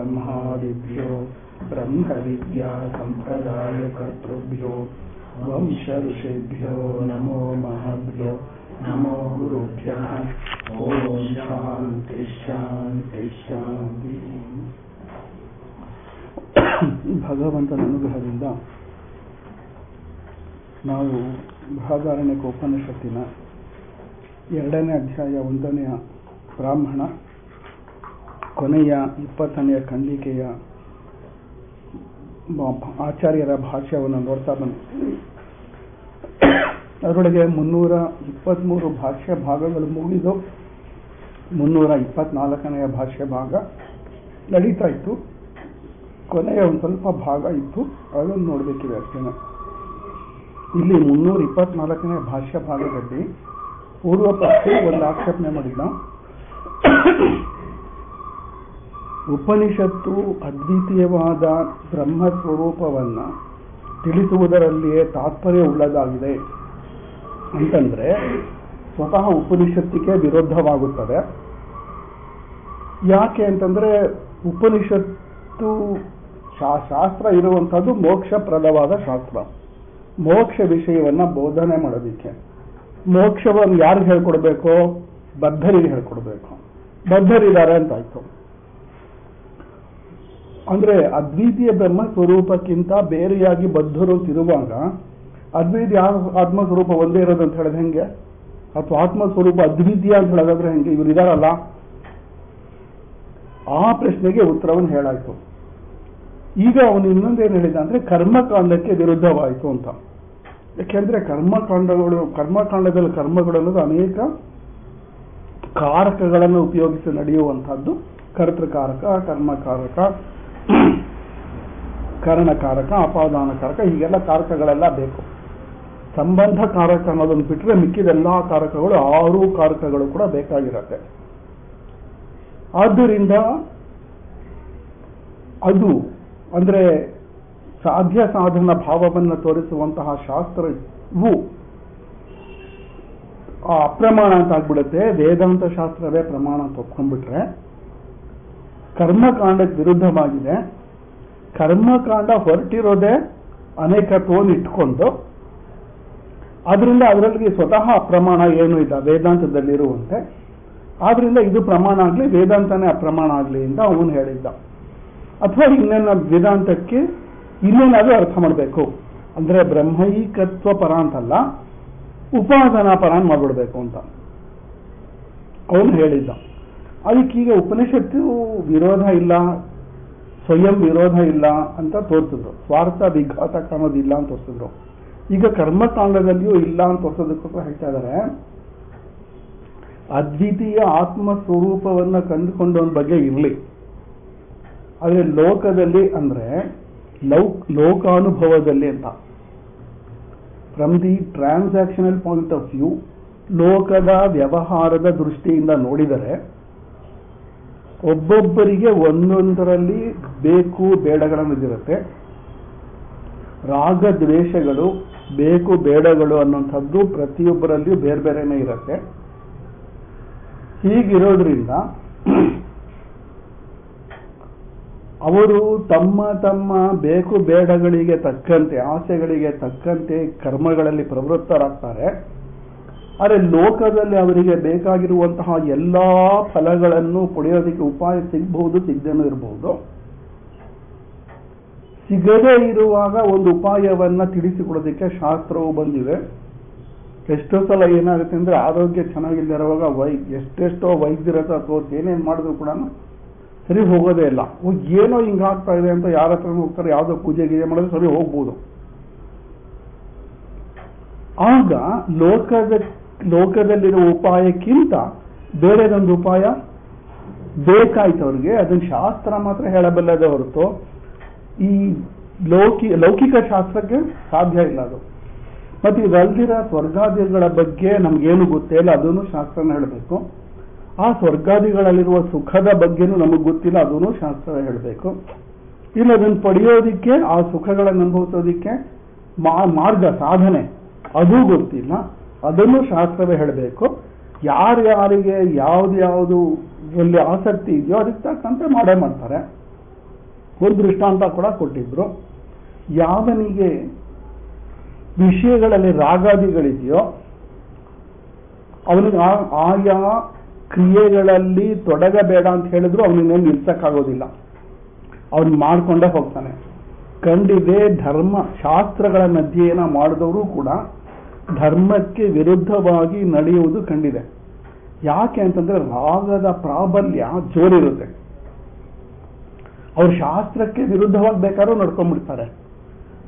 ಬ್ರಹ್ಮಾದಿಭ್ಯೋ ಬ್ರಹ್ಮವಿದ್ಯಾ ಸಂಪ್ರದಾಯಕರ್ತೃಭ್ಯೋ ವಂಶ ಋಷಿಭ್ಯೋ ನಮೋ ಮಹಾಭ್ಯೋ ನಮೋ ಗುರುಭ್ಯಃ. ಓಂ ಶಾಂತಿ ಶಾಂತಿ ಶಾಂತಿ. ಭಗವಂತನ ಅನುಗ್ರಹದಿಂದ ನಾವು ಬೃಹದಾರಣ್ಯಕ ಉಪನಿಷತ್ತಿನ 2ನೇ ಅಧ್ಯಾಯ 1ನೆಯ ಬ್ರಾಹ್ಮಣ ಕೊನೆಯ 20ನೆಯ ಖಂಡಿಕೆಯ ಆಚಾರ್ಯರ ಭಾಷ್ಯವನ್ನು ನೋಡ್ತಾ ಬಂದಿದ್ದೀವಿ. ಅದರೊಳಗೆ 323 ಭಾಷ್ಯ ಭಾಗಗಳು ಮುಗಿದು 324ನೆಯ ಭಾಷ್ಯ ಭಾಗ ನಡೀತಾ ಇತ್ತು. ಕೊನೆಯ ಒಂದು ಸ್ವಲ್ಪ ಭಾಗ ಇತ್ತು, ಅದನ್ನು ನೋಡಬೇಕಿದೆ ಅಷ್ಟೇನೆ. ಇಲ್ಲಿ 324ನೇ ಭಾಷ್ಯ ಭಾಗದಲ್ಲಿ ಪೂರ್ವ ಪಕ್ಷಿ ಒಂದು ಆಕ್ಷೇಪಣೆ ಮಾಡಿದ. ಉಪನಿಷತ್ತು ಅದ್ವಿತೀಯವಾದ ಬ್ರಹ್ಮಸ್ವರೂಪವನ್ನು ತಿಳಿಸುವುದರಲ್ಲಿಯೇ ತಾತ್ಪರ್ಯ ಉಳ್ಳದಾಗಿದೆ ಅಂತಂದ್ರೆ ಸ್ವತಃ ಉಪನಿಷತ್ತಿಗೆ ವಿರೋಧವಾಗುತ್ತದೆ. ಯಾಕೆ ಅಂತಂದ್ರೆ ಉಪನಿಷತ್ತು ಶಾಸ್ತ್ರ ಇರುವಂಥದ್ದು ಮೋಕ್ಷಪ್ರದವಾದ ಶಾಸ್ತ್ರ. ಮೋಕ್ಷ ವಿಷಯವನ್ನ ಬೋಧನೆ ಮಾಡೋದಿಕ್ಕೆ ಮೋಕ್ಷವನ್ನು ಯಾರಿಗೆ ಹೇಳ್ಕೊಡ್ಬೇಕು? ಬದ್ಧರಿಗೆ ಹೇಳ್ಕೊಡ್ಬೇಕು. ಬದ್ಧರಿದ್ದಾರೆ ಅಂತಾಯ್ತು. ಅಂದ್ರೆ ಅದ್ವಿತೀಯ ಬ್ರಹ್ಮ ಸ್ವರೂಪಕ್ಕಿಂತ ಬೇರೆಯಾಗಿ ಬದ್ಧರು ತಿರುವಾಗ ಅದ್ವಿತೀಯ ಆತ್ಮಸ್ವರೂಪ ಒಂದೇ ಇರೋದು ಅಂತ ಹೇಳಿದ್ರೆ ಹೆಂಗೆ? ಅಥವಾ ಆತ್ಮಸ್ವರೂಪ ಅದ್ವಿತೀಯ ಅಂತ ಹೇಳೋದಾದ್ರೆ ಹೆಂಗೆ? ಇವರು ಇದಾರಲ್ಲ. ಆ ಪ್ರಶ್ನೆಗೆ ಉತ್ತರವನ್ನು ಹೇಳಾಯ್ತು. ಈಗ ಅವನು ಇನ್ನೊಂದೇನು ಹೇಳಿದ ಅಂದ್ರೆ ಕರ್ಮಕಾಂಡಕ್ಕೆ ವಿರುದ್ಧವಾಯಿತು ಅಂತ. ಯಾಕೆಂದ್ರೆ ಕರ್ಮಕಾಂಡದಲ್ಲಿ ಕರ್ಮಗಳು ಅನ್ನೋದು ಅನೇಕ ಕಾರಕಗಳನ್ನು ಉಪಯೋಗಿಸಿ ನಡೆಯುವಂತಹದ್ದು. ಕರ್ತೃಕಾರಕ, ಕರ್ಮಕಾರಕ, ಕರಣಕಾರಕ, ಅಪಾದಾನಕಾರಕ, ಹೀಗೆಲ್ಲ ಕಾರಕಗಳೆಲ್ಲ ಬೇಕು. ಸಂಬಂಧ ಕಾರಕ ಅನ್ನೋದನ್ನು ಬಿಟ್ಟರೆ ಮಿಕ್ಕಿದೆಲ್ಲ ಕಾರಕಗಳು 6 ಕಾರಕಗಳು ಕೂಡ ಬೇಕಾಗಿರತ್ತೆ. ಆದ್ದರಿಂದ ಅದು ಅಂದ್ರೆ ಸಾಧ್ಯ ಸಾಧನ ಭಾವವನ್ನು ತೋರಿಸುವಂತಹ ಶಾಸ್ತ್ರವು ಅಪ್ರಮಾಣ ಅಂತ ಆಗ್ಬಿಡುತ್ತೆ. ವೇದಾಂತ ಶಾಸ್ತ್ರವೇ ಪ್ರಮಾಣ ಅಂತ ಒಪ್ಕೊಂಡ್ಬಿಟ್ರೆ ಕರ್ಮಕಾಂಡಕ್ಕೆ ವಿರುದ್ಧವಾಗಿದೆ. ಕರ್ಮಕಾಂಡ ಹೊರಟಿರೋದೇ ಅನೇಕತ್ವವನ್ನು ಇಟ್ಕೊಂಡು, ಆದ್ರಿಂದ ಅದರಲ್ಲಿ ಸ್ವತಃ ಅಪ್ರಮಾಣ ಏನೂ ಇಲ್ಲ ವೇದಾಂತದಲ್ಲಿರುವಂತೆ. ಆದ್ರಿಂದ ಇದು ಪ್ರಮಾಣ ಆಗ್ಲಿ, ವೇದಾಂತನೇ ಅಪ್ರಮಾಣ ಆಗ್ಲಿ ಅಂತ ಅವನು ಹೇಳಿದ್ದ. ಅಥವಾ ಇನ್ನೇನ ವೇದಾಂತಕ್ಕೆ ಇನ್ನೇನಾದ್ರೂ ಅರ್ಥ ಮಾಡಬೇಕು ಅಂದ್ರೆ ಬ್ರಹ್ಮೈಕತ್ವ ಪರ ಅಂತಲ್ಲ, ಉಪಾಸನಾ ಪರ ಮಾಡ್ಬಿಡ್ಬೇಕು ಅಂತ ಅವನು ಹೇಳಿದ್ದ. ಅದಕ್ಕೀಗ ಉಪನಿಷತ್ತು ವಿರೋಧ ಇಲ್ಲ, ಸ್ವಯಂ ವಿರೋಧ ಇಲ್ಲ ಅಂತ ತೋರಿಸಿದ್ರು. ಸ್ವಾರ್ಥ ವಿಘಾತಕ ಅನ್ನೋದಿಲ್ಲ ಅಂತ ತೋರಿಸಿದ್ರು. ಈಗ ಕರ್ಮಕಾಂಡದಲ್ಲಿಯೂ ಇಲ್ಲ ಅಂತ ತೋರಿಸೋದಕ್ಕೋಸ್ಕರ ಹೇಳ್ತಾ ಇದ್ದಾರೆ, ಅದ್ವಿತೀಯ ಆತ್ಮ ಸ್ವರೂಪವನ್ನು ಕಂಡುಕೊಂಡವನ ಬಗ್ಗೆ ಇರಲಿ. ಆದರೆ ಲೋಕದಲ್ಲಿ ಅಂದ್ರೆ ಲೋಕಾನುಭವದಲ್ಲಿ ಅಂತ, from the transactional point of view, ಲೋಕದ ವ್ಯವಹಾರದ ದೃಷ್ಟಿಯಿಂದ ನೋಡಿದರೆ ಒಬ್ಬೊಬ್ಬರಿಗೆ ಒಂದೊಂದರಲ್ಲಿ ಬೇಕು ಬೇಡಗಳನ್ನದಿರುತ್ತೆ. ರಾಗ ದ್ವೇಷಗಳು, ಬೇಕು ಬೇಡಗಳು ಅನ್ನುವಂಥದ್ದು ಪ್ರತಿಯೊಬ್ಬರಲ್ಲಿಯೂ ಬೇರೆ ಬೇರೆನೇ ಇರುತ್ತೆ. ಹೀಗಿರೋದ್ರಿಂದ ಅವರು ತಮ್ಮ ತಮ್ಮ ಬೇಕು ಬೇಡಗಳಿಗೆ ತಕ್ಕಂತೆ, ಆಸೆಗಳಿಗೆ ತಕ್ಕಂತೆ ಕರ್ಮಗಳಲ್ಲಿ ಪ್ರವೃತ್ತರಾಗ್ತಾರೆ. ಆದರೆ ಲೋಕದಲ್ಲಿ ಅವರಿಗೆ ಬೇಕಾಗಿರುವಂತಹ ಎಲ್ಲಾ ಫಲಗಳನ್ನು ಪಡೆಯೋದಕ್ಕೆ ಉಪಾಯ ಸಿಗಬಹುದು, ಸಿಗದೇನೂ ಇರಬಹುದು. ಸಿಗದೇ ಇರುವಾಗ ಒಂದು ಉಪಾಯವನ್ನ ತಿಳಿಸಿಕೊಡೋದಕ್ಕೆ ಶಾಸ್ತ್ರವು ಬಂದಿವೆ. ಎಷ್ಟೋ ಸಲ ಏನಾಗುತ್ತೆ ಅಂದ್ರೆ ಆರೋಗ್ಯ ಚೆನ್ನಾಗಿಲ್ಲದಿರುವಾಗ ಎಷ್ಟೆಷ್ಟೋ ವೈದ್ಯರ ಹತ್ರ ತೋರಿಸಿ ಏನೇನು ಮಾಡಿದ್ರು ಕೂಡ ಸರಿ ಹೋಗೋದೇ ಇಲ್ಲ. ಏನೋ ಹಿಂಗಾಗ್ತಾ ಇದೆ ಅಂತ ಯಾರ ಹತ್ರ ಹೋಗ್ತಾರೆ, ಯಾವುದೋ ಪೂಜೆ ಗೀಜೆ ಮಾಡಿದ್ರೆ ಸರಿ ಹೋಗ್ಬೋದು. ಆಗ ಲೋಕದಲ್ಲಿರುವ ಉಪಾಯಕ್ಕಿಂತ ಬೇರೆದೊಂದು ಉಪಾಯ ಬೇಕಾಯ್ತು ಅವ್ರಿಗೆ. ಅದನ್ನ ಶಾಸ್ತ್ರ ಮಾತ್ರ ಹೇಳಬಲ್ಲದೆ ಹೊರತು ಈ ಲೌಕಿಕ ಶಾಸ್ತ್ರಕ್ಕೆ ಸಾಧ್ಯ ಇಲ್ಲ ಅದು. ಮತ್ತೆ ಇದಲ್ದಿರ ಸ್ವರ್ಗಾದಿಗಳ ಬಗ್ಗೆ ನಮ್ಗೇನು ಗೊತ್ತೇ ಇಲ್ಲ, ಅದನ್ನು ಶಾಸ್ತ್ರನ ಹೇಳಬೇಕು. ಆ ಸ್ವರ್ಗಾದಿಗಳಲ್ಲಿರುವ ಸುಖದ ಬಗ್ಗೆನೂ ನಮಗೆ ಗೊತ್ತಿಲ್ಲ, ಅದನ್ನು ಶಾಸ್ತ್ರ ಹೇಳಬೇಕು. ಇಲ್ಲ ಅದನ್ನು ಪಡೆಯೋದಿಕ್ಕೆ, ಆ ಸುಖಗಳನ್ನು ಅನುಭವಿಸೋದಿಕ್ಕೆ ಮಾರ್ಗ ಸಾಧನೆ ಅದೂ ಗೊತ್ತಿಲ್ಲ, ಅದನ್ನು ಶಾಸ್ತ್ರವೇ ಹೇಳಬೇಕು. ಯಾರ್ಯಾರಿಗೆ ಯಾವ್ದು ಅಲ್ಲಿ ಆಸಕ್ತಿ ಇದೆಯೋ ಅದಕ್ಕೆ ತಕ್ಕಂತೆ ಮಾಡೇ ಮಾಡ್ತಾರೆ. ಒಂದು ದೃಷ್ಟಾಂತ ಕೂಡ ಕೊಟ್ಟಿದ್ರು. ಯಾವನಿಗೆ ವಿಷಯಗಳಲ್ಲಿ ರಾಗಾದಿಗಳಿದೆಯೋ ಅವನಿಗೆ ಆಯಾ ಕ್ರಿಯೆಗಳಲ್ಲಿ ತೊಡಗಬೇಡ ಅಂತ ಹೇಳಿದ್ರು ಅವನಿಗೆ ನಿಲ್ಸಕ್ಕಾಗೋದಿಲ್ಲ, ಅವನು ಮಾಡ್ಕೊಂಡೇ ಹೋಗ್ತಾನೆ. ಕಂಡಿದೆ, ಧರ್ಮ ಶಾಸ್ತ್ರಗಳನ್ನು ಅಧ್ಯಯನ ಮಾಡಿದವರು ಕೂಡ ಧರ್ಮಕ್ಕೆ ವಿರುದ್ಧವಾಗಿ ನಡೆಯುವುದು ಕಂಡಿದೆ. ಯಾಕೆ ಅಂತಂದ್ರೆ ರಾಗದ ಪ್ರಾಬಲ್ಯ ಜೋರಿರುತ್ತೆ. ಅವರು ಶಾಸ್ತ್ರಕ್ಕೆ ವಿರುದ್ಧವಾಗಿ ಬೇಕಾದ್ರೂ ನಡ್ಕೊಂಡ್ಬಿಡ್ತಾರೆ.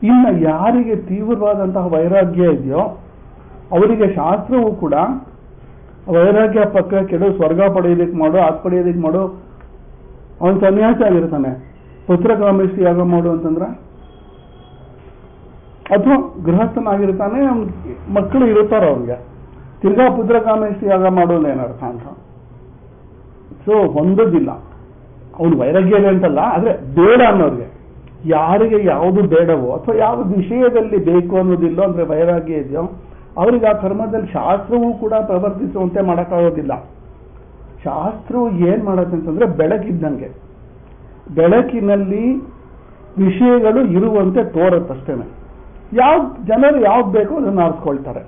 ಇನ್ನು ಯಾರಿಗೆ ತೀವ್ರವಾದಂತಹ ವೈರಾಗ್ಯ ಇದೆಯೋ ಅವರಿಗೆ ಶಾಸ್ತ್ರವೂ ಕೂಡ ವೈರಾಗ್ಯ ಪಕ್ಕ ಕೆಡು, ಸ್ವರ್ಗ ಪಡೆಯೋದಕ್ಕೆ ಮಾಡು, ಅದು ಪಡೆಯೋದಕ್ಕೆ ಮಾಡು, ಅವನು ಸನ್ಯಾಸಿ ಆಗಿರ್ತಾನೆ. ಪುತ್ರಕಾಮೇಷ್ಟಿ ಯಾಗ ಮಾಡು ಅಂತಂದ್ರೆ, ಅಥವಾ ಗೃಹಸ್ಥನಾಗಿರ್ತಾನೆ, ಮಕ್ಕಳು ಇರುತ್ತಾರ ಅವ್ರಿಗೆ, ತಿರ್ಗಾ ಪುತ್ರಕಾಮೇಷ್ಟಿ ಯಾಗ ಮಾಡೋದು ಏನರ್ಥ ಅಂತ. ಸೊ ಹೊಂದೋದಿಲ್ಲ. ಅವನು ವೈರಾಗ್ಯ ಅಂತಲ್ಲ, ಆದ್ರೆ ಬೇಡ ಅನ್ನೋರಿಗೆ, ಯಾರಿಗೆ ಯಾವುದು ಬೇಡವೋ ಅಥವಾ ಯಾವ ವಿಷಯದಲ್ಲಿ ಬೇಕು ಅನ್ನೋದಿಲ್ಲೋ ಅಂದ್ರೆ ವೈರಾಗ್ಯ ಇದೆಯೋ ಅವರಿಗೆ ಆ ಕರ್ಮದಲ್ಲಿ ಶಾಸ್ತ್ರವೂ ಕೂಡ ಪ್ರವರ್ತಿಸುವಂತೆ ಮಾಡೋಕ್ಕಾಗೋದಿಲ್ಲ. ಶಾಸ್ತ್ರವು ಏನ್ ಮಾಡತ್ತೆ ಅಂತಂದ್ರೆ ಬೆಳಕಿದ್ದಂಗೆ, ಬೆಳಕಿನಲ್ಲಿ ವಿಷಯಗಳು ಇರುವಂತೆ ತೋರತ್ತಷ್ಟೇನೆ. ಜನರು ಯಾವ್ದು ಬೇಕೋ ಅದನ್ನು ಆರಿಸ್ಕೊಳ್ತಾರೆ.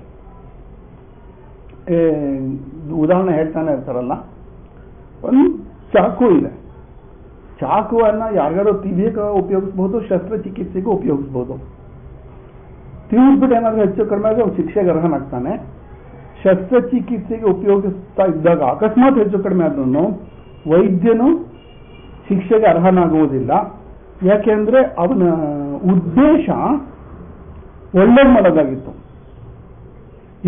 ಉದಾಹರಣೆ ಹೇಳ್ತಾನೆ ಇರ್ತಾರಲ್ಲ, ಒಂದು ಚಾಕು ಇದೆ, ಚಾಕುವನ್ನ ಯಾರಿಗಾರು ತಿವಿಯಕ್ಕೆ ಉಪಯೋಗಿಸ್ಬೋದು, ಶಸ್ತ್ರಚಿಕಿತ್ಸೆಗೂ ಉಪಯೋಗಿಸ್ಬೋದು. ತಿವಿದ್ಬಿಟ್ಟು ಏನಾದ್ರೂ ಹೆಚ್ಚು ಕಡಿಮೆ ಆಗಿ ಅವ್ನು ಶಿಕ್ಷೆಗೆ ಅರ್ಹನಾಗ್ತಾನೆ. ಶಸ್ತ್ರಚಿಕಿತ್ಸೆಗೆ ಉಪಯೋಗಿಸ್ತಾ ಇದ್ದಾಗ ಅಕಸ್ಮಾತ್ ಹೆಚ್ಚು ಕಡಿಮೆ ಆದ್ರೂ ವೈದ್ಯನು ಶಿಕ್ಷೆಗೆ ಅರ್ಹನಾಗುವುದಿಲ್ಲ. ಯಾಕೆಂದ್ರೆ ಅವನ ಉದ್ದೇಶ ಒಳ್ಳೆ ಮಾಡೋದಾಗಿತ್ತು.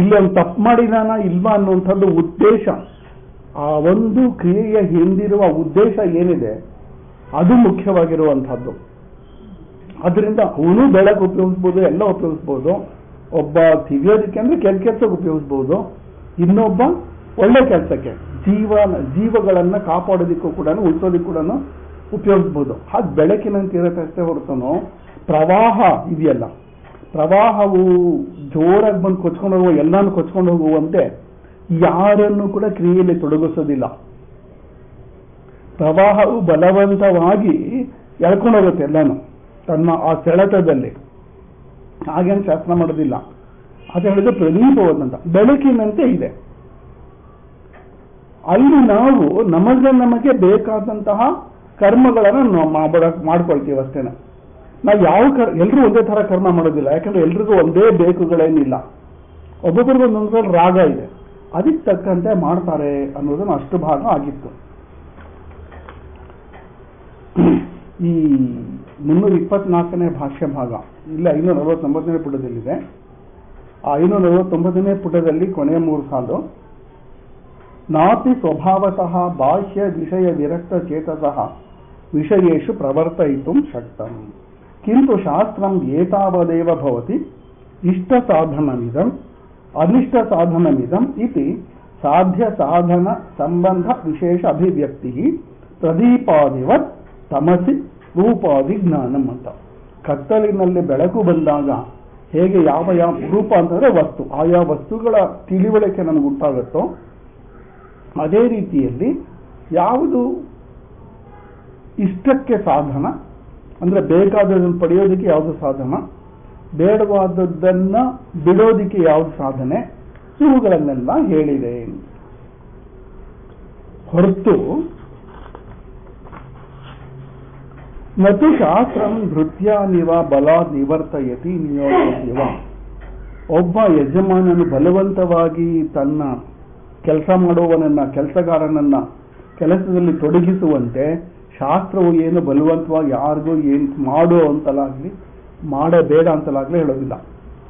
ಇಲ್ಲಿ ಅವನು ತಪ್ಪು ಮಾಡಿದಾನ ಇಲ್ವಾ ಅನ್ನುವಂಥದ್ದು ಉದ್ದೇಶ, ಆ ಒಂದು ಕ್ರಿಯೆಯ ಹಿಂದಿರುವ ಉದ್ದೇಶ ಏನಿದೆ ಅದು ಮುಖ್ಯವಾಗಿರುವಂಥದ್ದು. ಅದರಿಂದ ಅವನು ಬೆಳಕು ಉಪಯೋಗಿಸ್ಬೋದು, ಎಲ್ಲ ಉಪಯೋಗಿಸ್ಬೋದು. ಒಬ್ಬ ತಿವಿಯೋದಕ್ಕೆ ಅಂದ್ರೆ ಕೆಲಸಕ್ಕೆ ಉಪಯೋಗಿಸ್ಬೋದು, ಇನ್ನೊಬ್ಬ ಒಳ್ಳೆ ಕೆಲಸಕ್ಕೆ, ಜೀವಗಳನ್ನ ಕಾಪಾಡೋದಕ್ಕೂ ಕೂಡ ಉಳಿಸೋದಕ್ಕೂ ಕೂಡ ಉಪಯೋಗಿಸ್ಬೋದು. ಹಾಗೆ ಬೆಳಕಿನಂತೆ ಇರುತ್ತೆ ಅಷ್ಟೇ ಹೊರತುನು ಪ್ರವಾಹ ಇದೆಯಲ್ಲ, ಪ್ರವಾಹವು ಜೋರಾಗಿ ಬಂದು ಕೊಚ್ಕೊಂಡು ಹೋಗುವ, ಎಲ್ಲಾನು ಕೊಚ್ಕೊಂಡು ಹೋಗುವಂತೆ ಯಾರನ್ನು ಕೂಡ ಕ್ರಿಯೆಯಲ್ಲಿ ತೊಡಗಿಸೋದಿಲ್ಲ. ಪ್ರವಾಹವು ಬಲವಂತವಾಗಿ ಎಳ್ಕೊಂಡು ಹೋಗುತ್ತೆ ಎಲ್ಲಾನು ತನ್ನ ಆ ಸೆಳೆತದಲ್ಲಿ. ಹಾಗೇನು ಶಾಸ್ತ್ರ ಮಾಡೋದಿಲ್ಲ. ಅದು ಹೇಳಿದ್ರೆ ಪ್ರದೀಪವಾದಂತ ಬೆಳಕಿನಂತೆ ಇದೆ. ಅಲ್ಲಿ ನಾವು ನಮಗೆ ಬೇಕಾದಂತಹ ಕರ್ಮಗಳನ್ನು ಮಾಡ್ಕೊಳ್ತೀವಿ ಅಷ್ಟೇನೆ. ನಾವು ಎಲ್ಲರೂ ಒಂದೇ ತರ ಕರ್ಮ ಮಾಡೋದಿಲ್ಲ. ಯಾಕಂದ್ರೆ ಎಲ್ರಿಗೂ ಒಂದೇ ಬೇಕುಗಳೇನಿಲ್ಲ. ಒಬ್ಬೊಬ್ಬರಿಗೂ ಒಂದೊಂದು ರಾಗ ಇದೆ, ಅದಕ್ಕೆ ತಕ್ಕಂತೆ ಮಾಡ್ತಾರೆ ಅನ್ನೋದನ್ನು ಅಷ್ಟು ಭಾಗ ಆಗಿತ್ತು. ಈ 324ನೇ ಭಾಷ್ಯ ಭಾಗ ಇಲ್ಲ 549ನೇ ಪುಟದಲ್ಲಿದೆ. ಆ 549ನೇ ಪುಟದಲ್ಲಿ ಕೊನೆಯ 3 ಸಾಲು, ನಾಪಿ ಸ್ವಭಾವತಃ ಬಾಹ್ಯ ವಿಷಯ ವಿರಕ್ತ ಚೇತಸಃ ವಿಷಯೇಷು ಪ್ರವರ್ತಯಿತುಂ ಶಕ್ತಂ ಕಿಂತು ಶಾಸ್ತ್ರಂ ಏತಾವದೇವ ಭವತಿ ಇಷ್ಟ ಸಾಧನಮಿದಂ ಅನಿಷ್ಟ ಸಾಧನಮಿದಂ ಇತಿ ಸಾಧ್ಯ ಸಾಧನ ಸಂಬಂಧ ವಿಶೇಷ ಅಭಿವ್ಯಕ್ತಿ ಪ್ರದೀಪಾದಿವತ್ ತಮಸಿ ರೂಪಾದಿ ಜ್ಞಾನಂ ಅಂತ. ಕತ್ತಲಿನಲ್ಲಿ ಬೆಳಕು ಬಂದಾಗ ಹೇಗೆ ಯಾವ ರೂಪ ಅಂತಂದ್ರೆ ವಸ್ತು, ಆಯಾ ವಸ್ತುಗಳ ತಿಳಿವಳಿಕೆ ನಮ್ಗೆ ಉಂಟಾಗುತ್ತೋ ಅದೇ ರೀತಿಯಲ್ಲಿ ಯಾವುದು ಇಷ್ಟಕ್ಕೆ ಸಾಧನ ಅಂದ್ರೆ ಬೇಕಾದದನ್ನು ಪಡೆಯೋದಕ್ಕೆ ಯಾವುದು ಸಾಧನ, ಬೇಡವಾದದ್ದನ್ನ ಬಿಡೋದಿಕ್ಕೆ ಯಾವುದು ಸಾಧನೆ, ಇವುಗಳನ್ನೆಲ್ಲ ಹೇಳಿದೆ. ಹೊರತು ನತು ಶಾಸ್ತ್ರಂ ನೃತ್ಯಾನಿವ ಬಲ ನಿವರ್ತಯತಿ ನಿಯೋಜಿವ. ಒಬ್ಬ ಯಜಮಾನನು ಬಲವಂತವಾಗಿ ತನ್ನ ಕೆಲಸ ಮಾಡುವವನನ್ನ, ಕೆಲಸಗಾರನನ್ನ ಕೆಲಸದಲ್ಲಿ ತೊಡಗಿಸುವಂತೆ ಶಾಸ್ತ್ರವು ಏನು ಬಲವಂತವಾಗಿ ಯಾರಿಗೂ ಏನು ಮಾಡೋ ಅಂತಲಾಗ್ಲಿ ಮಾಡಬೇಡ ಅಂತಲಾಗ್ಲಿ ಹೇಳೋದಿಲ್ಲ.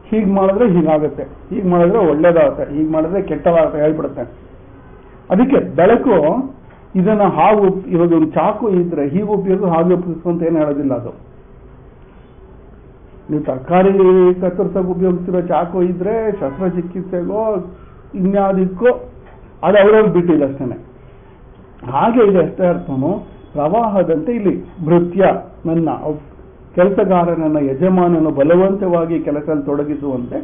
ಹೀಗೆ ಮಾಡಿದ್ರೆ ಹೀಗಾಗತ್ತೆ, ಹೀಗೆ ಮಾಡಿದ್ರೆ ಒಳ್ಳೇದಾಗುತ್ತೆ, ಹೀಗೆ ಮಾಡಿದ್ರೆ ಕೆಟ್ಟದಾಗುತ್ತೆ ಹೇಳ್ಬಿಡುತ್ತೆ. ಅದಕ್ಕೆ ಬೆಳಕು ಇದನ್ನ ಹಾವು, ಇವಾಗ ಒಂದು ಚಾಕು ಇದ್ರೆ ಹೀಗೆ ಉಪಯೋಗ ಹಾಗೆ ಉಪಯೋಗಿಸು ಅಂತ ಏನು ಹೇಳೋದಿಲ್ಲ. ಅದು ನೀವು ತರಕಾರಿ ಕತ್ತರಿಸೋಕೆ ಉಪಯೋಗಿಸಿರೋ ಚಾಕು ಇದ್ರೆ ಶಸ್ತ್ರಚಿಕಿತ್ಸೆಗೋ ಇನ್ಯಾವುದಕ್ಕೋ ಅದು ಅವರವ್ರು ಬಿಟ್ಟಿದೆ ಅಷ್ಟೇನೆ. ಹಾಗೆ ಇದೆ ಅಷ್ಟೇ ಅರ್ಥನು. ಪ್ರವಾಹದಂತೆ ಇಲ್ಲಿ ಭೃತ್ಯ ನನ್ನ ಕೆಲಸಗಾರನನ್ನ ಯಜಮಾನನು ಬಲವಂತವಾಗಿ ಕೆಲಸದಲ್ಲಿ ತೊಡಗಿಸುವಂತೆ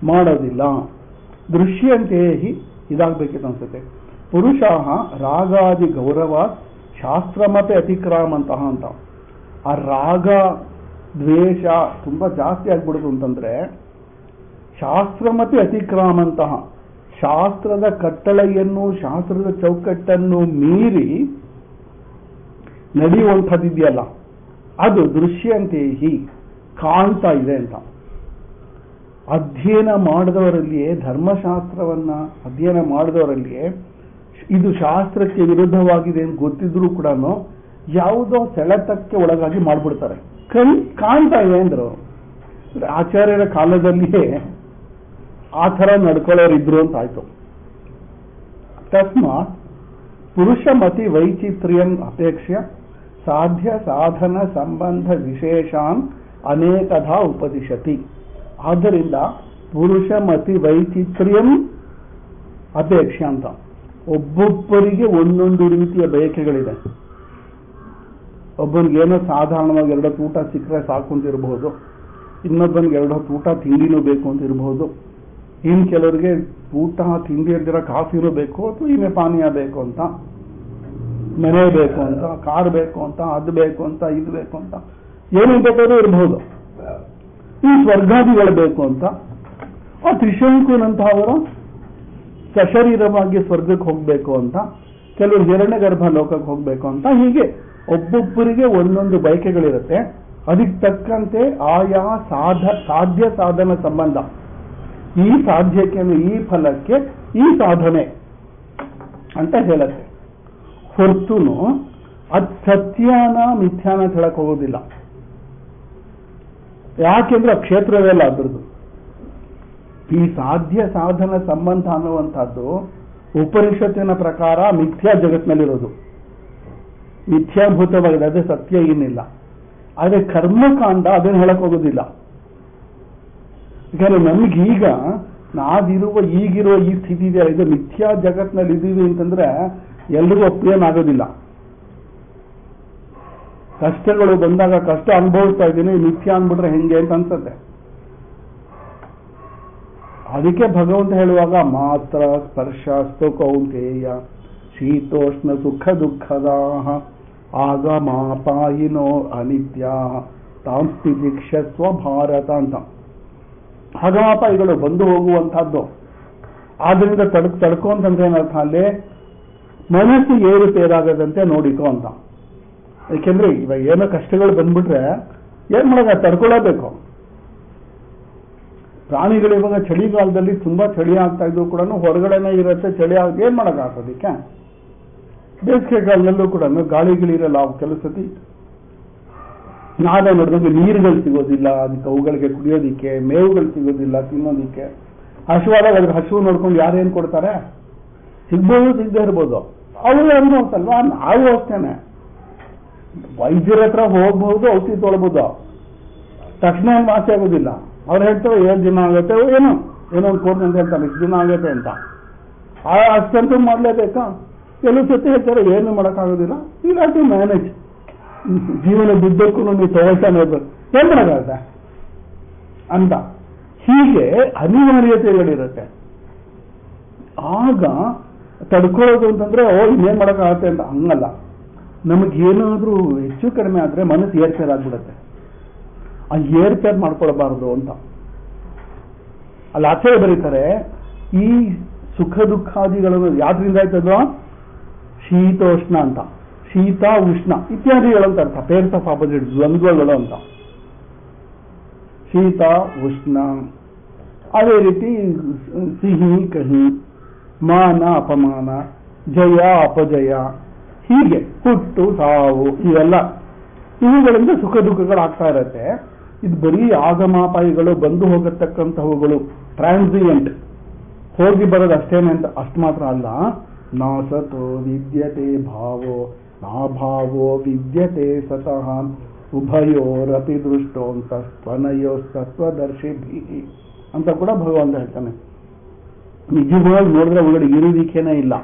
ಮಾಡೋದಿಲ್ಲ. ದೃಶ್ಯಂತೆ ಇದಾಗಬೇಕಿತ್ತು ಅನ್ಸುತ್ತೆ. ಪುರುಷ ರಾಗಾದಿ ಗೌರವ ಶಾಸ್ತ್ರಮತೆ ಅತಿಕ್ರಾಮಂತಹ ಅಂತ. ಆ ರಾಗ ದ್ವೇಷ ತುಂಬಾ ಜಾಸ್ತಿ ಆಗ್ಬಿಡುದು ಅಂತಂದ್ರೆ ಶಾಸ್ತ್ರಮತಿ ಅತಿಕ್ರಾಮಂತಹ, ಶಾಸ್ತ್ರದ ಕಟ್ಟಳೆಯನ್ನು ಶಾಸ್ತ್ರದ ಚೌಕಟ್ಟನ್ನು ಮೀರಿ ನಡೆಯುವಂಥದ್ದಿದೆಯಲ್ಲ ಅದು ದೃಶ್ಯಂತೆ ಕಾಣ್ತಾ ಇದೆ ಅಂತ. ಅಧ್ಯಯನ ಮಾಡಿದವರಲ್ಲಿಯೇ, ಧರ್ಮಶಾಸ್ತ್ರವನ್ನ ಅಧ್ಯಯನ ಮಾಡಿದವರಲ್ಲಿಯೇ ಇದು ಶಾಸ್ತ್ರಕ್ಕೆ ವಿರುದ್ಧವಾಗಿದೆ ಅಂತ ಗೊತ್ತಿದ್ರೂ ಕೂಡ ಯಾವುದೋ ಸೆಳೆತಕ್ಕೆ ಒಳಗಾಗಿ ಮಾಡ್ಬಿಡ್ತಾರೆ. ಕಾಣ್ತಾ ಇದೆ ಅಂದ್ರು. ಆಚಾರ್ಯರ ಕಾಲದಲ್ಲಿಯೇ ಆ ಥರ ನಡ್ಕೊಳ್ಳೋರಿದ್ರು ಅಂತ ಆಯ್ತು. ತಸ್ಮಾತ್ ಪುರುಷ ಮತಿ ವೈಚಿತ್ರ್ಯಂ ಅಪೇಕ್ಷೆ ಸಾಧ್ಯ ಸಾಧನ ಸಂಬಂಧ ವಿಶೇಷಾನ್ ಅನೇಕಧಾ ಉಪದಿಶತಿ. ಆದ್ದರಿಂದ ಪುರುಷ ಮತಿ ವೈಚಿತ್ರ್ಯಂ ಅಪೇಕ್ಷೆ ಅಂತ ಒಬ್ಬೊಬ್ಬರಿಗೆ ಒಂದೊಂದು ರೀತಿಯ ಬಯಕೆಗಳಿದೆ. ಒಬ್ಬನಿಗೇನೋ ಸಾಧಾರಣವಾಗಿ 2 ಹೊತ್ತು ಊಟ ಸಿಕ್ಕರೆ ಸಾಕು ಅಂತ ಇರಬಹುದು, ಇನ್ನೊಬ್ಬನಿಗೆ 2 ಹೊತ್ತು ಊಟ ತಿಂಡಿನೂ ಬೇಕು ಅಂತ ಇರಬಹುದು, ಇನ್ನು ಕೆಲವರಿಗೆ ಊಟ ತಿಂಡಿ ಇಲ್ದಿರೋ ಕಾಫಿನೂ ಬೇಕು, ಅಥವಾ ಇನ್ನೇ ಪಾನೀಯ ಬೇಕು ಅಂತ, ಮನೆ ಬೇಕು ಅಂತ, ಕಾರ್ ಬೇಕು ಅಂತ, ಅದು ಬೇಕು ಅಂತ, ಇದು ಬೇಕು ಅಂತ, ಏನು ಬೇಕಾದ್ರೂ ಇರಬಹುದು. ಈ ಸ್ವರ್ಗಾದಿಗಳು ಬೇಕು ಅಂತ, ಆ ತ್ರಿಶಂಕುನಂತಹವರು ಸಶರೀರವಾಗಿ ಸ್ವರ್ಗಕ್ಕೆ ಹೋಗ್ಬೇಕು ಅಂತ, ಕೆಲವರು ಹಿರಣ್ಯ ಗರ್ಭ ಲೋಕಕ್ಕೆ ಹೋಗ್ಬೇಕು ಅಂತ, ಹೀಗೆ ಒಬ್ಬೊಬ್ಬರಿಗೆ ಒಂದೊಂದು ಬಯಕೆಗಳಿರುತ್ತೆ. ಅದಕ್ಕೆ ತಕ್ಕಂತೆ ಆಯಾ ಸಾಧ್ಯ ಸಾಧನ ಸಂಬಂಧ, ಈ ಸಾಧ್ಯಕ್ಕೆ ಈ ಫಲಕ್ಕೆ ಈ ಸಾಧನೆ ಅಂತ ಹೇಳುತ್ತೆ. ಹೊರತುನು ಅದು ಸತ್ಯಾನ ಮಿಥ್ಯಾನ ಹೇಳಕ್ ಹೋಗೋದಿಲ್ಲ. ಯಾಕೆಂದ್ರೆ ಆ ಕ್ಷೇತ್ರವೇ ಅಲ್ಲ ಅದ್ರದ್ದು. ಈ ಸಾಧ್ಯ ಸಾಧನ ಸಂಬಂಧ ಅನ್ನುವಂಥದ್ದು ಉಪನಿಷತ್ತಿನ ಪ್ರಕಾರ ಮಿಥ್ಯಾ ಜಗತ್ತಿನಲ್ಲಿರೋದು, ಮಿಥ್ಯಾಭೂತವಾಗಿದೆ, ಅದೇ ಸತ್ಯ ಏನಿಲ್ಲ. ಆದರೆ ಕರ್ಮಕಾಂಡ ಅದನ್ನು ಹೇಳಕ್ ಹೋಗೋದಿಲ್ಲ. ಯಾಕಂದ್ರೆ ನಮಗೀಗ ಈಗಿರುವ ಈ ಸ್ಥಿತಿ ಇದೆಯಲ್ಲ, ಇದು ಮಿಥ್ಯಾ ಜಗತ್ನಲ್ಲಿ ಇದೀವಿ ಅಂತಂದ್ರೆ ಎಲ್ರಿಗೂ ಒಪ್ಪೇನಾಗೋದಿಲ್ಲ. ಕಷ್ಟಗಳು ಬಂದಾಗ ಕಷ್ಟ ಅನುಭವಿಸ್ತಾ ಇದ್ದೀನಿ, ಮಿಥ್ಯಾ ಅಂದ್ಬಿಟ್ರೆ ಹೆಂಗೆ ಅಂತ ಅನ್ಸುತ್ತೆ. ಅದಕ್ಕೆ ಭಗವಂತ ಹೇಳುವಾಗ ಮಾತ್ರ ಸ್ಪರ್ಶಸ್ತು ಕೌಂತೇಯ ಶೀತೋಷ್ಣ ಸುಖ ದುಃಖದ ಆಗಮಾಪಾಯಿನೋ ಅನಿತ್ಯ ತಾಂಸ್ತಿಕ್ಷಸ್ವ ಭಾರತ ಅಂತ. ಆಗಮಾಪಾಯಿಗಳು ಬಂದು ಹೋಗುವಂತಹದ್ದು. ಆದ್ರಿಂದ ತಡ್ಕೊ ಅಂತಂದ್ರೆ ಏನರ್ಥ, ಅಲ್ಲೇ ಮನಸ್ಸು ಏರುಪೇರಾಗದಂತೆ ನೋಡಿಕೋ ಅಂತ. ಯಾಕೆಂದ್ರೆ ಇವಾಗ ಏನೋ ಕಷ್ಟಗಳು ಬಂದ್ಬಿಟ್ರೆ ಏನ್ ಮಾಡೋದು, ತಡ್ಕೊಳ್ಳೇಬೇಕು. ಪ್ರಾಣಿಗಳು ಇವಾಗ ಚಳಿಗಾಲದಲ್ಲಿ ತುಂಬಾ ಚಳಿ ಆಗ್ತಾ ಇದ್ರು ಕೂಡ ಹೊರಗಡೆನೇ ಇರುತ್ತೆ, ಚಳಿ ಆಗ ಏನ್ ಮಾಡೋಕ್ಕಾಗೋದಿಕ್ಕೆ. ಬೇಸಿಗೆ ಕಾಲದಲ್ಲೂ ಕೂಡ ಗಾಳಿಗಳಿರಲ್ಲ. ಕೆಲವು ಸತಿ ನಾವೇ ನೋಡಿದಾಗ ನೀರುಗಳು ಸಿಗೋದಿಲ್ಲ ಅದಕ್ಕೆ, ಅವುಗಳಿಗೆ ಕುಡಿಯೋದಿಕ್ಕೆ ಮೇವುಗಳು ಸಿಗೋದಿಲ್ಲ ತಿನ್ನೋದಿಕ್ಕೆ. ಹಸುವಾದಾಗ ಅದ್ರ ಹಸು ನೋಡ್ಕೊಂಡು ಯಾರೇನ್ ಕೊಡ್ತಾರೆ, ಸಿಗ್ಬೋದು ಸಿಗದೆ ಇರ್ಬೋದು, ಅವರು ಅನುಭವಿಸಲ್ವಾ. ನಾವು ಅಷ್ಟೇನೆ ವೈದ್ಯರ ಹತ್ರ ಹೋಗ್ಬಹುದು, ಔಷಧಿ ತೊಳ್ಬೋದು, ತಕ್ಷಣ ಏನು ವಾಸಿ ಆಗೋದಿಲ್ಲ. ಅವ್ರು ಹೇಳ್ತಾರೆ 7 ದಿನ ಆಗುತ್ತೆ, ಏನೋ ಒಂದು ಕೋರ್ಸ್ ಅಂತ ಹೇಳ್ತಾರೆ, ಇಷ್ಟು ದಿನ ಆಗುತ್ತೆ ಅಂತ. ಅಷ್ಟಂತೂ ಮಾಡಲೇಬೇಕಾ. ಕೆಲವು ಸತಿ ಹೇಳ್ತಾರೆ ಏನು ಮಾಡೋಕ್ಕಾಗೋದಿಲ್ಲ, ಇಲ್ಲ ಟು ಮ್ಯಾನೇಜ್. ಜೀವನ ದುಡ್ಡಕ್ಕೂ ನೀವು ತಗೊಳ್ತಾನೆ ಇರ್ಬೇಕು, ಏನ್ ಮಾಡೋಕ್ಕಾಗತ್ತೆ ಅಂತ. ಹೀಗೆ ಅನಿವಾರ್ಯತೆಗಳಿರುತ್ತೆ. ಆಗ ತಡ್ಕೊಳ್ಳೋದು ಅಂತಂದ್ರೆ ಇನ್ನೇನ್ ಮಾಡೋಕ್ಕಾಗತ್ತೆ ಅಂತ ಹಂಗಲ್ಲ. ನಮಗೇನಾದ್ರೂ ಹೆಚ್ಚು ಕಡಿಮೆ ಆದ್ರೆ ಮನಸ್ಸು ಏರ್ಪೇರ್ ಆಗ್ಬಿಡುತ್ತೆ. ಆ ಏರ್ಪೇರ್ ಮಾಡ್ಕೊಳ್ಬಾರ್ದು ಅಂತ ಅಲ್ಲಿ ಆಚಾರ್ಯ ಬರೀತಾರೆ. ಈ ಸುಖ ದುಃಖಾದಿಗಳನ್ನು ಯಾವ್ದ್ರಿಂದ ಆಯ್ತದೋ, ಶೀತೋಷ್ಣ ಅಂತ, ಶೀತ ಉಷ್ಣ ಇತ್ಯಾದಿಗಳಂತ ಅರ್ಥ. ಪೇರ್ಸ್ ಆಫ್ ಆಪೋಸಿಟ್, ದ್ವಂದ್ವಗಳು ಅಂತ. ಶೀತ ಉಷ್ಣ, ಅದೇ ರೀತಿ ಸಿಹಿ ಕಹಿ, ಮಾನ ಅಪಮಾನ, ಜಯ ಅಪಜಯ, ಹೀಗೆ ಹುಟ್ಟು ಸಾವು, ಇವುಗಳಿಂದ ಸುಖ ದುಃಖಗಳು ಆಗ್ತಾ ಇರತ್ತೆ. ಇದು ಬರೀ ಆಗಮಾಪಾಯಿಗಳು, ಬಂದು ಹೋಗತಕ್ಕಂತಹವುಗಳು, ಟ್ರಾನ್ಸಿಯೆಂಟ್, ಹೋಗಿ ಬರೋದು ಅಷ್ಟೇನೆ ಅಂತ ಅಷ್ಟು ಮಾತ್ರ ಅಲ್ಲ. ನಾಸತೋ ವಿದ್ಯತೆ ಭಾವೋ ನಾಭಾವೋ ವಿದ್ಯತೆ ಸತಃ ಉಭಯೋರಪಿ ದೃಷ್ಟೋಂತಸ್ತನಯೋಸ್ತತ್ವದರ್ಶಿಭಿ ಅಂತ ಕೂಡ ಭಗವಂತ ಹೇಳ್ತಾನೆ. ನಿಜವಾಗಿ ನೋಡಿದ್ರೆ ಒಳಗಡೆ ಇರುವಿಕೆನೇ ಇಲ್ಲ,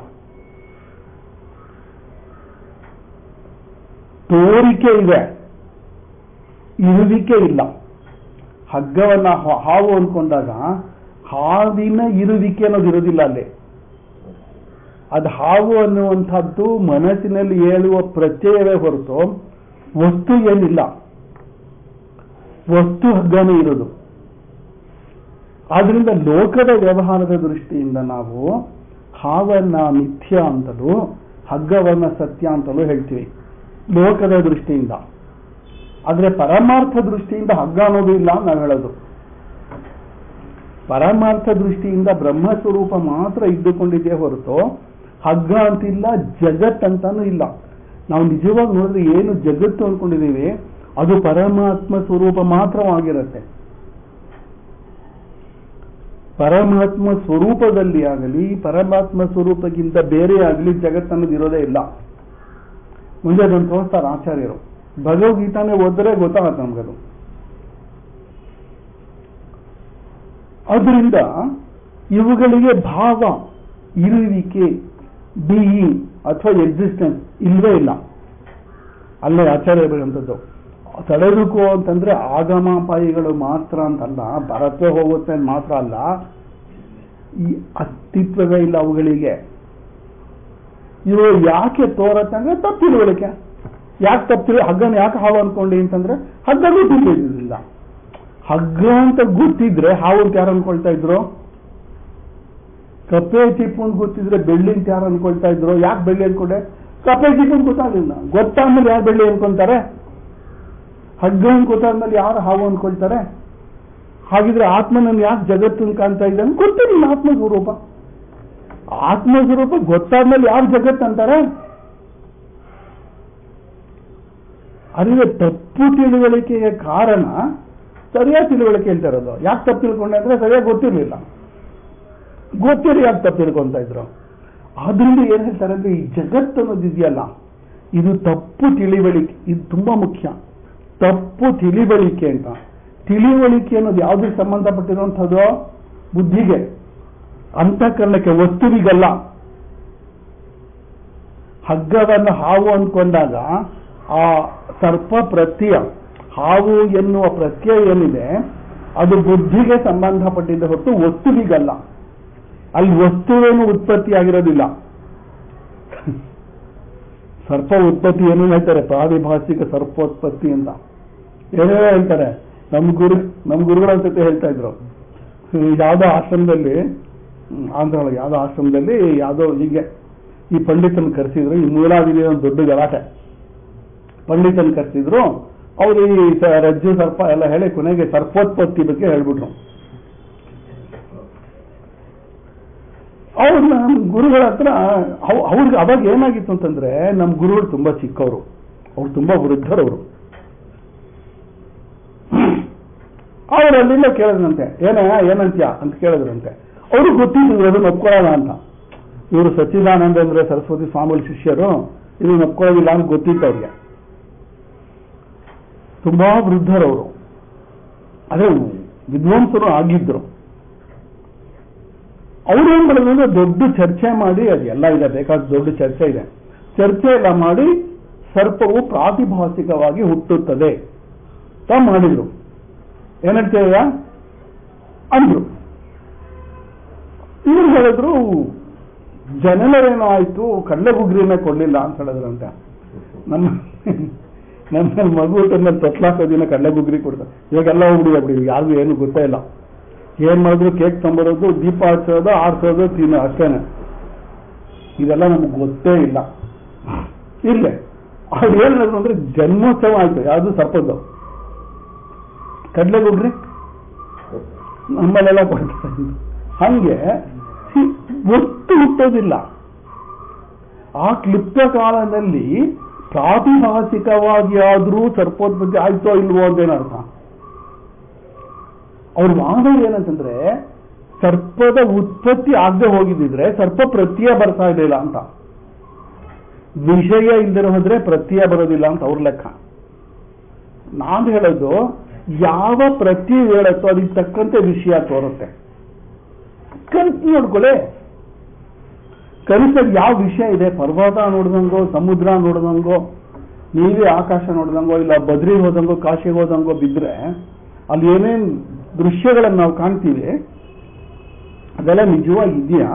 ತೋರಿಕೆ ಇದೆ, ಇರುವಿಕೆ ಇಲ್ಲ. ಹಗ್ಗವನ್ನ ಹಾವು ಅಂದ್ಕೊಂಡಾಗ ಹಾವಿನ ಇರುವಿಕೆ ಅನ್ನೋದು ಇರೋದಿಲ್ಲ ಅಲ್ಲಿ. ಅದು ಹಾವು ಅನ್ನುವಂಥದ್ದು ಮನಸ್ಸಿನಲ್ಲಿ ಹೇಳುವ ಪ್ರತ್ಯಯವೇ ಹೊರತು ವಸ್ತು ಏನಿಲ್ಲ, ವಸ್ತು ಹಗ್ಗನೇ ಇರೋದು. ಆದ್ರಿಂದ ಲೋಕದ ವ್ಯವಹಾರದ ದೃಷ್ಟಿಯಿಂದ ನಾವು ಹಾವನ್ನ ಮಿಥ್ಯ ಅಂತಲೂ ಹಗ್ಗವನ್ನ ಸತ್ಯ ಅಂತಲೂ ಹೇಳ್ತೀವಿ ಲೋಕದ ದೃಷ್ಟಿಯಿಂದ. ಆದ್ರೆ ಪರಮಾರ್ಥ ದೃಷ್ಟಿಯಿಂದ ಹಗ್ಗ ಅನ್ನೋದು ಇಲ್ಲ ಅಂತ ನಾವು ಹೇಳೋದು. ಪರಮಾರ್ಥ ದೃಷ್ಟಿಯಿಂದ ಬ್ರಹ್ಮಸ್ವರೂಪ ಮಾತ್ರ ಇದ್ದುಕೊಂಡಿದೆಯೇ ಹೊರತು ಹಗ್ಗ ಅಂತಿಲ್ಲ, ಜಗತ್ ಅಂತಾನೂ ಇಲ್ಲ. ನಾವು ನಿಜವಾಗಿ ನೋಡಿದ್ರೆ ಏನು ಜಗತ್ತು ಅಂದ್ಕೊಂಡಿದ್ದೀವಿ ಅದು ಪರಮಾತ್ಮ ಸ್ವರೂಪ ಮಾತ್ರವಾಗಿರುತ್ತೆ. ಪರಮಾತ್ಮ ಸ್ವರೂಪದಲ್ಲಿ ಆಗಲಿ ಪರಮಾತ್ಮ ಸ್ವರೂಪಕ್ಕಿಂತ ಬೇರೆ ಆಗಲಿ ಜಗತ್ತನ್ನೋದು ಇರೋದೇ ಇಲ್ಲ. ಮುಂದೆ ಅದನ್ನು ತೋರಿಸ್ತಾರೆ ಆಚಾರ್ಯರು. ಭಗವದ್ಗೀತಾನೇ ಓದಿದ್ರೆ ಗೊತ್ತಾಗತ್ತೆ ನಮ್ಗದು. ಅದರಿಂದ ಇವುಗಳಿಗೆ ಭಾವ, ಇರುವಿಕೆ, ಬೀಯಿಂಗ್ ಅಥವಾ ಎಕ್ಸಿಸ್ಟೆನ್ಸ್ ಇಲ್ವೇ ಇಲ್ಲ. ಅಲ್ಲೇ ಆಚಾರ್ಯ ಬರುವಂಥದ್ದು ತಡೆದುಕೋ ಅಂತಂದ್ರೆ ಆಗಮಾಪಾಯಿಗಳು ಮಾತ್ರ ಅಂತಲ್ಲ, ಬರತ್ತೆ ಹೋಗುತ್ತೆ ಅಂತ ಮಾತ್ರ ಅಲ್ಲ, ಈ ಅಸ್ತಿತ್ವವೇ ಇಲ್ಲ ಅವುಗಳಿಗೆ. ಇವು ಯಾಕೆ ತೋರತ್ತೆ ಅಂದ್ರೆ ತಪ್ಪಿರುವಳಿಕೆ. ಯಾಕೆ ತಪ್ಪಿರು? ಹಗ್ಗನ ಯಾಕೆ ಹಾವು ಅನ್ಕೊಂಡಿ ಅಂತಂದ್ರೆ ಹಗ್ಗ ಗೊತ್ತಿಲ್ಲ. ಹಗ್ಗ ಅಂತ ಗೊತ್ತಿದ್ರೆ ಹಾವು ಅಂತ ಯಾರು ಅನ್ಕೊಳ್ತಾ ಇದ್ರು? ಕಪ್ಪೆ ಚಿಪ್ಪು ಅಂತ ಗೊತ್ತಿದ್ರೆ ಬೆಳ್ಳಿ ಅಂತ ಯಾರು ಅನ್ಕೊಳ್ತಾ ಇದ್ರು? ಯಾಕೆ ಬೆಳ್ಳಿ ಅನ್ಕೊಂಡೆ? ಕಪ್ಪೆ ಚಿಪ್ಪು ಅಂತ ಗೊತ್ತಾಗಲಿಲ್ಲ. ಗೊತ್ತಾದ್ಮೇಲೆ ಯಾರು ಬೆಳ್ಳಿ ಅನ್ಕೊಂತಾರೆ? ಹಗ್ಗ ಅಂತ ಗೊತ್ತಾದ್ಮೇಲೆ ಯಾರು ಹಾವು ಅನ್ಕೊಳ್ತಾರೆ? ಹಾಗಿದ್ರೆ ಆತ್ಮನನ್ನು ಯಾಕೆ ಜಗತ್ತನ್ನು ಕಾಣ್ತಾ ಇದ್ದಾನೆ? ಗೊತ್ತಿರಲಿಲ್ಲ ಆತ್ಮಸ್ವರೂಪ. ಆತ್ಮಸ್ವರೂಪ ಗೊತ್ತಾದ್ಮೇಲೆ ಯಾರು ಜಗತ್ತು ಅಂತಾರೆ? ಅದೇ ತಪ್ಪು ತಿಳುವಳಿಕೆಯ ಕಾರಣ ಸರಿಯಾದ ತಿಳುವಳಿಕೆ ಹೇಳ್ತಾ ಇರೋದು. ಯಾಕೆ ತಪ್ಪು ತಿಳ್ಕೊಂಡೆ ಅಂದ್ರೆ ಸರಿಯಾಗಿ ಗೊತ್ತಿರಲಿಲ್ಲ. ಗೊತ್ತಿರಿ ಯಾಕೆ ತಪ್ಪು ತಿಳ್ಕೊಂತ ಇದ್ರು. ಆದ್ರಿಂದ ಏನ್ ಹೇಳ್ತಾರೆ ಅಂದ್ರೆ ಈ ಜಗತ್ತು ಅನ್ನೋದು ಇದೆಯಲ್ಲ, ಇದು ತಪ್ಪು ತಿಳಿವಳಿಕೆ. ಇದು ತುಂಬಾ ಮುಖ್ಯ. ತಪ್ಪು ತಿಳಿವಳಿಕೆ ಅಂತ. ತಿಳಿವಳಿಕೆ ಅನ್ನೋದು ಯಾವುದಕ್ಕೆ ಸಂಬಂಧಪಟ್ಟಿರುವಂಥದ್ದು? ಬುದ್ಧಿಗೆ, ಅಂತಃಕರಣಕ್ಕೆ, ವಸ್ತುವಿಗಲ್ಲ. ಹಗ್ಗವನ್ನು ಹಾವು ಅಂದ್ಕೊಂಡಾಗ ಆ ಸರ್ಪ ಪ್ರತ್ಯಯ, ಹಾವು ಎನ್ನುವ ಪ್ರತ್ಯಯ ಏನಿದೆ ಅದು ಬುದ್ಧಿಗೆ ಸಂಬಂಧಪಟ್ಟಿದ್ದ ಹೊರತು ವಸ್ತುವಿಗಲ್ಲ. ಅಲ್ಲಿ ವಸ್ತುವೇನು ಉತ್ಪತ್ತಿ ಆಗಿರೋದಿಲ್ಲ. ಸರ್ಪ ಉತ್ಪತ್ತಿ ಏನು ಹೇಳ್ತಾರೆ? ಪ್ರಾದಿಭಾಷಿಕ ಸರ್ಪೋತ್ಪತ್ತಿ ಅಂತ ಏನೇ ಹೇಳ್ತಾರೆ. ನಮ್ಮ ಗುರುಗಳ ಜೊತೆ ಹೇಳ್ತಾ ಇದ್ರು, ಯಾವುದೋ ಆಶ್ರಮದಲ್ಲಿ, ಆಂಧ್ರ ಯಾವುದೋ ಆಶ್ರಮದಲ್ಲಿ ಯಾವುದೋ ಹೀಗೆ ಈ ಪಂಡಿತನ ಕರೆಸಿದ್ರು. ಈ ಮೂಲಾದಿಗೆ ಒಂದು ದೊಡ್ಡ ಗಲಾಟೆ. ಪಂಡಿತನ ಕರೆಸಿದ್ರು. ಅವರು ಈ ರಜ್ಜು ಸರ್ಪ ಎಲ್ಲ ಹೇಳಿ ಕೊನೆಗೆ ಸರ್ಪೋತ್ಪತ್ತಿ ಬಗ್ಗೆ ಹೇಳ್ಬಿಟ್ರು. ಅವ್ರು ನಮ್ಮ ಗುರುಗಳ ಹತ್ರ ಅವ್ರಿಗೆ ಅವಾಗ ಏನಾಗಿತ್ತು ಅಂತಂದ್ರೆ, ನಮ್ಮ ಗುರುಗಳು ತುಂಬಾ ಚಿಕ್ಕವರು, ಅವ್ರು ತುಂಬಾ ವೃದ್ಧರವರು. ಅವ್ರು ಅಲ್ಲಿಂದ ಕೇಳಿದ್ರಂತೆ, ಏನಂತ್ಯ ಅಂತ ಕೇಳಿದ್ರಂತೆ. ಅವರು ಗೊತ್ತಿದ್ರು ಅದನ್ನು ಒಪ್ಕೊಳ್ಳೋಣ ಅಂತ. ಇವರು ಸಚ್ಚಿದಾನಂದ ಅಂದ್ರೆ ಸರಸ್ವತಿ ಸ್ವಾಮಿಗಳ ಶಿಷ್ಯರು, ಇದನ್ನು ಒಪ್ಕೊಳ್ಳೋದಿಲ್ಲ ಅಂತ ಗೊತ್ತಿತ್ತು ಅವ್ರಿಗೆ. ತುಂಬಾ ವೃದ್ಧರವರು, ಅದೇ ವಿದ್ವಾಂಸರು ಆಗಿದ್ರು. ಅವ್ರು ಏನ್ ಮಾಡಿದ್ರು, ದೊಡ್ಡ ಚರ್ಚೆ ಮಾಡಿ, ಅದೆಲ್ಲ ಇದೆ, ಬೇಕಾದ ದೊಡ್ಡ ಚರ್ಚೆ ಇದೆ. ಚರ್ಚೆ ಎಲ್ಲ ಮಾಡಿ ಸರ್ಪವು ಪ್ರಾತಿಭಾಸಿಕವಾಗಿ ಹುಟ್ಟುತ್ತದೆ ಅಂತ ಮಾಡಿದ್ರು. ಏನಂತೇವ ಅಂದ್ರು. ಇವ್ರು ಹೇಳಿದ್ರು, ಜನರೇನೋ ಆಯ್ತು, ಕಡ್ಲೆಗುಗ್ರಿನ ಕೊಡ್ಲಿಲ್ಲ ಅಂತ ಹೇಳಿದ್ರಂತೆ. ನಮ್ಮ ಮಗು ಊಟದಲ್ಲಿ ತೊಟ್ಲಾಕೋ ದಿನ ಕಡ್ಲೆಗುಗ್ರಿ ಕೊಡ್ತಾರೆ. ಇವಾಗೆಲ್ಲ ಹೋಗ್ಬಿಡಿ, ಯಾರಿಗೂ ಏನು ಗೊತ್ತೇ ಇಲ್ಲ. ಏನ್ ಮಾಡಿದ್ರು ಕೇಕ್ ತಂಬರೋದು, ದೀಪ ಹಚ್ಚೋದು, ಆರಿಸೋದು, ತಿನ್ನೋ ಅಷ್ಟೇನೆ. ಇದೆಲ್ಲ ನಮ್ಗೆ ಗೊತ್ತೇ ಇಲ್ಲ. ಇಲ್ಲೇ ಅವ್ರು ಏನ್ ಹೇಳಿದ್ರು ಅಂದ್ರೆ ಜನ್ಮೋತ್ಸವ ಆಯ್ತು, ಯಾವುದು ಸರ್ಪದ್ದು. ಕಡ್ಲೆಗುಗ್ರಿ ನಮ್ಮಲ್ಲೆಲ್ಲ ಕೊಡ್ತಾರೆ. ಹಂಗೆ ಒತ್ತು ಹುಟ್ಟೋದಿಲ್ಲ. ಆ ಕ್ಲಿಪ್ತ ಕಾಲದಲ್ಲಿ ಪ್ರಾತಿಭಾಸಿಕವಾಗಿ ಆದ್ರೂ ಸರ್ಪೋತ್ಪತ್ತಿ ಆಯ್ತೋ ಇಲ್ವೋ ಅಂತೇನರ್ಥ. ಅವ್ರ ವಾದ ಏನಂತಂದ್ರೆ, ಸರ್ಪದ ಉತ್ಪತ್ತಿ ಆಗದೆ ಹೋಗಿದ್ರೆ ಸರ್ಪ ಪ್ರತ್ಯಯ ಬರ್ತಾ ಇರಲಿಲ್ಲ ಅಂತ. ವಿಷಯ ಇಲ್ದಿರೋ ಹೋದ್ರೆ ಪ್ರತ್ಯಯ ಬರೋದಿಲ್ಲ ಅಂತ ಅವ್ರ ಲೆಕ್ಕ. ನಾನು ಹೇಳೋದು, ಯಾವ ಪ್ರತ್ಯಯ ಹೇಳತ್ತೋ ಅದಕ್ಕೆ ತಕ್ಕಂತೆ ವಿಷಯ ತೋರುತ್ತೆ. ಕನಸು ನೋಡ್ಕೊಳ್ಳೆ, ಕನಸಲ್ಲಿ ಯಾವ ವಿಷಯ ಇದೆ? ಪರ್ವತ ನೋಡ್ದಂಗೋ, ಸಮುದ್ರ ನೋಡ್ದಂಗೋ, ನೀವೇ ಆಕಾಶ ನೋಡ್ದಂಗೋ, ಇಲ್ಲ ಬದ್ರಿಗೆ ಹೋದಂಗೋ, ಕಾಶಿಗೆ ಹೋದಂಗೋ ಬಿದ್ರೆ ಅಲ್ಲಿ ಏನೇನ್ ದೃಶ್ಯಗಳನ್ನು ನಾವು ಕಾಣ್ತೀವಿ ಅದೆಲ್ಲ ನಿಜವಾಗಿ ಇದೆಯಾ?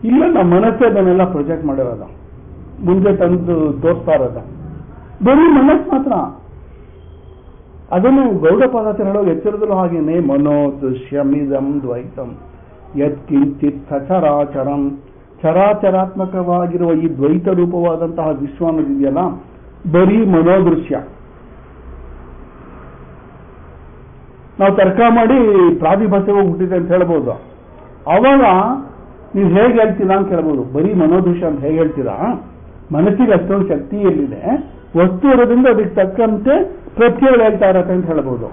ಇಲ್ಲ ನಮ್ಮ ಮನಸ್ಸೇ ಅದನ್ನೆಲ್ಲ ಪ್ರೊಜೆಕ್ಟ್ ಮಾಡಿರೋದ, ಮುಂದೆ ತಂದು ತೋರಿಸ್ತಾ ಇರೋದ. ಬರೀ ಮನಸ್ಸು ಮಾತ್ರ. ಅದನ್ನು ಗೌಡಪಾದಾಚಾರ್ಯ ಹೇಳೋ ಎಚ್ಚರದಲ್ಲೂ ಹಾಗೇನೆ, ಮನೋದೃಶ್ಯಮಿದಂ ದ್ವೈತಂ ಯತ್ಕಿಂಚಿತ್ ಸಚರಾಚರಂ. ಚರಾಚರಾತ್ಮಕವಾಗಿರುವ ಈ ದ್ವೈತ ರೂಪವಾದಂತಹ ವಿಶ್ವ ಅನ್ನೋದಿದೆಯಲ್ಲ, ಬರೀ ಮನೋದೃಶ್ಯ. ನಾವು ತರ್ಕ ಮಾಡಿ ಪ್ರಾದಿಭಾಷೆ ಹೋಗ್ಬಿಟ್ಟಿದೆ ಅಂತ ಹೇಳ್ಬೋದು. ಅವಾಗ ನೀವು ಹೇಗೆ ಹೇಳ್ತೀರಾ ಅಂತ ಕೇಳ್ಬೋದು. ಬರೀ ಮನೋದೃಶ್ಯ ಅಂತ ಹೇಗೆ ಹೇಳ್ತೀರಾ? ಮನಸ್ಸಿಗೆ ಅಷ್ಟೊಂದು ಶಕ್ತಿ ಎಲ್ಲಿದೆ, ವಸ್ತು ಇರೋದ್ರಿಂದ ಅದಕ್ಕೆ ತಕ್ಕಂತೆ ಪ್ರತ್ಯಯಗಳು ಹೇಳ್ತಾ ಇರತ್ತೆ ಅಂತ ಹೇಳ್ಬೋದು.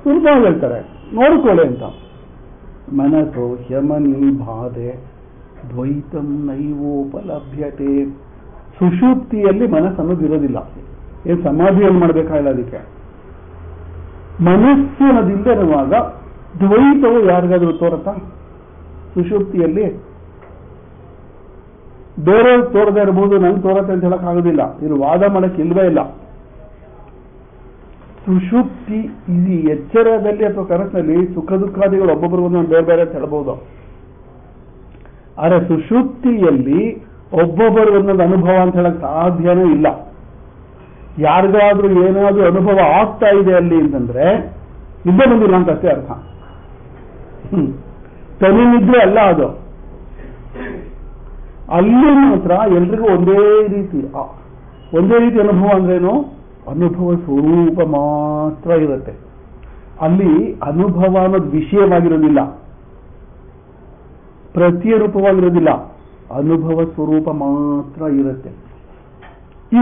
ಸುಲಭವಾಗಿ ಹೇಳ್ತಾರೆ, ನೋಡ್ಕೊಳ್ಳಿ ಅಂತ. ಮನಸ್ಸು ಹ್ಯಮನಿ ಬಾಧೆ ದ್ವೈತಂ ನೈವೋಪಲಭ್ಯತೆ. ಸುಷುಪ್ತಿಯಲ್ಲಿ ಮನಸ್ಸು ಅನ್ನೋದು ಇರೋದಿಲ್ಲ. ಏನು ಸಮಾಧಿಯಲ್ಲಿ ಮಾಡಬೇಕಾಗಿಲ್ಲ. ಅದಕ್ಕೆ ಮನಸ್ಸು ಅನ್ನೋದಿಲ್ಲದೆ ಇರುವಾಗ ದ್ವೈತವು ಯಾರಿಗಾದ್ರೂ ತೋರತ್ತಾ? ಸುಷುಪ್ತಿಯಲ್ಲಿ ಬೇರೆ ತೋರದೇ ಇರಬಹುದು, ನಂಗೆ ತೋರತ್ತೆ ಅಂತ ಹೇಳಕ್ ಆಗೋದಿಲ್ಲ. ಇದು ವಾದ ಮಾಡಕ್ಕೆ ಇಲ್ವೇ ಇಲ್ಲ. ಸುಷುಪ್ತಿ ಇದು ಎಚ್ಚರದಲ್ಲಿ ಅಥವಾ ಕನಸಿನಲ್ಲಿ ಸುಖ ದುಃಖಾದಿಗಳು ಒಬ್ಬೊಬ್ಬರು ಒಂದೊಂದು ಬೇರೆ ಬೇರೆ ಅಂತ ಹೇಳ್ಬಹುದು. ಆದರೆ ಸುಷುಪ್ತಿಯಲ್ಲಿ ಒಬ್ಬೊಬ್ಬರು ಒಂದೊಂದು ಅನುಭವ ಅಂತ ಹೇಳಕ್ ಸಾಧ್ಯನೂ ಇಲ್ಲ. ಯಾರಿಗಾದ್ರೂ ಏನಾದ್ರೂ ಅನುಭವ ಆಗ್ತಾ ಇದೆ ಅಲ್ಲಿ ಅಂತಂದ್ರೆ ಇದ್ದೇ ಬಂದಿಲ್ಲ ಅಂತ ಅಷ್ಟೇ ಅರ್ಥ. ತನಿನಿದ್ರೆ ಅಲ್ಲ ಅದು. ಅಲ್ಲಿ ಮಾತ್ರ ಎಲ್ರಿಗೂ ಒಂದೇ ರೀತಿ ಅನುಭವ ಅಂದ್ರೇನು? ಅನುಭವ ಸ್ವರೂಪ ಮಾತ್ರ ಇರುತ್ತೆ. ಅಲ್ಲಿ ಅನುಭವ ಅನ್ನೋದು ವಿಷಯವಾಗಿರೋದಿಲ್ಲ, ಪ್ರತಿಯ ರೂಪವಾಗಿರೋದಿಲ್ಲ, ಅನುಭವ ಸ್ವರೂಪ ಮಾತ್ರ ಇರುತ್ತೆ.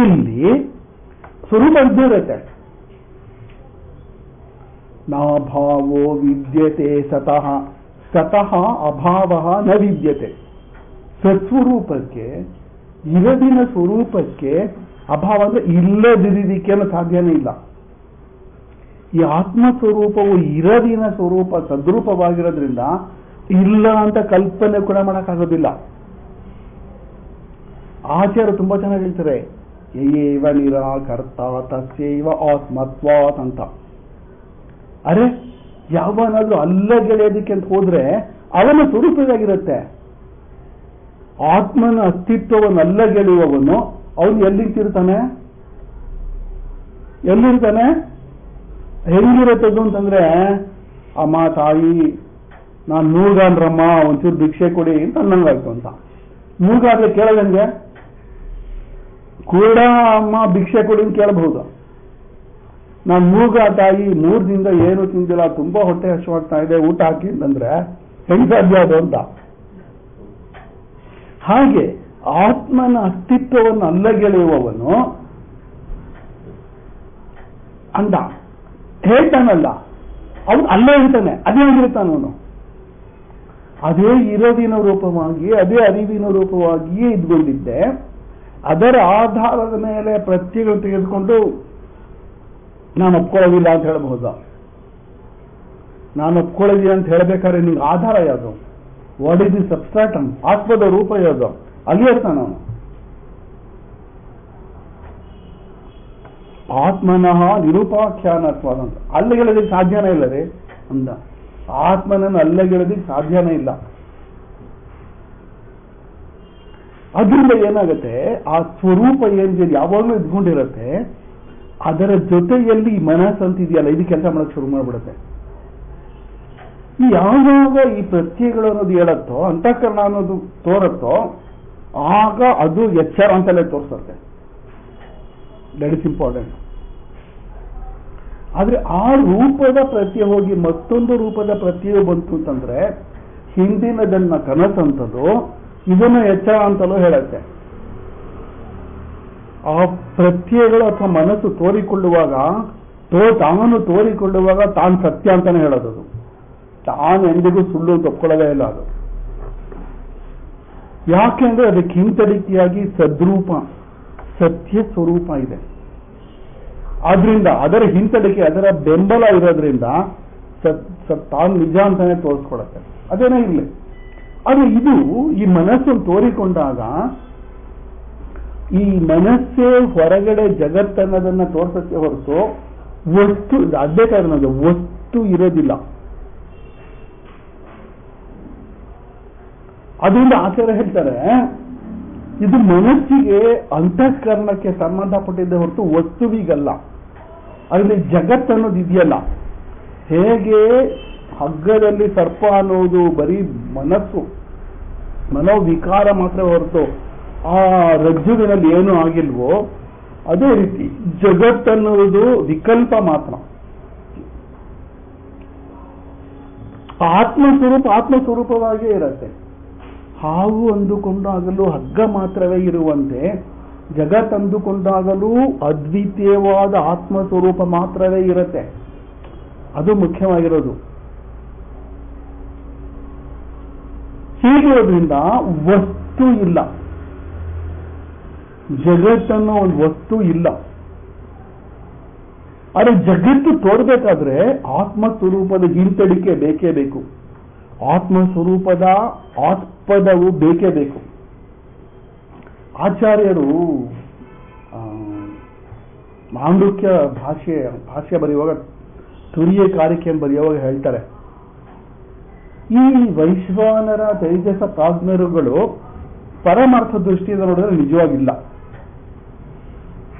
ಇಲ್ಲಿ ಸ್ವರೂಪ ಇದ್ದೇ ಇರುತ್ತೆ. ನಾಭಾವೋ ವಿದ್ಯತೆ ಸತಃ ಸತಃ ಅಭಾವ ನ ವಿದ್ಯತೆ. ಸತ್ಸ್ವರೂಪಕ್ಕೆ, ಇರದಿನ ಸ್ವರೂಪಕ್ಕೆ ಅಭಾವ ಅಂದ್ರೆ ಇಲ್ಲದಿರಿದಿಕ್ಕೆ ಅನ್ನೋ ಸಾಧ್ಯನೇ ಇಲ್ಲ. ಈ ಆತ್ಮಸ್ವರೂಪವು ಇರದಿನ ಸ್ವರೂಪ ಸದ್ರೂಪವಾಗಿರೋದ್ರಿಂದ ಇಲ್ಲ ಅಂತ ಕಲ್ಪನೆ ಕೂಡ ಮಾಡೋಕ್ಕಾಗೋದಿಲ್ಲ. ಆಚಾರ್ಯ ತುಂಬಾ ಚೆನ್ನಾಗಿ ಹೇಳ್ತಾರೆ, ಏವ ನಿರಾಕರ್ತ ತಸ್ಯೈವ ಆತ್ಮತ್ವಾತ್ ಅಂತ. ಅರೆ, ಯಾವನಾದ್ರೂ ಅಲ್ಲಗೆಳೆಯೋದಕ್ಕೆ ಅಂತ ಹೋದ್ರೆ ಅವನ ಸ್ವರೂಪವಾಗಿರುತ್ತೆ. ಆತ್ಮನ ಅಸ್ತಿತ್ವವನ್ನು ಅಲ್ಲಗೆಳೆಯುವವನು ಅವನು ಎಲ್ಲಿರ್ತಾನೆ? ಹೆಂಗಿರುತ್ತದು ಅಂತಂದ್ರೆ, ಅಮ್ಮ ತಾಯಿ ನಾನು ಮೂರ್ಗಾನ್ರಮ್ಮ ಒಂಚೂರು ಭಿಕ್ಷೆ ಕೊಡಿ ಅಂತ ಅನ್ನಂಗಾಯ್ತು ಅಂತ. ಮೂರ್ಗಾದ್ರೆ ಕೇಳದಂಗೆ ಕೂಡ ಅಮ್ಮ ಭಿಕ್ಷೆ ಕೊಡಿ ಅಂತ ಕೇಳಬಹುದು. ನಾನು ಮೂರ್ಗ ತಾಯಿ 3 ದಿನದಿಂದ ಏನು ತಿಂದಿಲ್ಲ, ತುಂಬಾ ಹೊಟ್ಟೆ ಹಸಿವಾಗ್ತಾ ಇದೆ, ಊಟ ಹಾಕಿ ಅಂತಂದ್ರೆ ಹೆಂಗ್ ಸಾಧ್ಯ ಅದು ಅಂತ. ಹಾಗೆ ಆತ್ಮನ ಅಸ್ತಿತ್ವವನ್ನು ಅಲ್ಲಗೆಳೆಯುವವನು ಅಂದ ಹೇಳ್ತಾನಲ್ಲ, ಅವನು ಅಲ್ಲೇ ಇರ್ತಾನೆ. ಅದೇ ಆಗಿರ್ತಾನ ಅವನು. ಅದೇ ಇರೋದಿನ ರೂಪವಾಗಿ, ಅದೇ ಅರಿವಿನ ರೂಪವಾಗಿಯೇ ಇದ್ಕೊಂಡಿದ್ದೆ. ಅದರ ಆಧಾರದ ಮೇಲೆ ಪ್ರತ್ಯೇಕಗಳು ತೆಗೆದುಕೊಂಡು ನಾನು ಒಪ್ಕೊಳ್ಳೋದಿಲ್ಲ ಅಂತ ಹೇಳಬಹುದು. ನಾನು ಒಪ್ಕೊಳ್ಳೋದಿಲ್ಲ ಅಂತ ಹೇಳಬೇಕಾದ್ರೆ ನಿಮ್ಗೆ ಆಧಾರ ಯಾವುದು? What is the substratum? ಆತ್ಮದ ರೂಪ ಯಾವುದು? ಅಲ್ಲಿ ಇರ್ತಾನ ಅವನು. ಆತ್ಮನಃ ನಿರೂಪಾಖ್ಯಾನತ್ವಾದ ಅಂತ. ಅಲ್ಲಗೆಳೋದಕ್ಕೆ ಸಾಧ್ಯನೇ ಇಲ್ಲ ರೀ ಅಂದ. ಆತ್ಮನನ್ನು ಅಲ್ಲಗೆಳೋದಕ್ಕೆ ಸಾಧ್ಯನೇ ಇಲ್ಲ. ಅದರಿಂದ ಏನಾಗುತ್ತೆ, ಆ ಸ್ವರೂಪ ಏನಿದೆ ಯಾವಾಗಲೂ ಇದ್ಕೊಂಡಿರುತ್ತೆ. ಅದರ ಜೊತೆಯಲ್ಲಿ ಮನಸ್ಸು ಅಂತಿದೆಯಲ್ಲ, ಇದು ಕೆಲಸ ಮಾಡಕ್ಕೆ ಶುರು ಮಾಡಿಬಿಡುತ್ತೆ. ಯಾವಾಗ ಈ ಪ್ರತ್ಯಯಗಳು ಅನ್ನೋದು ಹೇಳತ್ತೋ, ಅಂತಃಕರಣ ಅನ್ನೋದು ತೋರತ್ತೋ, ಆಗ ಅದು ಎಚ್ಚರ ಅಂತಲೇ ತೋರಿಸುತ್ತೆ. That is important. ಆದ್ರೆ ಆ ರೂಪದ ಪ್ರತ್ಯಯ ಹೋಗಿ ಮತ್ತೊಂದು ರೂಪದ ಪ್ರತ್ಯಯ ಬಂತು ಅಂತಂದ್ರೆ ಹಿಂದಿನದನ್ನ ಕನಸಂತದ್ದು ಇದನ್ನು ಎಚ್ಚರ ಅಂತಲೂ ಹೇಳುತ್ತೆ. ಆ ಪ್ರತ್ಯಯಗಳು ಅಥವಾ ಮನಸ್ಸು ತೋರಿಕೊಳ್ಳುವಾಗ ತಾನು ಸತ್ಯ ಅಂತಾನೆ ಹೇಳೋದು. ತಾನು ಎಂದಿಗೂ ಸುಳ್ಳು ತಪ್ಕೊಳ್ಳೋದೇ ಇಲ್ಲ ಅದು. ಯಾಕೆಂದ್ರೆ ಅದಕ್ಕೆ ಹಿಂತಡಿಕೆಯಾಗಿ ಸದ್ರೂಪ ಸತ್ಯ ಸ್ವರೂಪ ಇದೆ. ಆದ್ರಿಂದ ಅದರ ಹಿಂತಡಿಕೆ, ಅದರ ಬೆಂಬಲ ಇರೋದ್ರಿಂದ ತಾನು ನಿಜ ಅಂತಾನೆ ತೋರಿಸ್ಕೊಡತ್ತೆ. ಅದೇನೇ ಇರಲಿ. ಆದ್ರೆ ಇದು ಈ ಮನಸ್ಸನ್ನು ತೋರಿಕೊಂಡಾಗ ಈ ಮನಸ್ಸೇ ಹೊರಗಡೆ ಜಗತ್ತನ್ನೋದನ್ನ ತೋರ್ಸಕ್ಕೆ ಹೊರತು ವಸ್ತು, ಅದೇ ಕಾರಣದ ವಸ್ತು ಇರೋದಿಲ್ಲ. ಅದರಿಂದ ಆಚಾರ್ಯ ಹೇಳ್ತಾರೆ, ಇದು ಮನಸ್ಸಿಗೆ ಅಂತಃಕರಣಕ್ಕೆ ಸಂಬಂಧಪಟ್ಟಿದ್ದ ಹೊರತು ವಸ್ತುವಿಗಲ್ಲ. ಅದರಲ್ಲಿ ಜಗತ್ತು ಅನ್ನೋದು ಇದೆಯಲ್ಲ, ಹೇಗೆ ಹಗ್ಗದಲ್ಲಿ ಸರ್ಪ ಅನ್ನೋದು ಬರೀ ಮನಸ್ಸು ಮನೋವಿಕಾರ ಮಾತ್ರ ಹೊರತು ಆ ರಜ್ಜುವಿನಲ್ಲಿ ಏನೂ ಆಗಿಲ್ವೋ, ಅದೇ ರೀತಿ ಜಗತ್ತನ್ನುವುದು ವಿಕಲ್ಪ ಮಾತ್ರ. ಆತ್ಮಸ್ವರೂಪವಾಗಿಯೇ ಇರತ್ತೆ. ಹಾವು ಅಂದುಕೊಂಡಾಗಲೂ ಹಗ್ಗ ಮಾತ್ರವೇ ಇರುವಂತೆ ಜಗತ್ ಅಂದುಕೊಂಡಾಗಲೂ ಅದ್ವಿತೀಯವಾದ ಆತ್ಮಸ್ವರೂಪ ಮಾತ್ರವೇ ಇರತ್ತೆ. ಅದು ಮುಖ್ಯವಾಗಿರೋದು. ಹೀಗಿರೋದ್ರಿಂದ ವಸ್ತು ಇಲ್ಲ, ಜಗತ್ತನ್ನೋ ಒಂದು ವಸ್ತು ಇಲ್ಲ. ಆದರೆ ಜಗತ್ತು ತೋರ್ಬೇಕಾದ್ರೆ ಆತ್ಮಸ್ವರೂಪದ ಹಿಂತಡಿಕೆ ಬೇಕೇ ಬೇಕು. ಆತ್ಮಸ್ವರೂಪದ ಆಸ್ಪದವು ಬೇಕೇ ಬೇಕು. ಆಚಾರ್ಯರು ಮಾಂಡುಕ್ಯ ಭಾಷ್ಯ ಬರೆಯುವಾಗ ತುರಿಯ ಕಾರಿಕೆಯನ್ನು ಬರೆಯುವಾಗ ಹೇಳ್ತಾರೆ, ಈ ವೈಶ್ವಾನರ ತೈಜಸ ಪ್ರಾಜ್ಞರುಗಳು ಪರಮಾರ್ಥ ದೃಷ್ಟಿಯಿಂದ ನೋಡಿದ್ರೆ ನಿಜವಾಗಿಲ್ಲ.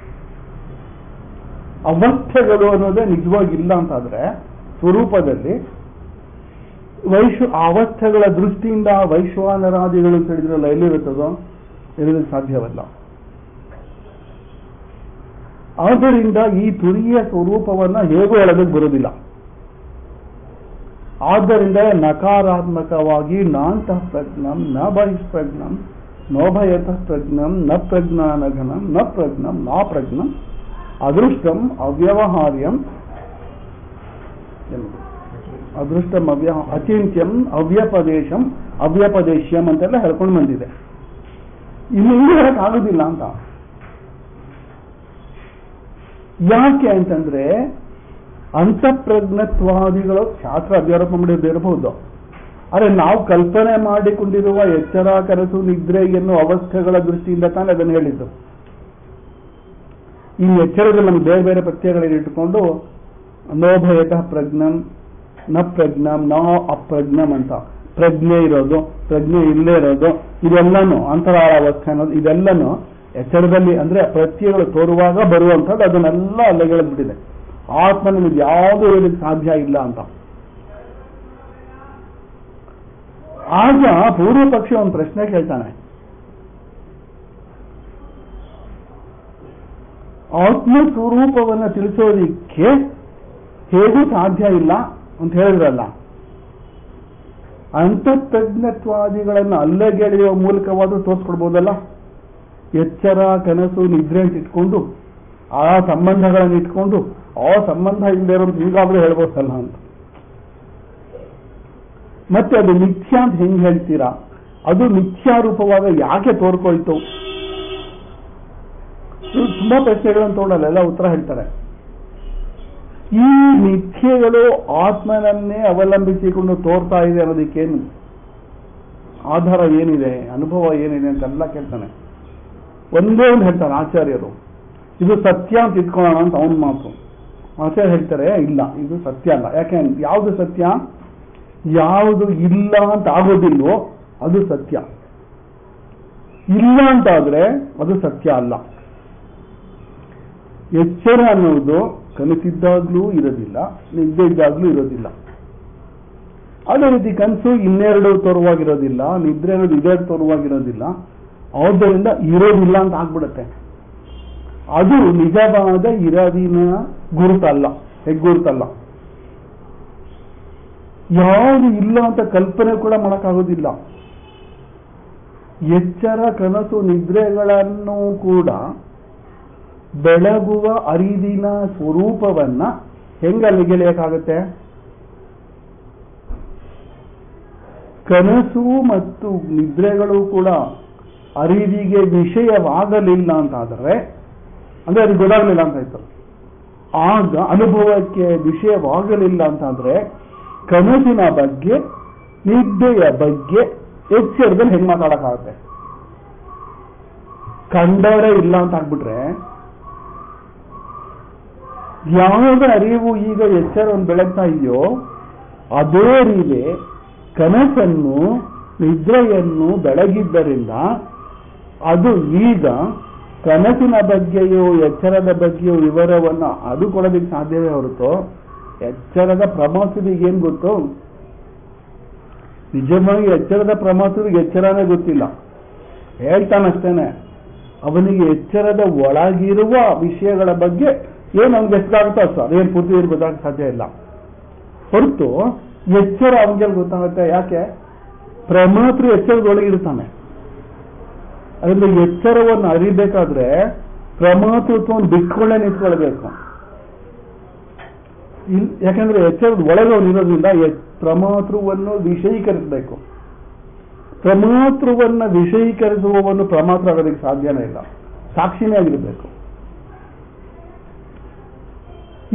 ಅವಸ್ಥೆಗಳು ಅನ್ನೋದೇ ನಿಜವಾಗಿಲ್ಲ ಅಂತಾದ್ರೆ ಸ್ವರೂಪದಲ್ಲಿ ಅವಸ್ಥೆಗಳ ದೃಷ್ಟಿಯಿಂದ ವೈಶ್ವಾನರಾದಿಗಳು ತಿಳಿದ್ರಲ್ಲ, ಎಲ್ಲಿರುತ್ತದೋ ಇರೋದಕ್ಕೆ ಸಾಧ್ಯವಲ್ಲ. ಆದ್ದರಿಂದ ಈ ತುರಿಯ ಸ್ವರೂಪವನ್ನ ಹೇಗೂ ಹೇಳೋದಕ್ಕೆ ಬರೋದಿಲ್ಲ. ಆದ್ದರಿಂದ ನಕಾರಾತ್ಮಕವಾಗಿ ನಾಂತಃ ಪ್ರಜ್ಞಂ ನ ಬಹಿಷ್ಪ್ರಜ್ಞಂ ನೋಭಯತಃ ಪ್ರಜ್ಞಂ ನ ಪ್ರಜ್ಞಾನಘನಂ ನ ಪ್ರಜ್ಞಂ ನಾ ಪ್ರಜ್ಞಂ ಅದೃಷ್ಟಂ ಅವ್ಯವಹಾರ್ಯಂ ಅದೃಷ್ಟಂ ಅಚಿಂತ್ಯಂ ಅವ್ಯಪದೇಶಂ ಅವ್ಯಪದೇಶ್ಯಂ ಅಂತೆಲ್ಲ ಹೇಳ್ಕೊಂಡು ಬಂದಿದೆ. ಇನ್ನು ಹೇಳಕ್ಕಾಗೋದಿಲ್ಲ ಅಂತ. ಯಾಕೆ ಅಂತಂದ್ರೆ ಅಂತಃಪ್ರಜ್ಞತ್ವಾದಿಗಳು ಶಾಸ್ತ್ರ ಅಧ್ಯಾರೋಪ ಮಾಡಿರಬಹುದು. ಆದರೆ ನಾವು ಕಲ್ಪನೆ ಮಾಡಿಕೊಂಡಿರುವ ಎಚ್ಚರ, ಕನಸು, ನಿದ್ರೆ ಎನ್ನುವ ಅವಸ್ಥೆಗಳ ದೃಷ್ಟಿಯಿಂದ ತಾನೇ ಅದನ್ನು ಹೇಳಿದ್ದು. ಈ ಎಚ್ಚರದಲ್ಲಿ ನಮ್ಗೆ ಬೇರೆ ಬೇರೆ ಪ್ರತ್ಯಯಗಳನ್ನು ಇಟ್ಟುಕೊಂಡು ನೋಭಯತಃ ಪ್ರಜ್ಞಂ ನ ಪ್ರಜ್ಞಂ ನಾ ಅಪ್ರಜ್ಞಂ ಅಂತ ಪ್ರಜ್ಞೆ ಇರೋದು, ಪ್ರಜ್ಞೆ ಇಲ್ಲೇ ಇರೋದು, ಇದೆಲ್ಲನೂ ಅಂತರಾಳ ಅವಸ್ಥೆ ಅನ್ನೋದು, ಇದೆಲ್ಲನೂ ಎಚ್ಚರದಲ್ಲಿ ಅಂದ್ರೆ ಪ್ರತ್ಯಯಗಳು ತೋರುವಾಗ ಬರುವಂಥದ್ದು ಅದನ್ನೆಲ್ಲ ಅಲ್ಲಿಗೆಳೆದ್ಬಿಟ್ಟಿದೆ. ಆತ್ಮನಿಗೆ ಯಾವುದೂ ಹೇಳಲಿಕ್ಕೆ ಸಾಧ್ಯ ಇಲ್ಲ ಅಂತ. ಆಗ ಪೂರ್ವ ಪಕ್ಷಿ ಒಂದು ಪ್ರಶ್ನೆ ಕೇಳ್ತಾನೆ, ಆತ್ಮ ಸ್ವರೂಪವನ್ನು ತಿಳಿಸೋದಿಕ್ಕೆ ಹೇಗೂ ಸಾಧ್ಯ ಇಲ್ಲ ಅಂತ ಹೇಳಿದ್ರಲ್ಲ, ಅಂತಃಪ್ರಜ್ಞತ್ವಾದಿಗಳನ್ನು ಅಲ್ಲಗೆಳೆಯುವ ಮೂಲಕವಾದ್ರೂ ತೋರಿಸ್ಕೊಡ್ಬೋದಲ್ಲ. ಎಚ್ಚರ, ಕನಸು, ನಿದ್ರೆ ಅಂತ ಇಟ್ಕೊಂಡು ಆ ಸಂಬಂಧಗಳನ್ನು ಇಟ್ಕೊಂಡು ಆ ಸಂಬಂಧ ಇಲ್ಲದೆ ಇರೋದು ಹೀಗಾದ್ರೂ ಹೇಳ್ಬೋದಲ್ಲ ಅಂತ. ಮತ್ತೆ ಅದು ಮಿಥ್ಯಾ ಅಂತ ಹೆಂಗ್ ಹೇಳ್ತೀರಾ? ಅದು ಮಿಥ್ಯಾರೂಪವಾಗ ಯಾಕೆ ತೋರ್ಕೊಳ್ತು? ತುಂಬಾ ಪ್ರಶ್ನೆಗಳನ್ನು ತಗೊಂಡಲ್ಲೆಲ್ಲ ಉತ್ತರ ಹೇಳ್ತಾರೆ. ಈ ಮಿಥ್ಯೆಗಳು ಆತ್ಮನನ್ನೇ ಅವಲಂಬಿಸಿಕೊಂಡು ತೋರ್ತಾ ಇದೆ ಅನ್ನೋದಕ್ಕೇನು ಆಧಾರ ಏನಿದೆ, ಅನುಭವ ಏನಿದೆ ಅಂತೆಲ್ಲ ಕೇಳ್ತಾನೆ. ಒಂದೇ ಒಂದು ಹೇಳ್ತಾರೆ ಆಚಾರ್ಯರು, ಇದು ಸತ್ಯ ಅಂತ ಇಟ್ಕೊಳ್ಳೋಣ ಅಂತ ಅವನ ಮಾತು. ಆಚಾರ್ಯ ಹೇಳ್ತಾರೆ ಇಲ್ಲ, ಇದು ಸತ್ಯ ಅಲ್ಲ. ಯಾಕೆ? ಯಾವುದು ಸತ್ಯ? ಯಾವುದು ಇಲ್ಲ ಅಂತ ಆಗೋದಿಲ್ವೋ ಅದು ಸತ್ಯ. ಇಲ್ಲ ಅಂತಾದ್ರೆ ಅದು ಸತ್ಯ ಅಲ್ಲ. ಎಚ್ಚರ ಅನ್ನೋದು ಕನಸಿದ್ದಾಗ್ಲೂ ಇರೋದಿಲ್ಲ, ನಿದ್ದೆ ಇದ್ದಾಗ್ಲೂ ಇರೋದಿಲ್ಲ. ಅದೇ ರೀತಿ ಕನಸು ಇನ್ನೆರಡು ತೋರುವಾಗಿರೋದಿಲ್ಲ, ನಿದ್ರೆ ಅನ್ನೋದು ಇದೆರಡು ತೋರುವಾಗಿರೋದಿಲ್ಲ. ಆದ್ದರಿಂದ ಇರೋದಿಲ್ಲ ಅಂತ ಆಗ್ಬಿಡುತ್ತೆ. ಅದು ನಿಜವಾದ ಇರೋದಿನ ಗುರುತಲ್ಲ, ಹೆಗ್ಗುರುತಲ್ಲ. ಯಾವುದು ಇಲ್ಲ ಅಂತ ಕಲ್ಪನೆ ಕೂಡ ಮಾಡೋಕ್ಕಾಗೋದಿಲ್ಲ. ಎಚ್ಚರ, ಕನಸು, ನಿದ್ರೆಗಳನ್ನು ಕೂಡ ಬೆಳಗುವ ಅರಿವಿನ ಸ್ವರೂಪವನ್ನ ಹೆಂಗಲ್ಲಿ ಗೆಳೆಯಕ್ಕಾಗತ್ತೆ? ಕನಸು ಮತ್ತು ನಿದ್ರೆಗಳು ಕೂಡ ಅರಿವಿಗೆ ವಿಷಯವಾಗಲಿಲ್ಲ ಅಂತಾದರೆ, ಅಂದ್ರೆ ಅದು ಗೊತ್ತಾಗಲಿಲ್ಲ ಅಂತ ಆಯ್ತು. ಆಗ ಅನುಭವಕ್ಕೆ ವಿಷಯವಾಗಲಿಲ್ಲ ಅಂತಾದ್ರೆ ಕನಸಿನ ಬಗ್ಗೆ, ನಿದ್ದೆಯ ಬಗ್ಗೆ ಎಚ್ಚರದಲ್ಲಿ ಹೆಂಗ್ ಮಾತಾಡಕ್ಕಾಗತ್ತೆ? ಕಂಡವರೇ ಇಲ್ಲ ಅಂತ ಆಗ್ಬಿಟ್ರೆ ಯಾವಾಗ ಅರಿವು ಈಗ ಎಚ್ಚರವನ್ನು ಬೆಳಗ್ತಾ ಇದೆಯೋ ಅದೇ ರೀತಿ ಕನಸನ್ನು, ನಿದ್ರೆಯನ್ನು ಬೆಳಗಿದ್ದರಿಂದ ಅದು ಈಗ ಕನಸಿನ ಬಗ್ಗೆಯೂ ಎಚ್ಚರದ ಬಗ್ಗೆಯೂ ವಿವರವನ್ನು ಅದು ಕೊಡೋದಕ್ಕೆ ಸಾಧ್ಯವೇ ಹೊರತು ಎಚ್ಚರದ ಪ್ರಮಾಸದಿಗೆ ಏನ್ ಗೊತ್ತು? ನಿಜವಾಗಿ ಎಚ್ಚರದ ಪ್ರಮಾಸದಿಗೆ ಎಚ್ಚರನೇ ಗೊತ್ತಿಲ್ಲ, ಹೇಳ್ತಾನಷ್ಟೇನೆ. ಅವನಿಗೆ ಎಚ್ಚರದ ಒಳಗಿರುವ ವಿಷಯಗಳ ಬಗ್ಗೆ ಏನು ಅವ್ನಿಗೆ ಎಷ್ಟಾಗುತ್ತೋ ಅಷ್ಟು, ಅದೇನು ಪೂರ್ತಿ ಗೊತ್ತಾಗಕ್ಕೆ ಸಾಧ್ಯ ಇಲ್ಲ ಹೊರತು ಎಚ್ಚರ ಅವನಿಗೆ ಗೊತ್ತಾಗುತ್ತೆ. ಯಾಕೆ? ಪ್ರಮಾತೃ ಎಚ್ಚರದೊಳಗಿರ್ತಾನೆ. ಅದರಿಂದ ಎಚ್ಚರವನ್ನು ಅರಿಬೇಕಾದ್ರೆ ಪ್ರಮಾತೃತ್ವವನ್ನು ಬಿಟ್ಕೊಳ್ಳೇ ನಿಂತ್ಕೊಳ್ಬೇಕು. ಯಾಕಂದ್ರೆ ಎಚ್ಚರದ ಒಳಗೆ ಅವನಿರೋದ್ರಿಂದ ಪ್ರಮಾತೃವನ್ನು ವಿಷಯೀಕರಿಸಬೇಕು. ಪ್ರಮಾತೃವನ್ನು ವಿಷಯೀಕರಿಸುವವನು ಪ್ರಮಾತೃ ಆಗೋದಕ್ಕೆ ಸಾಧ್ಯನೇ ಇಲ್ಲ, ಸಾಕ್ಷಿನೇ ಆಗಿರಬೇಕು.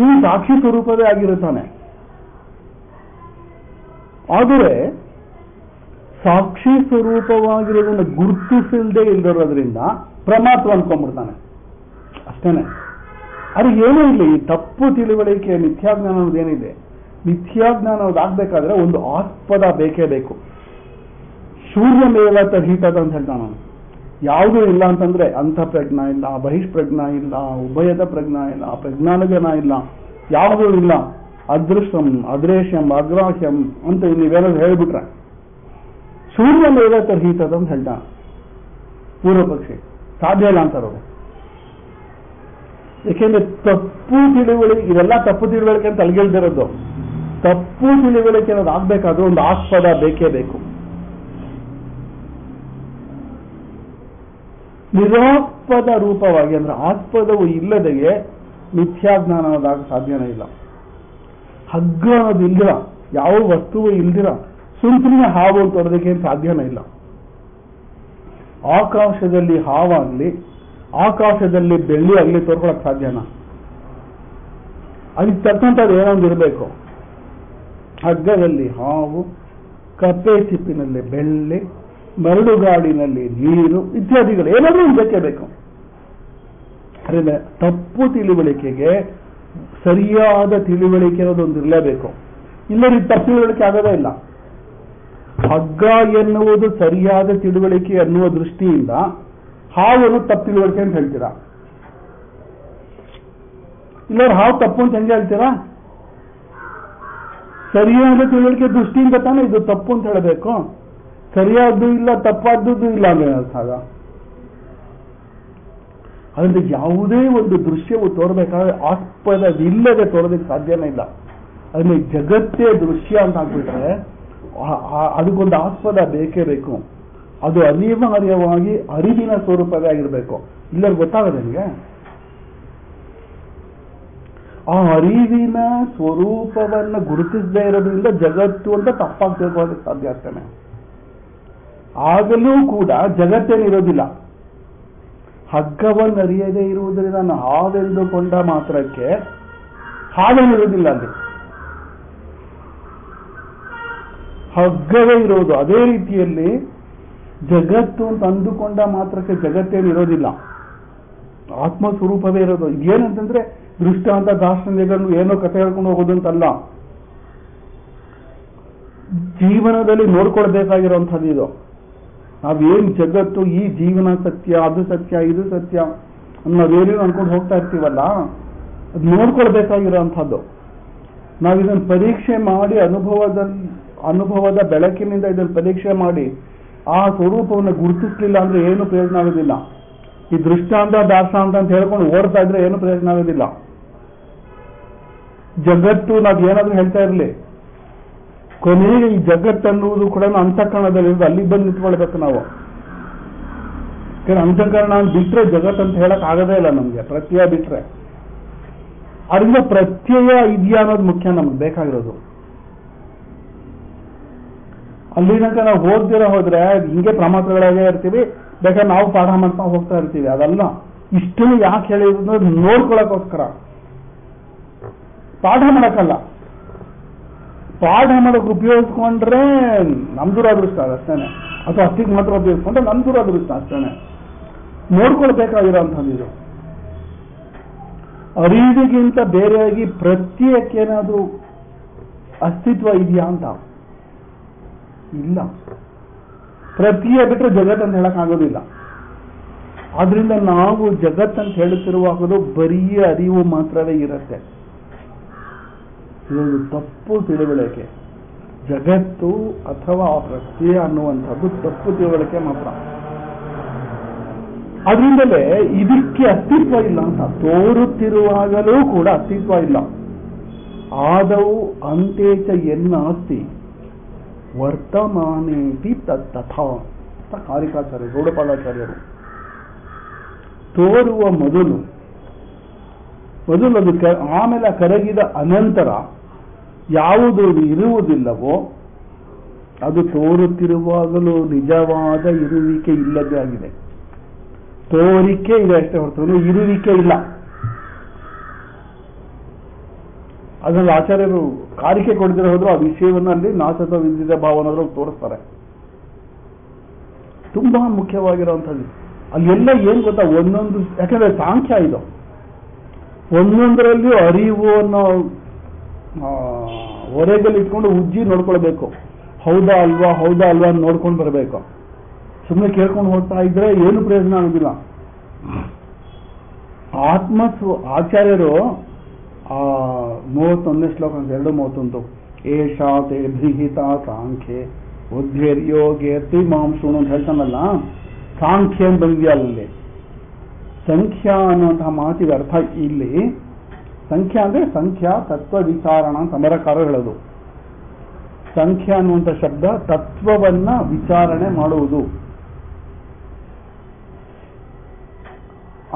ಇವು ಸಾಕ್ಷಿ ಸ್ವರೂಪವೇ ಆಗಿರುತ್ತಾನೆ. ಆದರೆ ಸಾಕ್ಷಿ ಸ್ವರೂಪವಾಗಿರೋದನ್ನು ಗುರುತಿಸಲ್ದೇ ಇಲ್ದಿರೋದ್ರಿಂದ ಪ್ರಮಾತೃ ಅನ್ಕೊಂಡ್ಬಿಡ್ತಾನೆ ಅಷ್ಟೇನೆ. ಅದು ಏನೂ ಇಲ್ಲ. ಈ ತಪ್ಪು ತಿಳುವಳಿಕೆ ಮಿಥ್ಯಾಜ್ಞಾನ ಅನ್ನೋದೇನಿದೆ, ಮಿಥ್ಯಾಜ್ಞಾನ ಅನ್ನೋದಾಗಬೇಕಾದ್ರೆ ಒಂದು ಆಸ್ಪದ ಬೇಕೇ ಬೇಕು. ಶೂನ್ಯ ಮೇಲ ತರ್ಹಿತದ ಅಂತ ಹೇಳ್ತಾನೆ ನಾನು. ಯಾವುದೂ ಇಲ್ಲ ಅಂತಂದ್ರೆ ಅಂತಃಪ್ರಜ್ಞ ಇಲ್ಲ, ಬಹಿಷ್ಪ್ರಜ್ಞ ಇಲ್ಲ, ಉಭಯದ ಪ್ರಜ್ಞಾ ಇಲ್ಲ, ಪ್ರಜ್ಞಾನಜನ ಇಲ್ಲ, ಯಾವುದೂ ಇಲ್ಲ. ಅದೃಷ್ಟಂ ಅದ್ರೇಶ್ಯಂ ಅಗ್ರಾಹ್ಯಂ ಅಂತ ನೀವೆಲ್ಲ ಹೇಳ್ಬಿಟ್ರೆ ಶೂನ್ಯ ಮೇಲ ತರ್ಹಿತದ ಅಂತ ಹೇಳ್ತಾನೆ ಪೂರ್ವ ಪಕ್ಷಿ. ಸಾಧ್ಯ ಇಲ್ಲ ಅಂತಾರವರು. ಯಾಕೆಂದ್ರೆ ತಪ್ಪು ತಿಳುವಳಿಕೆ, ಇದೆಲ್ಲ ತಪ್ಪು ತಿಳುವಳಿಕೆ ಅಂತ ಅಲ್ಗೆಳ್ದಿರೋದು. ತಪ್ಪು ತಿಳುವಳಿಕೆ ಅನ್ನೋದು ಆಗ್ಬೇಕಾದ್ರೂ ಒಂದು ಆಸ್ಪದ ಬೇಕೇ ಬೇಕು. ನಿರಾಸ್ಪದ ರೂಪವಾಗಿ ಅಂದ್ರೆ ಆಸ್ಪದವು ಇಲ್ಲದೆಯೇ ಮಿಥ್ಯಾಜ್ಞಾನ ಅನ್ನೋದಾಗ ಸಾಧ್ಯನೇ ಇಲ್ಲ. ಹಗ್ಗ ಅನ್ನೋದು ಇಲ್ದಿರ, ಯಾವ ವಸ್ತುವು ಇಲ್ದಿರ ಸುಮ್ಮನೆ ಹಾವು ತೊಡೋದಕ್ಕೆ ಸಾಧ್ಯನೇ ಇಲ್ಲ. ಆಕಾಶದಲ್ಲಿ ಹಾವಾಗ್ಲಿ, ಆಕಾಶದಲ್ಲಿ ಬೆಳ್ಳಿ ಆಗಲಿ ತೋರ್ಕೊಳಕ್ ಸಾಧ್ಯನಾ? ಅದಕ್ಕೆ ತಕ್ಕಂಥದ್ದು ಏನೊಂದು ಇರಬೇಕು. ಹಗ್ಗದಲ್ಲಿ ಹಾವು, ಕಪ್ಪೆ ಚಿಪ್ಪಿನಲ್ಲಿ ಬೆಳ್ಳಿ, ಮರಳುಗಾಡಿನಲ್ಲಿ ನೀರು ಇತ್ಯಾದಿಗಳು ಏನಾದ್ರೂ ಒಂದು ಬೇಕೇ ಬೇಕು. ಅದರಿಂದ ತಪ್ಪು ತಿಳುವಳಿಕೆಗೆ ಸರಿಯಾದ ತಿಳುವಳಿಕೆ ಅನ್ನೋದೊಂದು ಇರಲೇಬೇಕು. ಇಲ್ಲರಿ ತಪ್ಪು ತಿಳುವಳಿಕೆ ಆಗೋದೇ ಇಲ್ಲ. ಹಗ್ಗ ಎನ್ನುವುದು ಸರಿಯಾದ ತಿಳುವಳಿಕೆ ಅನ್ನುವ ದೃಷ್ಟಿಯಿಂದ ಹಾವನ್ನು ತಪ್ಪು ತಿಳುವಳಿಕೆ ಅಂತ ಹೇಳ್ತೀರಾ. ಇಲ್ಲವ್ರು ಹಾವು ತಪ್ಪು ಅಂತ ಹೆಂಗೆ ಹೇಳ್ತೀರಾ? ಸರಿಯಾದ ತಿಳುವಳಿಕೆ ದೃಷ್ಟಿಯಿಂದ ತಾನೇ ಇದು ತಪ್ಪು ಅಂತ ಹೇಳಬೇಕು. ಸರಿಯಾದ್ದು ಇಲ್ಲ, ತಪ್ಪಾದದ್ದು ಇಲ್ಲ ಅಂದ್ರೆ ಆಗ ಅದರಿಂದ ಯಾವುದೇ ಒಂದು ದೃಶ್ಯವು ತೋರ್ಬೇಕಾದ್ರೆ ಆಸ್ಪದವಿಲ್ಲದೆ ತೋರೋದಕ್ಕೆ ಸಾಧ್ಯನೇ ಇಲ್ಲ. ಅದನ್ನ ಜಗತ್ತೇ ದೃಶ್ಯ ಅಂತ ಹಾಕ್ಬಿಟ್ರೆ ಅದಕ್ಕೊಂದು ಆಸ್ಪದ ಬೇಕೇ ಬೇಕು. ಅದು ಅನಿವಾರ್ಯವಾಗಿ ಅರಿವಿನ ಸ್ವರೂಪವೇ ಆಗಿರ್ಬೇಕು. ಇಲ್ಲರೂ ಗೊತ್ತಾಗದೆ ನಿಮಗೆ ಆ ಅರಿವಿನ ಸ್ವರೂಪವನ್ನು ಗುರುತಿಸದೇ ಇರೋದ್ರಿಂದ ಜಗತ್ತು ಅಂತ ತಪ್ಪಾಗಿ ತಿಳ್ಕೊಳ್ಳೋದಕ್ಕೆ ಸಾಧ್ಯ ಆಗ್ತಾನೆ. ಆಗಲೂ ಕೂಡ ಜಗತ್ತೇನಿರೋದಿಲ್ಲ. ಹಗ್ಗವನ್ನು ಅರಿಯದೇ ಇರುವುದರಿಂದ ನಾನು ಹಾವೆಂದುಕೊಂಡ ಮಾತ್ರಕ್ಕೆ ಹಾವೇನಿರೋದಿಲ್ಲ. ಅಲ್ಲಿ ಹಗ್ಗವೇ ಇರೋದು. ಅದೇ ರೀತಿಯಲ್ಲಿ ಜಗತ್ತು ಅಂತ ಅಂದುಕೊಂಡ ಮಾತ್ರಕ್ಕೆ ಜಗತ್ತೇನಿರೋದಿಲ್ಲ, ಆತ್ಮಸ್ವರೂಪವೇ ಇರೋದು. ಏನಂತಂದ್ರೆ ದೃಷ್ಟಾಂತ ದಾರ್ಶನಿಕರು ಏನೋ ಕಥೆ ಹೇಳ್ಕೊಂಡು ಹೋಗೋದು ಅಂತಲ್ಲ, ಜೀವನದಲ್ಲಿ ನೋಡ್ಕೊಳ್ಬೇಕಾಗಿರೋಂಥದ್ದು ಇದು. ನಾವೇನು ಜಗತ್ತು, ಈ ಜೀವನ ಸತ್ಯ, ಅದು ಸತ್ಯ, ಇದು ಸತ್ಯ ನಾವೇನೇನು ಅನ್ಕೊಂಡು ಹೋಗ್ತಾ ಇರ್ತೀವಲ್ಲ, ಅದು ನೋಡ್ಕೊಳ್ಬೇಕಾಗಿರೋಂಥದ್ದು. ನಾವಿದನ್ನು ಪರೀಕ್ಷೆ ಮಾಡಿ ಅನುಭವದ ಬೆಳಕಿನಿಂದ ಇದನ್ನು ಪರೀಕ್ಷೆ ಮಾಡಿ ಆ ಸ್ವರೂಪವನ್ನು ಗುರುತಿಸ್ಲಿಲ್ಲ ಅಂದ್ರೆ ಏನು ಪ್ರಯೋಜನ ಆಗೋದಿಲ್ಲ. ಈ ದೃಷ್ಟಾಂತ ದಾರ್ಶಾಂತ ಅಂತ ಹೇಳ್ಕೊಂಡು ಓಡ್ತಾ ಇದ್ರೆ ಏನು ಪ್ರಯೋಜನ ಆಗೋದಿಲ್ಲ. ಜಗತ್ತು ನಾವು ಏನಾದ್ರೂ ಹೇಳ್ತಾ ಇರಲಿ, ಕೊನೆಗೆ ಈ ಜಗತ್ತನ್ನುವುದು ಕೂಡ ಅಂತಃಕರಣದಲ್ಲಿರೋದು, ಅಲ್ಲಿಗೆ ಬಂದು ನಿಂತ್ಕೊಳ್ಬೇಕು ನಾವು. ಅಂತಃಕರಣ ಬಿಟ್ರೆ ಜಗತ್ ಅಂತ ಹೇಳಕ್ ಆಗದೇ ಇಲ್ಲ ನಮ್ಗೆ, ಪ್ರತ್ಯಯ ಬಿಟ್ರೆ. ಅದರಿಂದ ಪ್ರತ್ಯಯ ಇದೆಯಾ ಅನ್ನೋದು ಮುಖ್ಯ ನಮ್ಗೆ ಬೇಕಾಗಿರೋದು. ಅಲ್ಲಿ ತನಕ ನಾವು ಓದ್ದಿರ ಹೋದ್ರೆ ಹಿಂಗೆ ಪ್ರಮಾತ್ರಗಳಾಗೇ ಇರ್ತೀವಿ, ಬೇಕಾದ್ರೆ ನಾವು ಪಾಠ ಮಾಡ್ತಾ ಹೋಗ್ತಾ ಇರ್ತೀವಿ. ಅದಲ್ಲ, ಇಷ್ಟನ್ನು ಯಾಕೆ ಹೇಳಿದ್ರು ನೋಡ್ಕೊಳಕ್ಕೋಸ್ಕರ, ಪಾಠ ಮಾಡಕ್ಕಲ್ಲ. ಪಾಠ ಮಾಡಕ್ಕೆ ಉಪಯೋಗಿಸ್ಕೊಂಡ್ರೆ ನಮ್ ದುರಾದೃಷ್ಟ ಅಷ್ಟೇನೆ, ಅಥವಾ ಅಷ್ಟಿಗೆ ಮಾತ್ರ ಉಪಯೋಗಿಸ್ಕೊಂಡ್ರೆ ನಮ್ ದುರಾದೃಷ್ಟ ಅಷ್ಟೇನೆ. ನೋಡ್ಕೊಳ್ಬೇಕಾಗಿರೋಂಥದ್ದು ಇದು. ಅರಿವಿಗಿಂತ ಬೇರೆಯಾಗಿ ಪ್ರತ್ಯೇಕೇನಾದ್ರೂ ಅಸ್ತಿತ್ವ ಇದೆಯಾ ಅಂತ ಇಲ್ಲ. ಪ್ರತ್ಯಯ ಬಿಟ್ಟರೆ ಜಗತ್ ಅಂತ ಹೇಳಕ್ ಆಗೋದಿಲ್ಲ. ಆದ್ರಿಂದ ನಾವು ಜಗತ್ತಂತ ಹೇಳುತ್ತಿರುವಾಗಲೂ ಬರೀ ಅರಿವು ಮಾತ್ರವೇ ಇರುತ್ತೆ. ಇದೊಂದು ತಪ್ಪು ತಿಳುವಳಿಕೆ. ಜಗತ್ತು ಅಥವಾ ಪ್ರತ್ಯಯ ಅನ್ನುವಂಥದ್ದು ತಪ್ಪು ತಿಳುವಳಿಕೆ ಮಾತ್ರ. ಅದರಿಂದಲೇ ಇದಕ್ಕೆ ಅಸ್ತಿತ್ವ ಇಲ್ಲ ಅಂತ ತೋರುತ್ತಿರುವಾಗಲೂ ಕೂಡ ಅಸ್ತಿತ್ವ ಇಲ್ಲ. ಆದವು ಅಂತೇಚ ಎನ್ನಾಸ್ತಿ ವರ್ತಮಾನೇತಿ ತಥಾ ಅಂತ ಕಾರಿಕಾಚಾರ್ಯರು, ಗೌಡಪಾದಾಚಾರ್ಯರು. ತೋರುವ ಮೊದಲು ಅದು ಆಮೇಲೆ ಕರಗಿದ ಅನಂತರ ಯಾವುದು ಇರುವುದಿಲ್ಲವೋ ಅದು ತೋರುತ್ತಿರುವಾಗಲೂ ನಿಜವಾದ ಇರುವಿಕೆ ಇಲ್ಲದೇ ಆಗಿದೆ. ತೋರಿಕೆ ಇದೆ ಅಷ್ಟೇ ಹೊರತು ಇರುವಿಕೆ ಇಲ್ಲ. ಅದರಲ್ಲಿ ಆಚಾರ್ಯರು ಕಾರಿಕೆ ಕೊಡದಿರೋ ಹೋದ್ರು ಆ ವಿಷಯವನ್ನಲ್ಲಿ ನಾಸತ್ವ ವಿದ್ಯುತ ಭಾವನಾದ್ರೂ ತೋರಿಸ್ತಾರೆ. ತುಂಬಾ ಮುಖ್ಯವಾಗಿರುವಂಥದ್ದು ಅಲ್ಲೆಲ್ಲ ಏನ್ ಗೊತ್ತಾ, ಒಂದೊಂದು, ಯಾಕಂದ್ರೆ ಸಾಂಖ್ಯ ಇದು, ಒಂದೊಂದರಲ್ಲಿಯೂ ಅರಿವು ಅನ್ನೋ ಹೊರೆಗಲ್ಲಿ ಇಟ್ಕೊಂಡು ಉಜ್ಜಿ ನೋಡ್ಕೊಳ್ಬೇಕು. ಹೌದಾ ಅಲ್ವಾ ಅಂತ ನೋಡ್ಕೊಂಡು ಬರಬೇಕು. ಸುಮ್ಮನೆ ಕೇಳ್ಕೊಂಡು ಹೋಗ್ತಾ ಇದ್ರೆ ಏನು ಪ್ರಯೋಜನ ಆಗುದಿಲ್ಲ. ಆಚಾರ್ಯರು 31ನೇ ಶ್ಲೋಕ 2:31 ಏಷಾ ತೇ ಬೃಹಿತ ಸಾಂಖ್ಯೆ ಉದ್ಧೇರ್ಯೋಗೇರ್ತಿ ಮಾಂಸೂನು ಅಂತ ಹೇಳ್ತಾನಲ್ಲ, ಸಾಂಖ್ಯ ಅಂತ ಬಂದಿದೆಯಲ್ಲಿ ಸಂಖ್ಯಾ ಅನ್ನುವಂತಹ ಮಾತಿಗೆ ಅರ್ಥ ಇಲ್ಲಿ ಸಂಖ್ಯಾ ಅಂದ್ರೆ ಸಂಖ್ಯಾ ತತ್ವ ವಿಚಾರಣ ಸಮರಕಾರ ಹೇಳೋದು. ಸಂಖ್ಯಾ ಅನ್ನುವಂಥ ಶಬ್ದ ತತ್ವವನ್ನ ವಿಚಾರಣೆ ಮಾಡುವುದು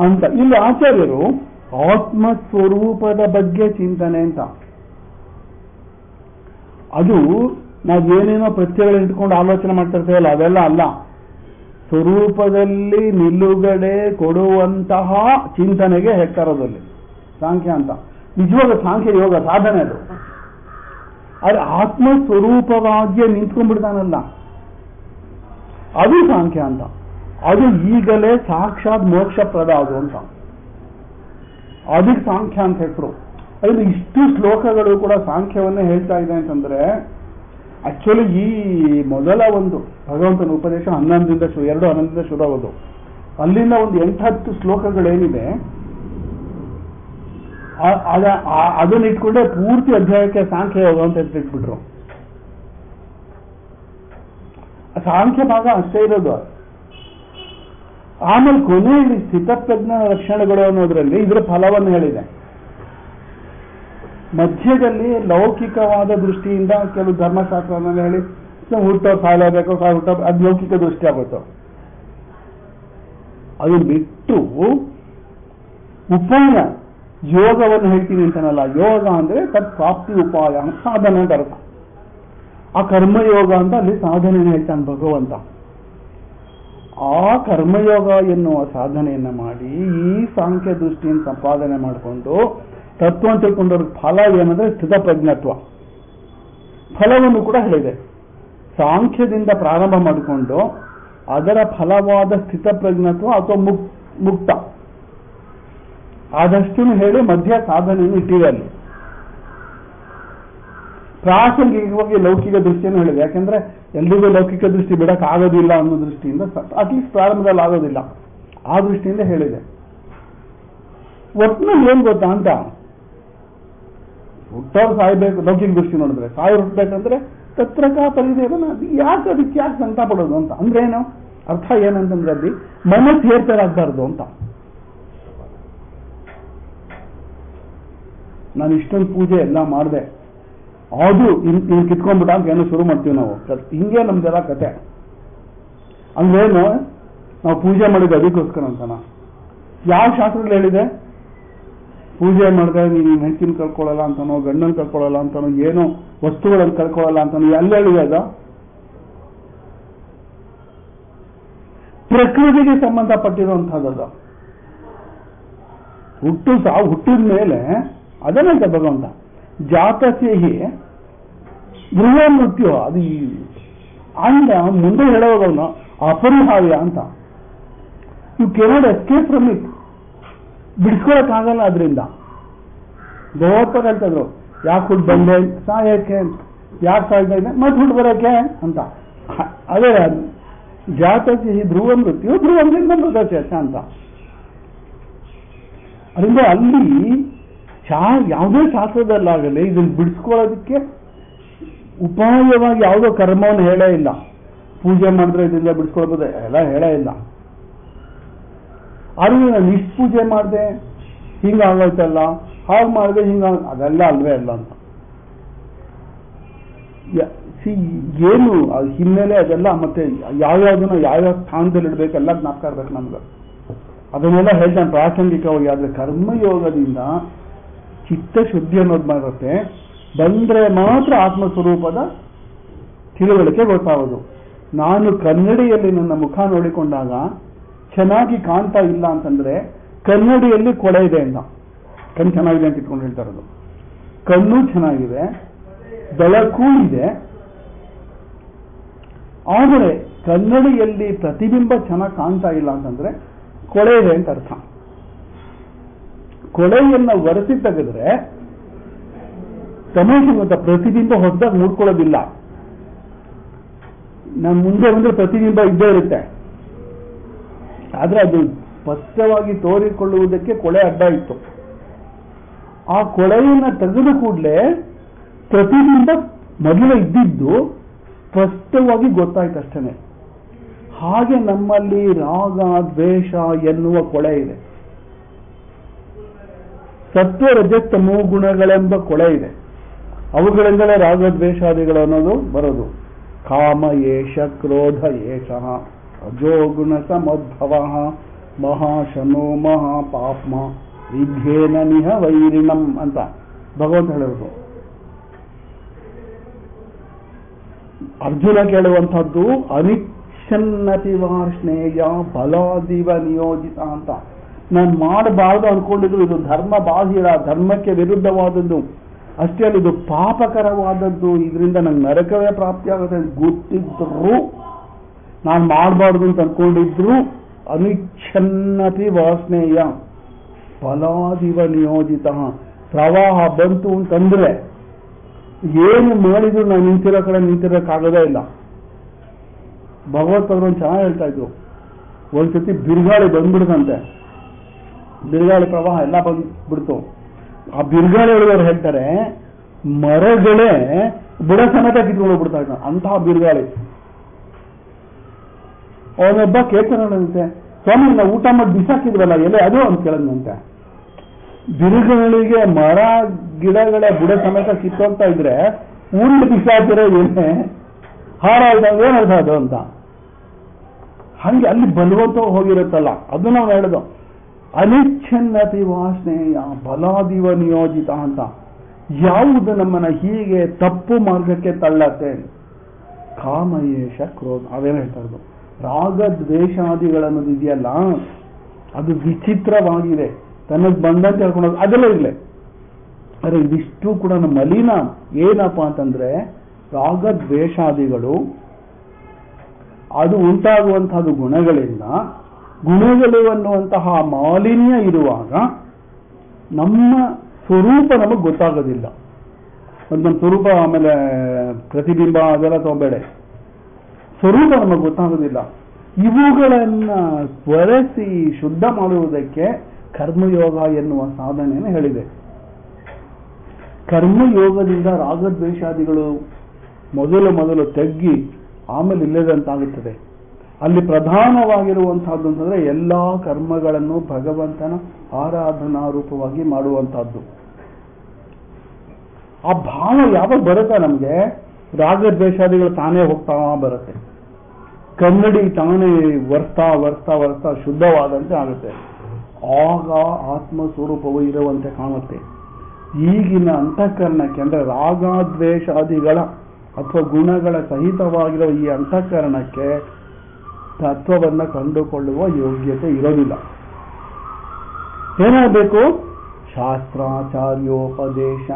ಅಂತ. ಇಲ್ಲಿ ಆಚಾರ್ಯರು ಆತ್ಮಸ್ವರೂಪದ ಬಗ್ಗೆ ಚಿಂತನೆ ಅಂತ. ಅದು ನಾವೇನೇನೋ ಪ್ರತ್ಯಯಗಳು ಇಟ್ಕೊಂಡು ಆಲೋಚನೆ ಮಾಡ್ತಾ ಇರ್ತೇವಲ್ಲ, ಅವೆಲ್ಲ ಅಲ್ಲ. ಸ್ವರೂಪದಲ್ಲಿ ನಿಲುಗಡೆ ಕೊಡುವಂತಹ ಚಿಂತನೆಗೆ ಹೇಳ್ತಾ ಇರೋದಲ್ಲಿ ಸಾಂಖ್ಯ ಅಂತ. ನಿಜವಾಗ ಸಾಂಖ್ಯ ಯೋಗ ಸಾಧನೆ ಅದು. ಆದ್ರೆ ಆತ್ಮಸ್ವರೂಪವಾಗಿಯೇ ನಿಂತ್ಕೊಂಡ್ಬಿಡ್ತಾನಲ್ಲ, ಅದು ಸಾಂಖ್ಯ ಅಂತ. ಅದು ಈಗಲೇ ಸಾಕ್ಷಾತ್ ಮೋಕ್ಷಪ್ರದ ಅದು ಅಂತ, ಅದಕ್ಕೆ ಸಾಂಖ್ಯ ಅಂತ ಹೆಸರು. ಅದರಿಂದ ಇಷ್ಟು ಶ್ಲೋಕಗಳು ಕೂಡ ಸಾಂಖ್ಯವನ್ನೇ ಹೇಳ್ತಾ ಇದೆ ಅಂತಂದ್ರೆ, ಆಕ್ಚುಲಿ ಈ ಮೊದಲ ಒಂದು ಭಗವಂತನ ಉಪದೇಶ 11ರಿಂದ ಶುರು ಆಗೋದು. ಅಲ್ಲಿಂದ ಒಂದು 8-10 ಶ್ಲೋಕಗಳೇನಿದೆ ಅದನ್ನ ಇಟ್ಕೊಂಡೆ ಪೂರ್ತಿ ಅಧ್ಯಾಯಕ್ಕೆ ಸಾಂಖ್ಯ ಯೋಗ ಅಂತ ಇಟ್ಬಿಟ್ರು. ಸಾಂಖ್ಯ ಭಾಗ ಅಷ್ಟೇ ಇರೋದು. ಆಮೇಲೆ ಕೊನೆಯಲ್ಲಿ ಸ್ಥಿತಪ್ರಜ್ಞ ಲಕ್ಷಣಗಳು ಅನ್ನೋದ್ರಲ್ಲಿ ಇದರ ಫಲವನ್ನು ಹೇಳಿದೆ. ಮಧ್ಯದಲ್ಲಿ ಲೌಕಿಕವಾದ ದೃಷ್ಟಿಯಿಂದ ಕೆಲವು ಧರ್ಮಶಾಸ್ತ್ರವನ್ನು ಹೇಳಿ ಹುಟ್ಟೋರು ಸಾಯಲೇಬೇಕು, ಅದು ಲೌಕಿಕ ದೃಷ್ಟಿ ಆಗುತ್ತೆ. ಅದು ಬಿಟ್ಟು ಉಪಾಯ ಯೋಗವನ್ನು ಹೇಳ್ತೀನಿ ಅಂತಾನಲ್ಲ, ಯೋಗ ಅಂದ್ರೆ ತತ್ ಪ್ರಾಪ್ತಿ ಉಪಾಯ ಸಾಧನೆ ಅಂತ ಅರ್ಥ. ಆ ಕರ್ಮಯೋಗ ಅಂತ ಅಲ್ಲಿ ಸಾಧನೆಯನ್ನು ಹೇಳ್ತಾನೆ ಭಗವಂತ. ಆ ಕರ್ಮಯೋಗ ಎನ್ನುವ ಸಾಧನೆಯನ್ನ ಮಾಡಿ ಈ ಸಾಂಖ್ಯ ದೃಷ್ಟಿಯನ್ನು ಸಂಪಾದನೆ ಮಾಡಿಕೊಂಡು ತತ್ವ ಅಂತ ತಿಳ್ಕೊಂಡವ್ರಿಗೆ ಫಲ ಏನಂದ್ರೆ ಸ್ಥಿತಪ್ರಜ್ಞತ್ವ. ಫಲವನ್ನು ಕೂಡ ಹೇಳಿದೆ. ಸಾಂಖ್ಯದಿಂದ ಪ್ರಾರಂಭ ಮಾಡಿಕೊಂಡು ಅದರ ಫಲವಾದ ಸ್ಥಿತಪ್ರಜ್ಞತ್ವ ಅಥವಾ ಮುಕ್ತ ಆದಷ್ಟು ಹೇಳಿ ಮಧ್ಯ ಸಾಧನೆಯನ್ನು ಇಟ್ಟಿದೆ ಅಲ್ಲಿ. ಪ್ರಾಸಂಗಿಕವಾಗಿ ಲೌಕಿಕ ದೃಷ್ಟಿಯನ್ನು ಹೇಳಿದೆ. ಯಾಕೆಂದ್ರೆ ಎಲ್ರಿಗೂ ಲೌಕಿಕ ದೃಷ್ಟಿ ಬಿಡಕ್ ಆಗೋದಿಲ್ಲ ಅನ್ನೋ ದೃಷ್ಟಿಯಿಂದ, ಅಟ್ಲೀಸ್ಟ್ ಪ್ರಾರಂಭದಲ್ಲಿ ಆಗೋದಿಲ್ಲ ಆ ದೃಷ್ಟಿಯಿಂದ ಹೇಳಿದೆ. ಒಟ್ಟಿನಲ್ಲಿ ಏನ್ ಗೊತ್ತಾ ಅಂತ, ಹುಟ್ಟೋರು ಸಾಯ್ಬೇಕು ಲೌಕಿಕ ದೃಷ್ಟಿ ನೋಡಿದ್ರೆ, ಸಾಯೋರು ಹುಟ್ಟಬೇಕಂದ್ರೆ ತತ್ರಕ ಪರಿದೇವನ, ಅದಕ್ಕೆ ಯಾಕೆ ಸಂಕಟ ಪಡೋದು ಅಂತ. ಅಂದ್ರೆ ಏನು ಅರ್ಥ ಏನಂತಂದ್ರೆ ಅಲ್ಲಿ ಮನಸ್ಸು ಏರ್ಪೇರಾಗಬಾರ್ದು ಅಂತ. ನಾನು ಇಷ್ಟೊಂದು ಪೂಜೆ ಎಲ್ಲ ಮಾಡಿದೆ, ಅದು ಇನ್ನು ಕಿತ್ಕೊಂಡ್ಬಿಟ್ಟ ಅಂತ ಏನೋ ಶುರು ಮಾಡ್ತೀವಿ ನಾವು. ಹಿಂಗೆ ನಮ್ದೆಲ್ಲ ಕತೆ. ಅಂದ್ರೇನು, ನಾವು ಪೂಜೆ ಮಾಡಿದ್ದು ಅದಕ್ಕೋಸ್ಕರ ಅಂತನ? ಯಾವ ಶಾಸ್ತ್ರದಲ್ಲಿ ಹೇಳಿದೆ ಪೂಜೆ ಮಾಡಿದ್ರೆ ನೀನು ಹೆಂಡತಿನ ಕಳ್ಕೊಳ್ಳಲ್ಲ ಅಂತಾನೋ, ಗಂಡನ ಕಳ್ಕೊಳ್ಳಲ್ಲ ಅಂತಾನೋ, ಏನೋ ವಸ್ತುಗಳನ್ನು ಕಳ್ಕೊಳ್ಳಲ್ಲ ಅಂತಾನೋ ಎಲ್ಲ ಹೇಳಿದೆ? ಅದು ಪ್ರಕೃತಿಗೆ ಸಂಬಂಧಪಟ್ಟಿರುವಂತಹದ್ದು. ಹುಟ್ಟು ಸಾವು ಹುಟ್ಟಿದ ಮೇಲೆ ಅದನ್ನಂತ ಭಗವಂತ ಜಾತಸ್ಯಹಿ ಗೃಹ ಮೃತ್ಯು, ಅದು ಅಂದ ಮುಂದೆ ಹೇಳೋದವನು ಅಪರಿಹಾರ್ಯ ಅಂತ. You cannot escape from it, ಬಿಡಿಸ್ಕೊಳಕ್ಕಾಗಲ್ಲ. ಅದರಿಂದ ಭಗವತ್ಪಾದ ಹೇಳ್ತಿದ್ರು, ಯಾಕೆ ಹುಟ್ಟು ಬಂದೆ ಸಾಯಕ್ಕೆ, ಯಾಕೆ ಸಾಯ್ತಾ ಇದ್ದೆ ಮತ್ತೆ ಹುಟ್ಟು ಬರೋಕೆ ಅಂತ. ಅದೇ ಜಾತಸಿ ಧ್ರುವ ಮೃತ್ಯು ಧ್ರುವಂದ್ರಿಂದ ಮೃತಚ ಅಂತ. ಅದರಿಂದ ಅಲ್ಲಿ ಯಾವುದೇ ಶಾಸ್ತ್ರದಲ್ಲಾಗಲಿ ಇದನ್ನು ಬಿಡಿಸ್ಕೊಳ್ಳೋದಕ್ಕೆ ಉಪಾಯವಾಗಿ ಯಾವುದೋ ಕರ್ಮವನ್ನು ಹೇಳೇ ಇಲ್ಲ. ಪೂಜೆ ಮಾಡಿದ್ರೆ ಇದರಿಂದ ಬಿಡಿಸ್ಕೊಳ್ಬೋದು ಎಲ್ಲ ಹೇಳೇ ಇಲ್ಲ. ಆದ್ರೆ ನಾನು ಇಷ್ಟು ಪೂಜೆ ಮಾಡಿದೆ ಹಿಂಗಾಗೋಯ್ತಲ್ಲ, ಹಾಗೆ ಮಾಡಿದೆ ಅದೆಲ್ಲ ಅಲ್ವೇ ಅಲ್ಲ ಅಂತ. ಏನು ಹಿನ್ನೆಲೆ ಅದೆಲ್ಲ ಮತ್ತೆ ಯಾವ್ಯಾವ್ದನ್ನ ಯಾವ್ಯಾವ ಸ್ಥಾನದಲ್ಲಿ ಇಡಬೇಕೆಲ್ಲ ಜ್ಞಾಪಕ ಇರ್ಬೇಕು ನಮ್ಗೆ. ಅದನ್ನೆಲ್ಲ ಹೇಳ್ತಾನೆ ಪ್ರಾಸಂಗಿಕವಾಗಿ. ಆದ್ರೆ ಕರ್ಮಯೋಗದಿಂದ ಚಿತ್ತಶುದ್ಧಿ ಅನ್ನೋದು ಬರುತ್ತೆ. ಬಂದ್ರೆ ಮಾತ್ರ ಆತ್ಮಸ್ವರೂಪದ ತಿಳುವಳಿಕೆ ಗೊತ್ತಾಗೋದು. ನಾನು ಕನ್ನಡಿಯಲ್ಲಿ ನನ್ನ ಮುಖ ನೋಡಿಕೊಂಡಾಗ ಚೆನ್ನಾಗಿ ಕಾಣ್ತಾ ಇಲ್ಲ ಅಂತಂದ್ರೆ ಕನ್ನಡಿಯಲ್ಲಿ ಕೊಳೆ ಇದೆ ಅಂತ. ಕಣ್ಣು ಚೆನ್ನಾಗಿದೆ ಅಂತ ಇಟ್ಕೊಂಡು ಹೇಳ್ತಾ ಇರೋದು. ಕಣ್ಣು ಚೆನ್ನಾಗಿದೆ, ಬೆಳಕು ಇದೆ, ಆದರೆ ಕನ್ನಡಿಯಲ್ಲಿ ಪ್ರತಿಬಿಂಬ ಚೆನ್ನಾಗಿ ಕಾಣ್ತಾ ಇಲ್ಲ ಅಂತಂದ್ರೆ ಕೊಳೆ ಇದೆ ಅಂತ ಅರ್ಥ. ಕೊಳೆಯನ್ನು ಒರೆಸಿ ತೆಗೆದ್ರೆ ತಮಾಷೆ ಗೊತ್ತಾ, ಪ್ರತಿಬಿಂಬ ಹೊಸದಾಗಿ ಮೂಡ್ಕೊಳ್ಳೋದಿಲ್ಲ. ನಮ್ಮ ಮುಂದೆ ಬಂದ್ರೆ ಪ್ರತಿಬಿಂಬ ಇದ್ದೇ ಇರುತ್ತೆ. ಆದ್ರೆ ಅದು ಸ್ಪಷ್ಟವಾಗಿ ತೋರಿಕೊಳ್ಳುವುದಕ್ಕೆ ಕೊಳೆ ಅಡ್ಡ ಇತ್ತು. ಆ ಕೊಳೆಯನ್ನು ತೆಗೆದ ಕೂಡಲೇ ಪ್ರತಿಬಿಂಬ ಮೊದಲು ಇದ್ದಿದ್ದು ಸ್ಪಷ್ಟವಾಗಿ ಗೊತ್ತಾಯ್ತು ಅಷ್ಟೇ. ಹಾಗೆ ನಮ್ಮಲ್ಲಿ ರಾಗ ದ್ವೇಷ ಎನ್ನುವ ಕೊಳೆ ಇದೆ, ಸತ್ವ ರಜಸ್ತಮೋ ಗುಣಗಳೆಂಬ ಕೊಳೆ ಇದೆ. ಅವುಗಳಿಂದಲೇ ರಾಗದ್ವೇಷಾದಿಗಳು ಅನ್ನೋದು ಬರೋದು. ಕಾಮ ಏಷ ಕ್ರೋಧ ಏಷ ಅಜೋಗುಣ ಸಮದ್ಭವ ಮಹಾಶನೋ ಮಹಾಪಾಪ್ಮ ವಿಘ್ನೇನ ನಿಹ ವೈರಿಣಂ ಅಂತ ಭಗವಂತ ಹೇಳೋದು. ಅರ್ಜುನ ಕೇಳುವಂಥದ್ದು ಅನಿಚ್ಛನ್ನತಿ ವಾರ್ಷ್ಣೇಯ ಬಲಾದಿವ ನಿಯೋಜಿತ ಅಂತ. ನಾನು ಮಾಡಬಾರ್ದು ಅನ್ಕೊಂಡಿದ್ರು ಇದು ಧರ್ಮ ಬಾಹಿರ, ಧರ್ಮಕ್ಕೆ ವಿರುದ್ಧವಾದದ್ದು, ಅಷ್ಟೇ ಅಲ್ಲ ಇದು ಪಾಪಕರವಾದದ್ದು, ಇದರಿಂದ ನಂಗೆ ನರಕವೇ ಪ್ರಾಪ್ತಿಯಾಗುತ್ತೆ ಅಂತ ಗೊತ್ತಿದ್ರು, ನಾನು ಮಾಡಬಾರ್ದು ಅಂತ ಅನ್ಕೊಂಡಿದ್ರು ಅನಿಚ್ಛನ್ನತಿ ವಾರ್ಷ್ಣೇಯ ಬಲಾದಿವ ನಿಯೋಜಿತ. ಪ್ರವಾಹ ಬಂತು ಅಂತಂದ್ರೆ ಏನು ಮಾಡಿದ್ರು ನಾನು ನಿಂತಿರೋ ಕಡೆ ನಿಂತಿರೋಕ್ಕಾಗೋದೇ ಇಲ್ಲ. ಭಗವತ್ ಒಂದು ಚೆನ್ನಾಗಿ ಹೇಳ್ತಾ ಇದ್ರು. ಒಂದ್ಸತಿ ಬಿರುಗಾಳಿ ಬಂದ್ಬಿಡ್ತಂತೆ, ಬಿರುಗಾಳಿ ಪ್ರವಾಹ ಎಲ್ಲ ಬಂದ್ಬಿಡ್ತು. ಆ ಬಿರುಗಾಳಿ ಒಳಗವ್ರು ಹೇಳ್ತಾರೆ ಮರಗಳೇ ಬುಡ ಸಮೇತ ಕಿತ್ಕೊಂಡು ಹೋಗ್ಬಿಡ್ತಾ ಇದ್ದ ಅಂತಹ ಬಿರುಗಾಳಿ. ಅವನೊಬ್ಬ ಕೇಳ್ತಾನಂತೆ, ಸ್ವಾಮಿ ನಾವು ಊಟ ಮಾಡಿ ಬಿಸಾಕಿದ್ವಲ್ಲ ಎಲೆ ಅದು ಅಂತ ಕೇಳಂತೆ. ಬಿರುಗಾಳಿಗೆ ಮರ ಗಿಡಗಳ ಬುಡ ಸಮೇತ ಕಿತ್ತೋಗ್ತಾ ಇದ್ರೆ ಉಂಡು ಬಿಸಾಕಿರೋ ಎಲೆ ಹಾರಾಯ್ದಾಗ ಏನರ್ಥ ಅದು ಅಂತ. ಹಂಗೆ ಅಲ್ಲಿ ಬಲವಂತ ಹೋಗಿರುತ್ತಲ್ಲ ಅದು ನಾವು ಹೇಳೋದು. ಅನಿಚ್ಛನ್ನತಿ ವಾಸನೆಯ ಬಲಾದಿವ ನಿಯೋಜಿತ ಅಂತ. ಯಾವುದು ನಮ್ಮನ್ನ ಹೀಗೆ ತಪ್ಪು ಮಾರ್ಗಕ್ಕೆ ತಳ್ಳತ್ತೆ? ಕಾಮಯೇಷ ಕ್ರೋಧ. ಅದೇನು ಹೇಳ್ತಾ ಇರೋದು, ರಾಗದ್ವೇಷಾದಿಗಳನ್ನೋದು ಇದೆಯಲ್ಲ ಅದು ವಿಚಿತ್ರವಾಗಿದೆ, ತನಗೆ ಬಂದಂತೆ ಹೇಳ್ಕೊಂಡು ಅದೆಲ್ಲ ಇರಲಿ. ಆದರೆ ಇದಿಷ್ಟು ಕೂಡ ನಮ್ಮ ಮಲಿನ ಏನಪ್ಪ ಅಂತಂದ್ರೆ ರಾಗದ್ವೇಷಾದಿಗಳು ಅದು ಉಂಟಾಗುವಂತಹದ್ದು ಗುಣಗಳಿಂದ. ಗುಣಗಳು ಅನ್ನುವಂತಹ ಮಾಲಿನ್ಯ ಇರುವಾಗ ನಮ್ಮ ಸ್ವರೂಪ ನಮಗೆ ಗೊತ್ತಾಗೋದಿಲ್ಲ. ಮತ್ತು ನಮ್ಮ ಸ್ವರೂಪ ಆಮೇಲೆ ಪ್ರತಿಬಿಂಬ ಅದೆಲ್ಲ ತಗೋಬೇಡ, ಸ್ವರೂಪ ನಮಗೆ ಗೊತ್ತಾಗೋದಿಲ್ಲ. ಇವುಗಳನ್ನ ಸ್ವರಸಿ ಶುದ್ಧ ಮಾಡುವುದಕ್ಕೆ ಕರ್ಮಯೋಗ ಎನ್ನುವ ಸಾಧನೆಯನ್ನು ಹೇಳಿದೆ. ಕರ್ಮಯೋಗದಿಂದ ರಾಗದ್ವೇಷಾದಿಗಳು ಮೊದಲು ತಗ್ಗಿ ಆಮೇಲೆ ಇಲ್ಲದಂತಾಗುತ್ತದೆ. ಅಲ್ಲಿ ಪ್ರಧಾನವಾಗಿರುವಂತಹದ್ದು ಅಂತಂದ್ರೆ ಎಲ್ಲಾ ಕರ್ಮಗಳನ್ನು ಭಗವಂತನ ಆರಾಧನಾ ರೂಪವಾಗಿ ಮಾಡುವಂತಹದ್ದು. ಆ ಭಾವ ಯಾವಾಗ ಬರುತ್ತೆ ನಮ್ಗೆ, ರಾಗದ್ವೇಷಾದಿಗಳು ತಾನೇ ಹೋಗ್ತಾ ಬರುತ್ತೆ. ಕನ್ನಡಿ ತಾನೇ ವರ್ತಾ ಶುದ್ಧವಾದಂತೆ ಆಗುತ್ತೆ. ಆಗ ಆತ್ಮ ಸ್ವರೂಪವು ಇರುವಂತೆ ಕಾಣುತ್ತೆ. ಈಗಿನ ಅಂತಃಕರಣಕ್ಕೆ ಅಂದ್ರೆ ರಾಗದ್ವೇಷಾದಿಗಳ ಅಥವಾ ಗುಣಗಳ ಸಹಿತವಾಗಿರುವ ಈ ಅಂತಃಕರಣಕ್ಕೆ ತತ್ವವನ್ನು ಕಂಡುಕೊಳ್ಳುವ ಯೋಗ್ಯತೆ ಇರೋದಿಲ್ಲ. ಏನಾಗಬೇಕು? ಶಾಸ್ತ್ರಾಚಾರ್ಯೋಪದೇಶ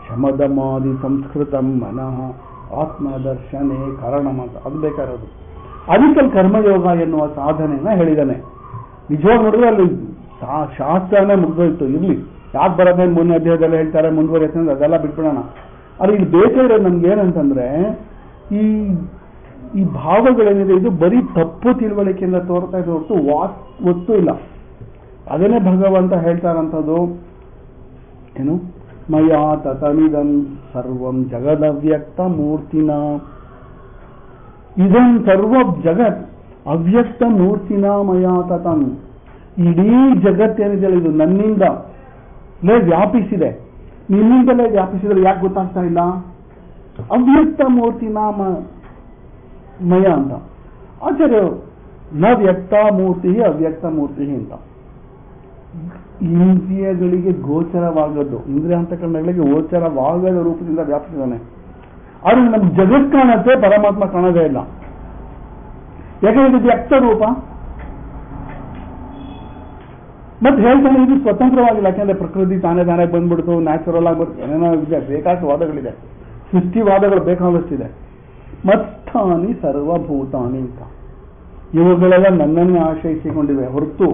ಶಮದಮಾದಿ ಸಂಸ್ಕೃತಂ ಮನಃ ಆತ್ಮದರ್ಶನೇ ಕಾರಣಂ ಅಂತ ಅದು ಬೇಕಾಗಿರೋದು. ಅದಕ್ಕೆ ಕರ್ಮಯೋಗ ಎನ್ನುವ ಸಾಧನೆಯನ್ನ ಹೇಳಿದ್ದಾನೆ. ನಿಜವಾಗಿ ನೋಡಿದ್ರೆ ಅಲ್ಲಿ ಶಾಸ್ತ್ರನೇ ಮುಗ್ದೋಯ್ತು. ಇರ್ಲಿ, ಯಾಕೆ ಬರೋದೇ ಮುಂದಿನ ಅಧ್ಯಾಯದಲ್ಲಿ ಹೇಳ್ತಾರೆ ಮುಂದುವರಿಯುತ್ತೆ, ಅದೆಲ್ಲ ಬಿಟ್ಬಿಡೋಣ. ಆದರೆ ಇಲ್ಲಿ ಬೇಕಾದ್ರೆ ನಮ್ಗೆ ಏನಂತಂದ್ರೆ ಈ ಈ ಭಾವಗಳೇನಿದೆ ಇದು ಬರೀ ತಪ್ಪು ತಿಳುವಳಿಕೆಯಿಂದ ತೋರ್ತಾ ಇದೆ ಹೊರತು ಒತ್ತು ಇಲ್ಲ. ಅದನ್ನೇ ಭಗವಂತ ಹೇಳ್ತಾರಂಥದ್ದು ಏನು, ಮಯಾ ತತಮಿದಂ ಸರ್ವಂ ಜಗದವ್ಯಕ್ತ ಮೂರ್ತಿನ, ಇದಂ ಸರ್ವ ಜಗತ್ ಅವ್ಯಕ್ತ ಮೂರ್ತಿನ ಮಯಾ ತತಂ. ಇಡೀ ಜಗತ್ತೇನಿದೆ ಇದು ನನ್ನಿಂದಲೇ ವ್ಯಾಪಿಸಿದೆ, ನಿನ್ನಿಂದಲೇ ವ್ಯಾಪಿಸಿದ್ರೆ ಯಾಕೆ ಗೊತ್ತಾಗ್ತಾ ಇಲ್ಲ? ಅವ್ಯಕ್ತ ಮೂರ್ತಿನ ಮಯ ಅಂತ ಆಚಾರ್ಯ ನ ವ್ಯಕ್ತ ಮೂರ್ತಿ ಅವ್ಯಕ್ತ ಮೂರ್ತಿ ಅಂತ. ಇಂದ್ರಿಯಗಳಿಗೆ ಗೋಚರವಾಗದ್ದು, ಇಂದ್ರಿಯ ಅಂತಕರಣಗಳಿಗೆ ಗೋಚರವಾಗದ ರೂಪದಿಂದ ವ್ಯಾಪಿಸಿದ್ದಾನೆ. ಆದ್ರೆ ನಮ್ಗೆ ಜಗತ್ ಕಾಣತ್ತೆ, ಪರಮಾತ್ಮ ಕಾಣೋದೇ ಇಲ್ಲ. ಯಾಕಂದ್ರೆ ಇದು ವ್ಯಕ್ತ ರೂಪ. ಮತ್ತೆ ಹೇಳ್ತಾನೆ ಇದು ಸ್ವತಂತ್ರವಾಗಿಲ್ಲ, ಯಾಕೆಂದ್ರೆ ಪ್ರಕೃತಿ ತಾನೇ ಬಂದ್ಬಿಡ್ತು, ನ್ಯಾಚುರಲ್ ಆಗಿ ಬರ್ತದೆ, ಏನೇನೋ ಇದೆ, ಬೇಕಾದಷ್ಟು ವಾದಗಳಿದೆ, ಸೃಷ್ಟಿವಾದಗಳು ಬೇಕಾದಷ್ಟಿದೆ. ಮತ್ಥಾನಿ ಸರ್ವಭೂತಾನಿ ಅಂತ, ಇವುಗಳೆಲ್ಲ ನನ್ನನ್ನು ಆಶ್ರಯಿಸಿಕೊಂಡಿವೆ ಹೊರತು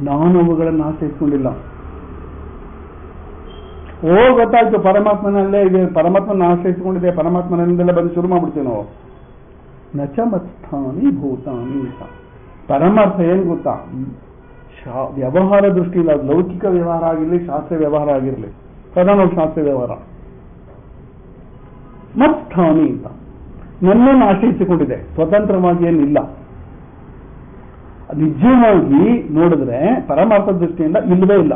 ನಾನು ಅವುಗಳನ್ನು ಆಶ್ರಯಿಸಿಕೊಂಡಿಲ್ಲ. ಗೊತ್ತಾಯ್ತು ಪರಮಾತ್ಮನಲ್ಲೇ ಇದೆ, ಪರಮಾತ್ಮನ ಆಶ್ರಯಿಸಿಕೊಂಡಿದೆ, ಪರಮಾತ್ಮನಿಂದಲೇ ಬಂದು ಶುರು ಮಾಡ್ಬಿಡ್ತೀವಿ ನಾವು. ನಚ ಮತ್ಥಾನಿ ಭೂತಾನಿ ಅಂತ. ಪರಮಾರ್ಥ ಏನ್ ಗೊತ್ತಾ? ವ್ಯವಹಾರ ದೃಷ್ಟಿಯಿಂದ, ಲೌಕಿಕ ವ್ಯವಹಾರ ಆಗಿರಲಿ, ಶಾಸ್ತ್ರ ವ್ಯವಹಾರ ಆಗಿರಲಿ, ಪ್ರಧಾನ ಶಾಸ್ತ್ರ ವ್ಯವಹಾರ. ಮತ್ಥಾನಿ ಅಂತ ನನ್ನನ್ನು ಆಶ್ರಯಿಸಿಕೊಂಡಿದೆ, ಸ್ವತಂತ್ರವಾಗಿ ಏನಿಲ್ಲ. ನಿಜವಾಗಿ ನೋಡಿದ್ರೆ ಪರಮಾರ್ಥ ದೃಷ್ಟಿಯಿಂದ ಇಲ್ಲವೇ ಇಲ್ಲ.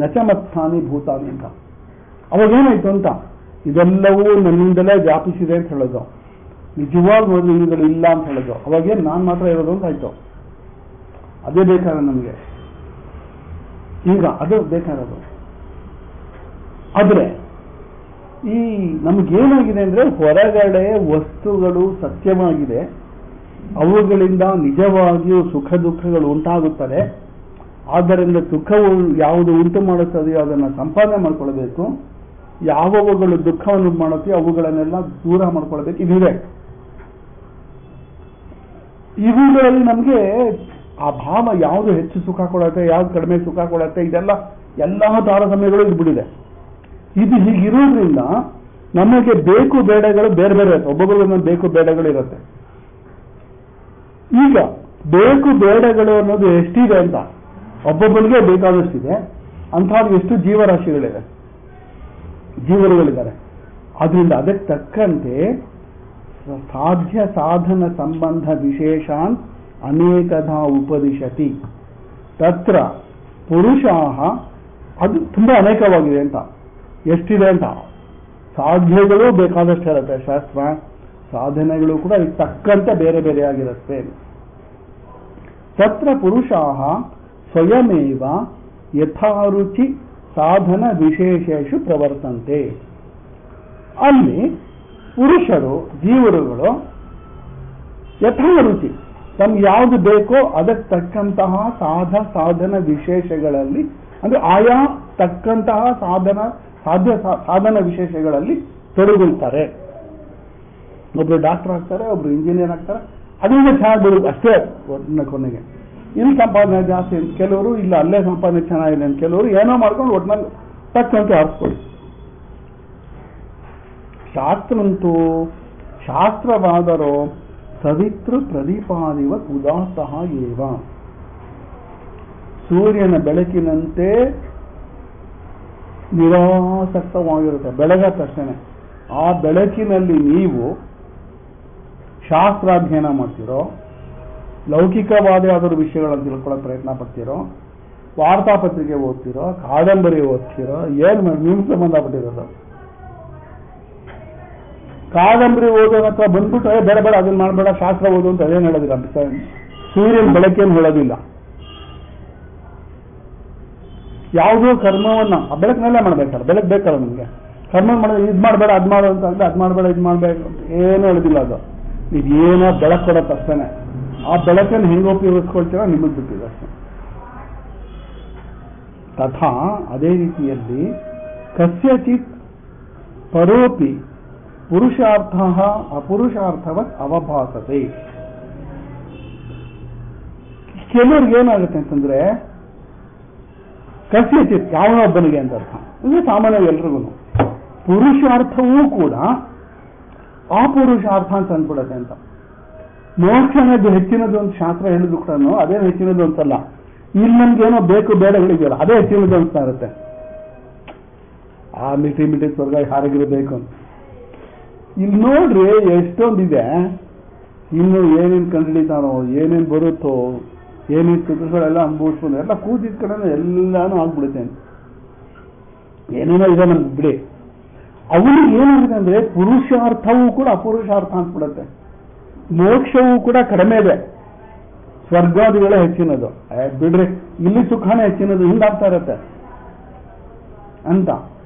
ನಚಮತ್ಥಾನಿ ಭೂತಾನಿ ಅಂತ. ಅವಾಗೇನಾಯ್ತು ಅಂತ, ಇದೆಲ್ಲವೂ ನನ್ನಿಂದಲೇ ವ್ಯಾಪಿಸಿದೆ ಅಂತ ಹೇಳೋದು. ನಿಜವಾಗಿ ನೋಡಿದ್ರೆ ಇವುಗಳು ಇಲ್ಲ ಅಂತ ಹೇಳೋದು. ಅವಾಗೇನು ನಾನು ಮಾತ್ರ ಇರೋದು ಅಂತ ಆಯ್ತು. ಅದೇ ಬೇಕಾದ ನಮಗೆ ಈಗ, ಅದು ಬೇಕಾದದು. ಆದ್ರೆ ಈ ನಮಗೇನಾಗಿದೆ ಅಂದ್ರೆ, ಹೊರಗಡೆ ವಸ್ತುಗಳು ಸತ್ಯವಾಗಿದೆ, ಅವುಗಳಿಂದ ನಿಜವಾಗಿಯೂ ಸುಖ ದುಃಖಗಳು ಉಂಟಾಗುತ್ತದೆ. ಆದ್ದರಿಂದ ಸುಖವು ಯಾವುದು ಉಂಟು ಮಾಡುತ್ತದೆಯೋ ಅದನ್ನು ಸಂಪಾದನೆ ಮಾಡ್ಕೊಳ್ಬೇಕು, ಯಾವವುಗಳು ದುಃಖವನ್ನು ಮಾಡುತ್ತೆಯೋ ಅವುಗಳನ್ನೆಲ್ಲ ದೂರ ಮಾಡ್ಕೊಳ್ಬೇಕು. ಇದಿದೆ. ಇವುಗಳಲ್ಲಿ ನಮಗೆ ಆ ಭಾವ ಯಾವುದು ಹೆಚ್ಚು ಸುಖ ಕೊಡುತ್ತೆ, ಯಾವ್ದು ಕಡಿಮೆ ಸುಖ ಕೊಡುತ್ತೆ, ಇದೆಲ್ಲ ಎಲ್ಲ ತಾರತಮ್ಯಗಳು ಇದ್ಬಿಟ್ಟಿದೆ. ಇದು ಹೀಗಿರೋದ್ರಿಂದ ನಮಗೆ ಬೇಕು ಬೇಡಗಳು ಬೇರೆ ಬೇರೆ ಇರುತ್ತೆ. ಒಬ್ಬೊಬ್ಬರಿಗೆ ಬೇಕು ಬೇಡಗಳು ಇರುತ್ತೆ. ಈಗ ಬೇಕು ಬೇಡಗಳು ಅನ್ನೋದು ಎಷ್ಟಿದೆ ಅಂತ ಒಬ್ಬೊಬ್ಬರಿಗೆ ಬೇಕಾದಷ್ಟಿದೆ. ಅಂಥವ್ರಿಗೆ ಎಷ್ಟು ಜೀವರಾಶಿಗಳಿವೆ, ಜೀವರುಗಳಿದ್ದಾರೆ. ಆದ್ರಿಂದ ಅದಕ್ಕೆ ತಕ್ಕಂತೆ ಸಾಧ್ಯ ಸಾಧನ ಸಂಬಂಧ ವಿಶೇಷಾನ್ ಅನೇಕಧಾ ಉಪದಿಶತಿ ತತ್ರ ಪುರುಷಾಹ. ಅದು ತುಂಬಾ ಅನೇಕವಾಗಿದೆ ಅಂತ, ಎಷ್ಟಿದೆ ಅಂತ. ಸಾಧ್ಯಗಳು ಬೇಕಾದಷ್ಟು ಹೇಳುತ್ತೆ ಶಾಸ್ತ್ರ, ಸಾಧನೆಗಳು ಕೂಡ ಇದಕ್ಕೆ ತಕ್ಕಂತೆ ಬೇರೆ ಬೇರೆ ಆಗಿರುತ್ತೆ. ತತ್ರ ಪುರುಷಾಹ ಸ್ವಯಮೇವ ಯಥಾರುಚಿ ಸಾಧನ ವಿಶೇಷೇಷು ಪ್ರವರ್ತಂತೆ. ಅಲ್ಲಿ ಪುರುಷರು, ಜೀವರುಗಳು ಯಥಾರುಚಿ ತಮ್ಗೆ ಯಾವುದು ಬೇಕೋ ಅದಕ್ಕೆ ತಕ್ಕಂತಹ ಸಾಧನ ವಿಶೇಷಗಳಲ್ಲಿ, ಅಂದ್ರೆ ಆಯಾ ತಕ್ಕಂತಹ ಸಾಧನ ವಿಶೇಷಗಳಲ್ಲಿ ತೊಡಗುತ್ತಾರೆ. ಒಬ್ರು ಡಾಕ್ಟರ್ ಆಗ್ತಾರೆ, ಒಬ್ರು ಇಂಜಿನಿಯರ್ ಆಗ್ತಾರೆ, ಅದರಿಂದ ಚೆನ್ನಾಗಿ ಬಿಡುದು ಅಷ್ಟೇ ಕೊನೆಗೆ. ಇಲ್ಲಿ ಸಂಪಾದನೆ ಜಾಸ್ತಿ ಅಂತ ಕೆಲವರು, ಇಲ್ಲ ಅಲ್ಲೇ ಸಂಪಾದನೆ ಚೆನ್ನಾಗಿದೆ ಅಂತ ಕೆಲವರು, ಏನೋ ಮಾಡ್ಕೊಂಡು ಒಟ್ಟಿನಲ್ಲಿ ತಕ್ಕಂತೆ ಆರಿಸ್ಕೊಳ್ಳಿ. ಶಾಸ್ತ್ರಂತೂ ಶಾಸ್ತ್ರವಾದರೋ ಸವಿತೃ ಪ್ರದೀಪಾದಿವ ಉದಾತ್ತಃ ಏವ. ಸೂರ್ಯನ ಬೆಳಕಿನಂತೆ ನಿರಾಸಕ್ತವಾಗಿರುತ್ತೆ. ಬೆಳಗ ತಕ್ಷಣ ಆ ಬೆಳಕಿನಲ್ಲಿ ನೀವು ಶಾಸ್ತ್ರಾಧ್ಯಯನ ಮಾಡ್ತಿರೋ, ಲೌಕಿಕವಾದ ಯಾವ್ದಾದ್ರು ವಿಷಯಗಳನ್ನು ತಿಳ್ಕೊಳ್ಳೋ ಪ್ರಯತ್ನ ಪಡ್ತಿರೋ, ವಾರ್ತಾಪತ್ರಿಕೆ ಓದ್ತಿರೋ, ಕಾದಂಬರಿ ಓದ್ತಿರೋ, ಏನ್ ನಿಮ್ಗೆ ಸಂಬಂಧಪಟ್ಟಿರೋದು. ಕಾದಂಬರಿ ಓದೋನ ಹತ್ರ ಬಂದ್ಬಿಟ್ಟು ಬೇಡ ಬೇಡ ಅದನ್ನ ಮಾಡಬೇಡ, ಶಾಸ್ತ್ರ ಓದು ಅಂತ ಅದೇನು ಹೇಳೋದಿಲ್ಲ. ಸೂರ್ಯನ ಬೆಳಕೇನು ಹೇಳೋದಿಲ್ಲ. ಯಾವುದೋ ಕರ್ಮವನ್ನ ಆ ಬೆಳಕಿನಲ್ಲೇ ಮಾಡ್ಬೇಕಲ್ಲ, ಬೆಳಕು ಬೇಕಲ್ಲ ನಿಮ್ಗೆ. ಕರ್ಮ ಮಾಡಿದ್ರೆ ಇದು ಮಾಡಬೇಡ ಅದ್ ಮಾಡು ಅಂತ ಅಂದ್ರೆ ಅದ್ ಮಾಡಬೇಡ ಇದು ಮಾಡ್ಬೇಕು ಅಂತ ಏನೂ ಹೇಳೋದಿಲ್ಲ. ಅದು ನೀವೇನೋ ಬೆಳಕು ಕೊಡೋದು ಅಷ್ಟೇನೆ. ಆ ಬೆಳಕನ್ನು ಹೆಂಗೆ ಉಪಯೋಗಿಸ್ಕೊಳ್ತೀರೋ ನಿಮಗೆ ಬಿಟ್ಟಿದೆ ಅಷ್ಟೇ. ತಥಾ ಅದೇ ರೀತಿಯಲ್ಲಿ ಕಸ್ಯಚಿತ್ ಪರೋಪಿ ಪುರುಷಾರ್ಥ ಅಪುರುಷಾರ್ಥವತ್ ಅವಭಾಸತೆ. ಕೆಲವ್ರಿಗೆ ಏನಾಗುತ್ತೆ ಅಂತಂದ್ರೆ, ಕಸ್ಯಚಿತ್ ಯಾವನೊಬ್ಬನಿಗೆ ಅಂತ ಅರ್ಥ, ಅಂದ್ರೆ ಸಾಮಾನ್ಯ ಎಲ್ರಿಗೂ ಪುರುಷಾರ್ಥವೂ ಕೂಡ ಆ ಪುರುಷಾರ್ಥ ಅಂತ ಅಂದ್ಬಿಡತ್ತೆ ಅಂತ. ಮೋಕ್ಷನದ್ದು ಹೆಚ್ಚಿನದು ಅಂತ ಶಾಸ್ತ್ರ ಹೇಳಿದ್ರು ಕೂಡ ಅದೇ ಹೆಚ್ಚಿನದು ಅಂತಲ್ಲ. ಇಲ್ಲಿ ನಮ್ಗೇನೋ ಬೇಕು ಬೇಡಗಳಿದೆಯಲ್ಲ ಅದೇ ಹೆಚ್ಚಿನದು ಅನ್ಸ್ತಾ ಇರುತ್ತೆ. ಆ ಮಿಟಿ ಸ್ವರ್ಗ ಹಾರಗಿರಬೇಕು ಅಂತ. ಇಲ್ಲಿ ನೋಡ್ರಿ ಎಷ್ಟೊಂದಿದೆ. ಇನ್ನು ಏನೇನು ಕಂಡುಹಿಡಿತಾನೋ, ಏನೇನು ಬರುತ್ತೋ, ಏನೇನು ಸುಖಗಳೆಲ್ಲ ಅನುಭವಿಸ್ಕೊಂಡು ಎಲ್ಲ ಕೂತಿದ ಕಡೆ ಎಲ್ಲಾನು ಆಗ್ಬಿಡುತ್ತೆ. ಏನೇನೋ ಇದೆ ನಮ್ಗೆ ಬಿಡಿ. ಅವನಿಗೆ ಏನಾಗಿದೆ ಅಂದ್ರೆ ಪುರುಷಾರ್ಥವೂ ಕೂಡ ಅಪುರುಷಾರ್ಥ ಅನ್ಸ್ಬಿಡುತ್ತೆ. ಮೋಕ್ಷವೂ ಕೂಡ ಕಡಿಮೆ ಇದೆ, ಸ್ವರ್ಗಾದಿಗಳೇ ಹೆಚ್ಚಿನದು. ಬಿಡ್ರಿ, ಇಲ್ಲಿ ಸುಖನೇ ಹೆಚ್ಚಿನದು, ಹಿಂಗಾಗ್ತಾ ಇರತ್ತೆ ಅಂತ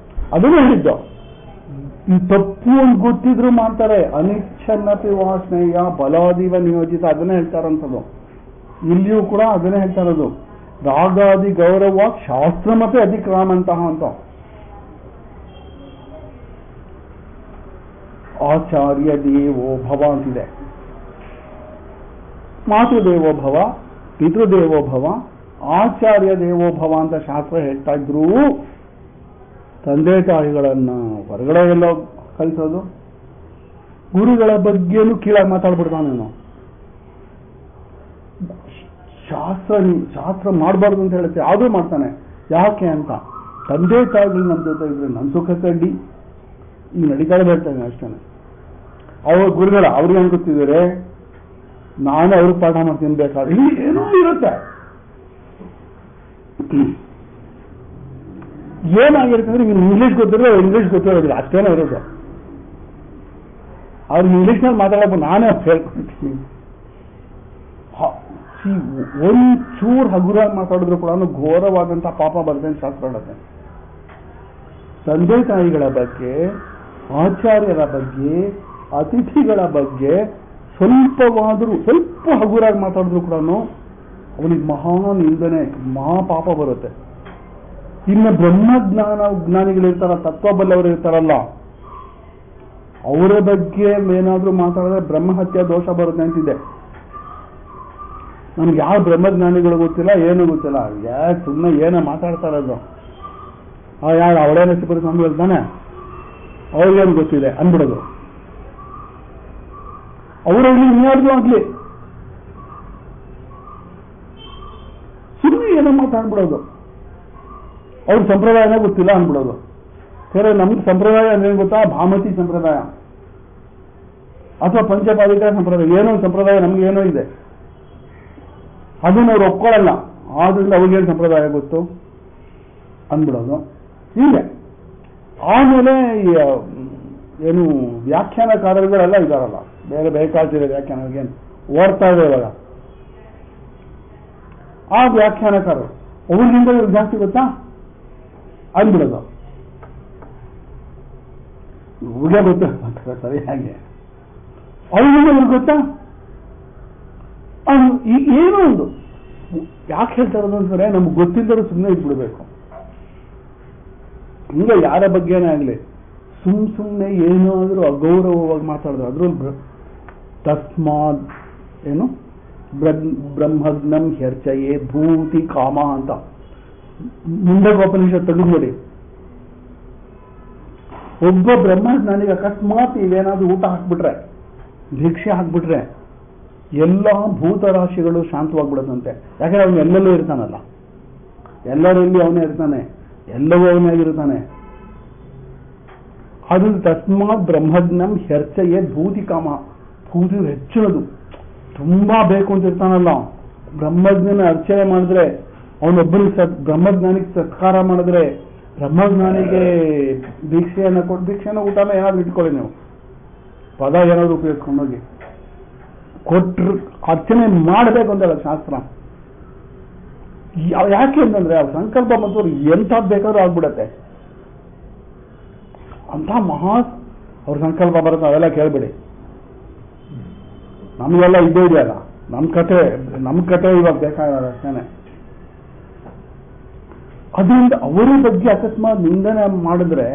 ಅದನ್ನು ಹೇಳಿದ್ದು. ಈ ತಪ್ಪು ಅಂತ ಗೊತ್ತಿದ್ರು ಮಾಡ್ತಾರೆ. ಅನಿಚ್ಛನ್ನಪಿ ವಾಸನೆಯ ಬಲಾದಿವ ನಿಯೋಜಿತ, ಅದನ್ನೇ ಹೇಳ್ತಾರಂಥದ್ದು. ಇಲ್ಲಿಯೂ ಕೂಡ ಅದನ್ನೇ ಹೇಳ್ತಾ ಇರೋದು. ರಾಗಾದಿ ಗೌರವ ಶಾಸ್ತ್ರಮಪಿ ಅಧಿಕ್ರಾಮಂತಹ ಅಂತ. ಆಚಾರ್ಯ ದೇವೋ ಭವ ಅಂತಿದೆ. ಮಾತೃದೇವೋ ಭವ, ಪಿತೃದೇವೋ ಭವ, ಆಚಾರ್ಯ ದೇವೋ ಭವ ಅಂತ ಶಾಸ್ತ್ರ ಹೇಳ್ತಾ ಇದ್ರು. ತಂದೆ ತಾಯಿಗಳನ್ನ ಹೊರಗಡೆ ಎಲ್ಲೋ ಕಲಿಸೋದು, ಗುರುಗಳ ಬಗ್ಗೆನೂ ಕೀಳಾಗಿ ಮಾತಾಡ್ಬಿಡ್ತಾನೇನು. ಶಾಸ್ತ್ರ ಮಾಡಬಾರ್ದು ಅಂತ ಹೇಳುತ್ತೆ, ಆದ್ರೂ ಮಾಡ್ತಾನೆ. ಯಾಕೆ ಅಂತ, ತಂದೆ ತಾಯಿಗಳು ನಮ್ಮ ಜೊತೆ ಇದ್ರೆ ನನ್ನ ಸುಖ ಕಡ್ಡಿ ಈಗ ನಡೀತಾ ಹೇಳ್ತಾನೆ ಅಷ್ಟೇ. ಅವ್ರ ಗುರುಗಳ ಅವ್ರಿಗೆ ಏನ್ ಗೊತ್ತಿದ್ದಾರೆ, ನಾನು ಅವ್ರಿಗೆ ಪಾಠ ಮಾಡ್ತೀನಿ ಬೇಕಾದ್ರೆ. ಇಲ್ಲಿ ಏನೋ ಇರುತ್ತೆ. ಏನಾಗಿರ್ತಂದ್ರೆ ನಿಮ್ಗೆ ಇಂಗ್ಲೀಷ್ ಗೊತ್ತಿರೋ ಇಂಗ್ಲೀಷ್ ಗೊತ್ತಿರೋದಿಲ್ಲ, ಅಷ್ಟೇನೋ ಇರೋದು. ಅವ್ರಿಗೆ ಇಂಗ್ಲೀಷ್ನಲ್ಲಿ ಮಾತಾಡೋದು ನಾನೇ ಹೇಳ್ಕೊಳ್ತೀನಿ. ಒಂಚೂರು ಹಗುರಾಗಿ ಮಾತಾಡಿದ್ರು ಕೂಡ ಘೋರವಾದಂಥ ಪಾಪ ಬರುತ್ತೆ ಅಂತ ಶಾಸ್ತ್ರ ಹೇಳುತ್ತೆ. ತಂದೆ ತಾಯಿಗಳ ಬಗ್ಗೆ, ಆಚಾರ್ಯರ ಬಗ್ಗೆ, ಅತಿಥಿಗಳ ಬಗ್ಗೆ ಸ್ವಲ್ಪ ಹಗುರಾಗಿ ಮಾತಾಡಿದ್ರು ಕೂಡ ಅವನಿಗೆ ಮಹಾ ನಿಂದನೆ, ಮಹಾಪಾಪ ಬರುತ್ತೆ. ಇನ್ನು ಜ್ಞಾನಿಗಳಿರ್ತಾರ, ತತ್ವಬಲ್ಲವರು ಇರ್ತಾರಲ್ಲ, ಅವರ ಬಗ್ಗೆ ಏನಾದ್ರೂ ಮಾತಾಡಿದ್ರೆ ಬ್ರಹ್ಮಹತ್ಯೆ ದೋಷ ಬರುತ್ತೆ ಅಂತಿದೆ. ನಮ್ಗೆ ಯಾವ ಬ್ರಹ್ಮಜ್ಞಾನಿಗಳು ಗೊತ್ತಿಲ್ಲ, ಏನೂ ಗೊತ್ತಿಲ್ಲ. ಯಾಕೆ ಸುಮ್ಮನೆ ಏನೋ ಮಾತಾಡ್ತಾ ಇರೋದು. ಯಾರು ಅವಳೇನ ಸಿಬ್ಬರ ಸ್ವಾಮಿ ಹೇಳ್ತಾನೆ, ಅವ್ರಿಗೇನು ಗೊತ್ತಿದೆ ಅನ್ಬಿಡೋದು. ಅವರಲ್ಲಿ ಇನ್ಯಾರ್ದು ಆಗ್ಲಿ ಸುಮ್ಮನೆ ಏನೋ ಮಾತಾಡ್ಬಿಡೋದು. ಅವ್ರ ಸಂಪ್ರದಾಯನೇ ಗೊತ್ತಿಲ್ಲ ಅನ್ಬಿಡೋದು. ಬೇರೆ ನಮ್ಗೆ ಸಂಪ್ರದಾಯ ಅಂದ್ರೆ ಗೊತ್ತಾ, ಭಾಮತಿ ಸಂಪ್ರದಾಯ ಅಥವಾ ಪಂಚಪಾದಿಕ ಸಂಪ್ರದಾಯ, ಏನೋ ಸಂಪ್ರದಾಯ ನಮ್ಗೆ ಏನೋ ಇದೆ, ಅದನ್ನ ಅವ್ರು ಒಪ್ಕೊಳ್ಳಲ್ಲ. ಆದ್ರಿಂದ ಅವ್ರಿಗೇನು ಸಂಪ್ರದಾಯ ಗೊತ್ತು ಅಂದ್ಬಿಡೋದು ಹೀಗೆ. ಆಮೇಲೆ ಏನು ವ್ಯಾಖ್ಯಾನಕಾರರುಗಳೆಲ್ಲ ಇದಾರಲ್ಲ, ಬೇರೆ ಬೇಕಾಗ್ತಿದೆ ವ್ಯಾಖ್ಯಾನಗೇನು ಓಡ್ತಾ ಇದೆ ಇವಾಗ. ಆ ವ್ಯಾಖ್ಯಾನಕಾರರು ಅವ್ರಿಗಿಂತ ಇವ್ರಿಗೆ ಜಾಸ್ತಿ ಗೊತ್ತಾ ಅಂದ್ಬಿಡೋದು. ಇವ್ರಿಗೆ ಗೊತ್ತ ಸರಿಯಾಗಿ, ಅವ್ರಿಗಿಂತ ಇವ್ರಿಗೆ ಗೊತ್ತಾ. ಏನೋ ಒಂದು ಯಾಕೆ ಹೇಳ್ತಾ ಇರೋದು ಅಂದ್ರೆ ನಮ್ಗೆ ಗೊತ್ತಿದ್ದರೂ ಸುಮ್ಮನೆ ಇದ್ಬಿಡ್ಬೇಕು. ಹಿಂಗೆ ಯಾರ ಬಗ್ಗೆನೇ ಆಗಲಿ ಸುಮ್ಮನೆ ಏನಾದರೂ ಅಗೌರವವಾಗಿ ಮಾತಾಡಿದ್ರು ಅದ್ರಲ್ಲಿ ತಸ್ಮಾತ್ ಏನು ಬ್ರಹ್ಮಜ್ಞಂ ಹೆರ್ಚಯೇ ಭೂತಿ ಕಾಮ ಅಂತ ಮುಂಡಗೋಪನಿಷತ್ ತೆಗೆದು ನೋಡಿ. ಒಬ್ಬ ಬ್ರಹ್ಮಜ್ಞಾನಿಗೆ ಅಕಸ್ಮಾತ್ ಇವೇನಾದ್ರೂ ಊಟ ಹಾಕ್ಬಿಟ್ರೆ, ಭಿಕ್ಷೆ ಹಾಕ್ಬಿಟ್ರೆ ಎಲ್ಲ ಭೂತರಾಶಿಗಳು ಶಾಂತವಾಗ್ಬಿಡುತ್ತಂತೆ. ಯಾಕಂದ್ರೆ ಅವನು ಎಲ್ಲೆಲ್ಲೂ ಇರ್ತಾನಲ್ಲ, ಎಲ್ಲರಲ್ಲಿ ಅವನೇ ಇರ್ತಾನೆ, ಎಲ್ಲವೂ ಅವನಾಗಿರ್ತಾನೆ. ಅದು ತಸ್ಮಾತ್ ಬ್ರಹ್ಮಜ್ಞಂ ಹೆರ್ಚಯೇ ಭೂತಿ ಕಾಮ, ಭೂತಿ ಹೆಚ್ಚಿನದು ತುಂಬಾ ಬೇಕು ಅಂತ ಇರ್ತಾನಲ್ಲ. ಬ್ರಹ್ಮಜ್ಞನ ಅರ್ಚನೆ ಮಾಡಿದ್ರೆ, ಅವನೊಬ್ಬನಿಗೆ ಬ್ರಹ್ಮಜ್ಞಾನಿಗೆ ಸತ್ಕಾರ ಮಾಡಿದ್ರೆ, ಬ್ರಹ್ಮಜ್ಞಾನಿಗೆ ಭಿಕ್ಷೆಯನ್ನು ಕೊಟ್ಟು, ಭಿಕ್ಷೆನ ಊಟನ ಏನಾದ್ರು ಇಟ್ಕೊಳ್ಳಿ ನೀವು, ಪದ ಏನಾದ್ರು ಉಪಯೋಗಿಸ್ಕೊಂಡೋಗಿ ಕೊಟ್ಟರು ಅರ್ಚನೆ ಮಾಡಬೇಕು ಅಂತಲ್ಲ ಶಾಸ್ತ್ರ. ಯಾಕೆ ಅಂತಂದ್ರೆ ಅವ್ರ ಸಂಕಲ್ಪ ಮತ್ತು ಎಂಥದ್ದು ಬೇಕಾದ್ರೂ ಆಗ್ಬಿಡತ್ತೆ. ಅಂತ ಮಹಾ ಅವ್ರ ಸಂಕಲ್ಪ ಬರುತ್ತೆ, ಅವೆಲ್ಲ ಕೇಳ್ಬಿಡಿ. ನಮಗೆಲ್ಲ ಇದ್ದೇ ಇದೆಯಲ್ಲ, ನಮ್ಮ ಕತೆ ಇವಾಗ ಬೇಕಾಗಲ್ಲ ಅಷ್ಟೇನೆ. ಅದರಿಂದ ಅವರ ಬಗ್ಗೆ ಅಕಸ್ಮಾತ್ ನಿಂದನೆ ಮಾಡಿದ್ರೆ